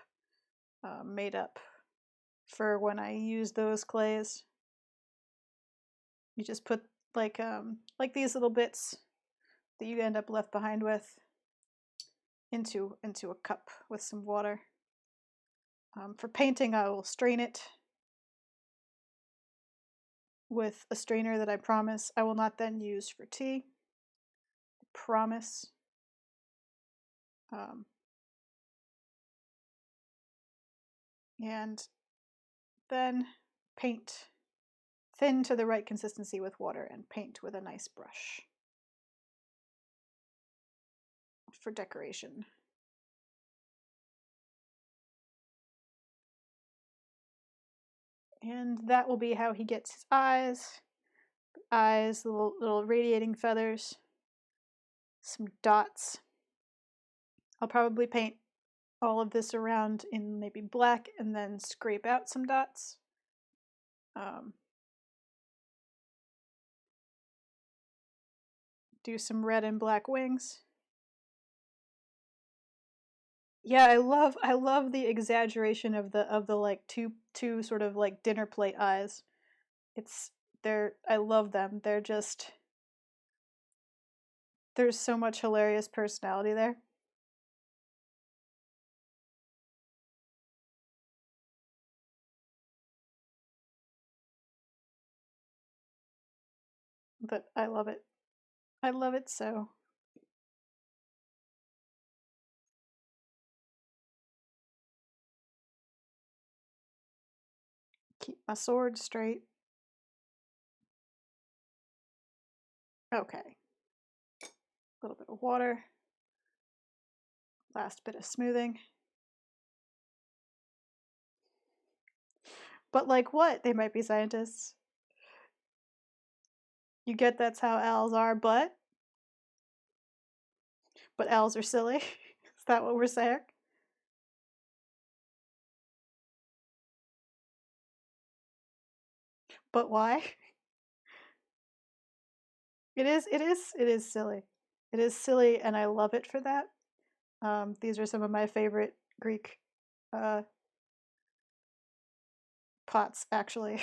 made up for when I use those clays. You just put like these little bits that you end up left behind with into a cup with some water. For painting, I will strain it with a strainer that I promise I will not then use for tea. I promise. And then paint thin to the right consistency with water and paint with a nice brush for decoration. And that will be how he gets his eyes. Eyes, little radiating feathers, some dots. I'll probably paint all of this around in maybe black and then scrape out some dots. Do some red and black wings. Yeah, I love the exaggeration of the like two sort of like dinner plate eyes. I love them. There's so much hilarious personality there. But I love it. I love it so. Keep my sword straight. Okay. A little bit of water. Last bit of smoothing. But like what? They might be scientists. You get that's how owls are, but owls are silly. Is that what we're saying? But why? It is silly. It is silly, and I love it for that. These are some of my favorite Greek pots, actually.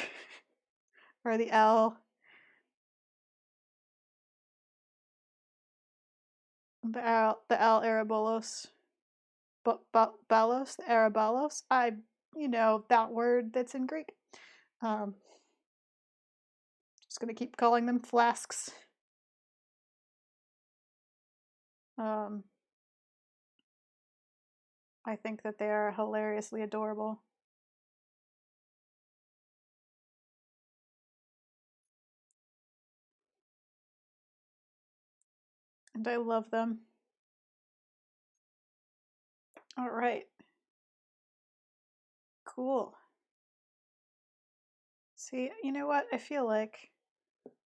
Or the owl. The owl Arabolos. Balos? The Arabalos? That word that's in Greek. Just gonna keep calling them flasks. I think that they are hilariously adorable. And I love them. All right. Cool. See, you know what? I feel like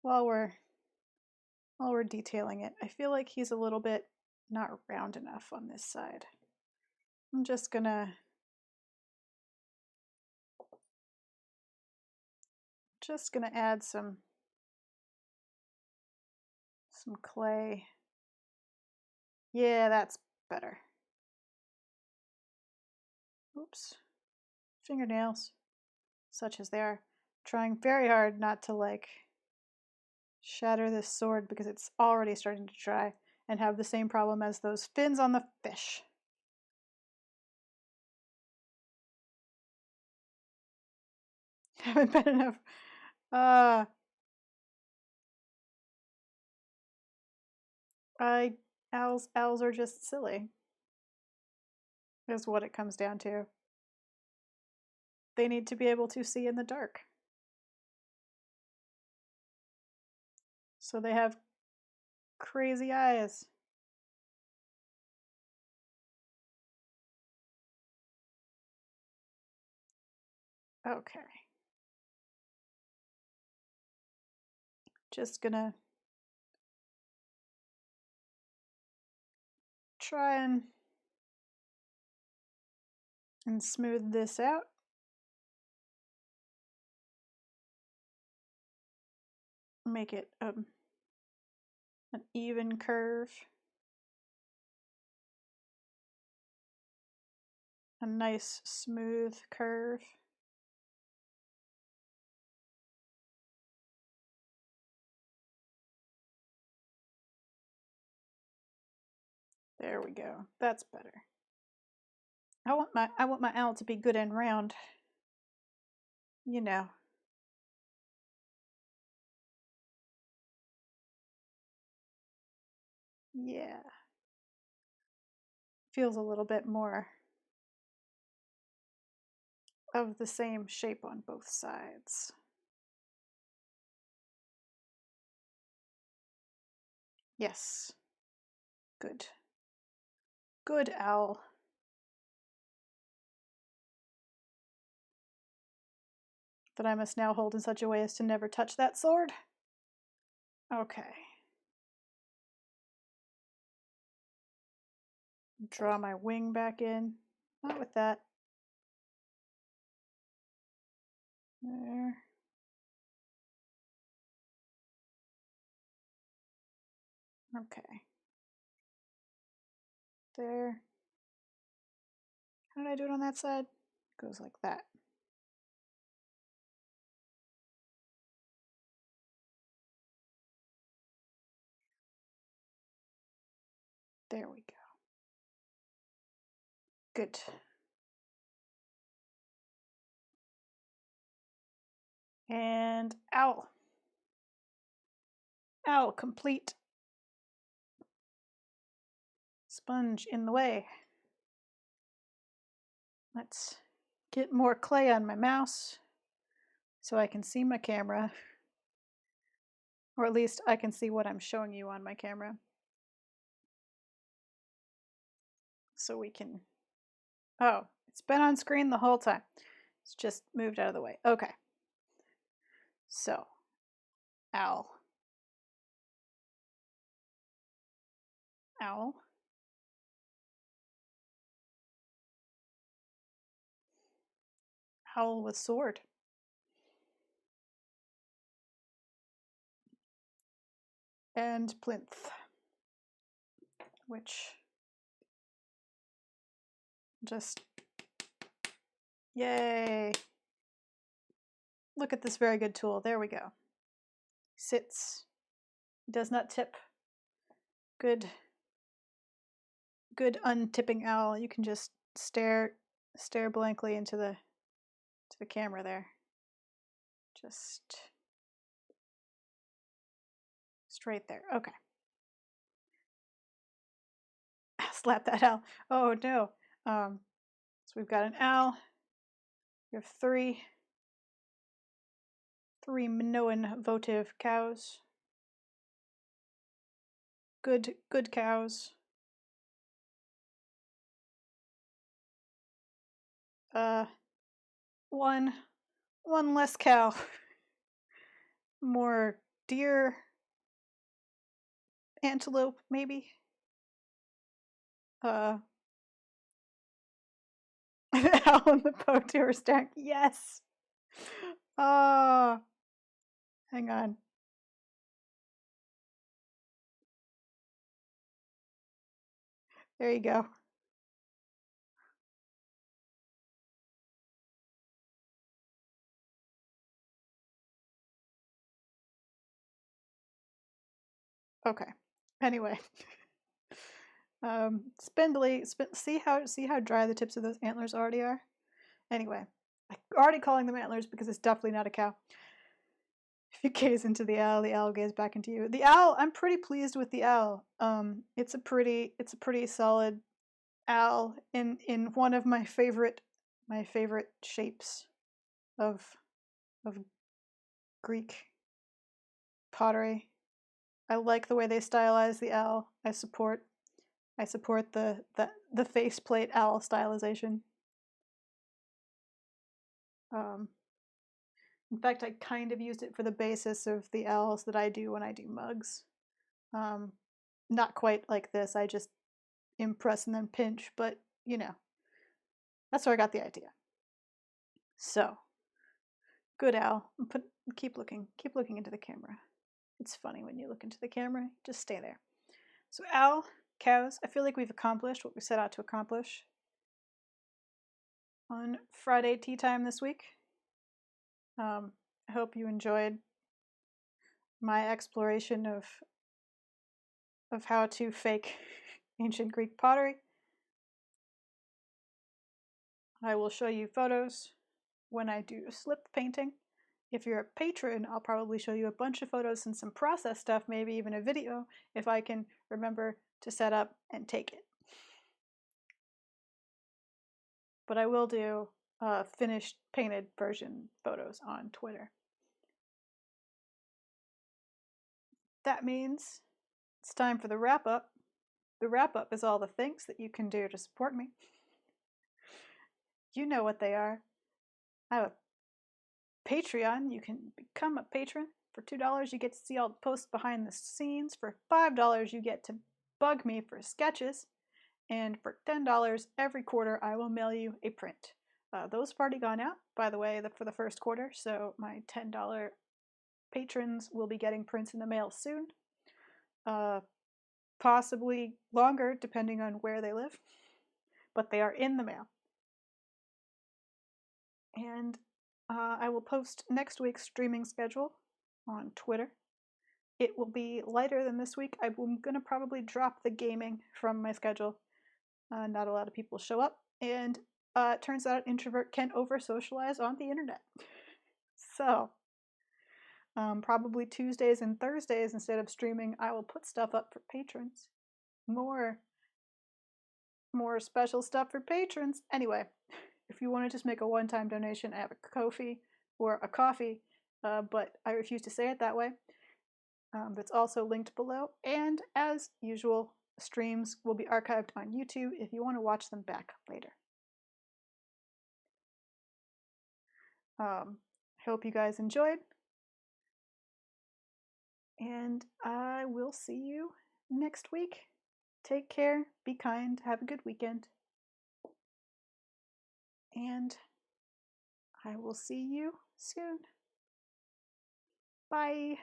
while we're detailing it, I feel like he's a little bit not round enough on this side. I'm just gonna add some clay. Yeah, that's better. Oops. Fingernails, such as they are. Trying very hard not to like shatter this sword because it's already starting to dry and have the same problem as those fins on the fish. Haven't been enough. Owls are just silly. Is what it comes down to. They need to be able to see in the dark. So they have crazy eyes. Okay. Just gonna try and smooth this out. Make it an even curve. A nice smooth curve. There we go. That's better. I want my owl to be good and round. You know. Yeah. Feels a little bit more of the same shape on both sides. Yes. Good. Good owl. That I must now hold in such a way as to never touch that sword. Okay. Draw my wing back in. Not with that. There. Okay. There. How did I do it on that side? Goes like that. There we go. Good. And owl. Owl complete. Sponge in the way. Let's get more clay on my mouse so I can see my camera. Or at least I can see what I'm showing you on my camera. So we can... Oh, it's been on screen the whole time. It's just moved out of the way. Okay. So, owl. Owl. Owl with sword. And plinth. Which... just... Yay! Look at this very good tool. There we go. Sits. Does not tip. Good untipping owl. You can just stare blankly into the camera there. Just straight there. Okay. Slap that owl. Oh no. So we've got an owl. We have three Minoan votive cows. Good cows. One less cow. More deer, antelope, maybe. Owl in the pottery stack. Yes. Hang on. There you go. Okay. Anyway. Spindly. See how dry the tips of those antlers already are? Anyway. I'm already calling them antlers because it's definitely not a cow. If you gaze into the owl gaze back into you. The owl, I'm pretty pleased with the owl. It's a pretty solid owl in one of my favorite shapes of Greek pottery. I like the way they stylize the owl. I support the faceplate owl stylization. In fact, I kind of used it for the basis of the owls that I do when I do mugs. Not quite like this. I just impress and then pinch, but you know, that's where I got the idea. So, good owl. Keep looking into the camera. It's funny when you look into the camera. Just stay there. So, owl, cows. I feel like we've accomplished what we set out to accomplish on Friday tea time this week. I hope you enjoyed my exploration of how to fake ancient Greek pottery. I will show you photos when I do slip painting. If you're a patron, I'll probably show you a bunch of photos and some process stuff, maybe even a video, if I can remember to set up and take it. But I will do finished painted version photos on Twitter. That means it's time for the wrap up. The wrap up is all the things that you can do to support me. You know what they are. I have a Patreon. You can become a patron. For $2, you get to see all the posts behind the scenes. For $5, you get to bug me for sketches. And for $10 every quarter, I will mail you a print. Those have already gone out, by the way, for the first quarter, so my $10 patrons will be getting prints in the mail soon. Possibly longer, depending on where they live, but they are in the mail. And I will post next week's streaming schedule on Twitter. It will be lighter than this week. I'm going to probably drop the gaming from my schedule. Not a lot of people show up, and it turns out an introvert can over-socialize on the internet. So, probably Tuesdays and Thursdays, instead of streaming, I will put stuff up for patrons. More special stuff for patrons. Anyway, if you want to just make a one-time donation, I have a Ko-fi or a coffee, but I refuse to say it that way. That's also linked below. And as usual, streams will be archived on YouTube if you want to watch them back later. Hope you guys enjoyed. And I will see you next week. Take care, be kind, have a good weekend. And I will see you soon. Bye.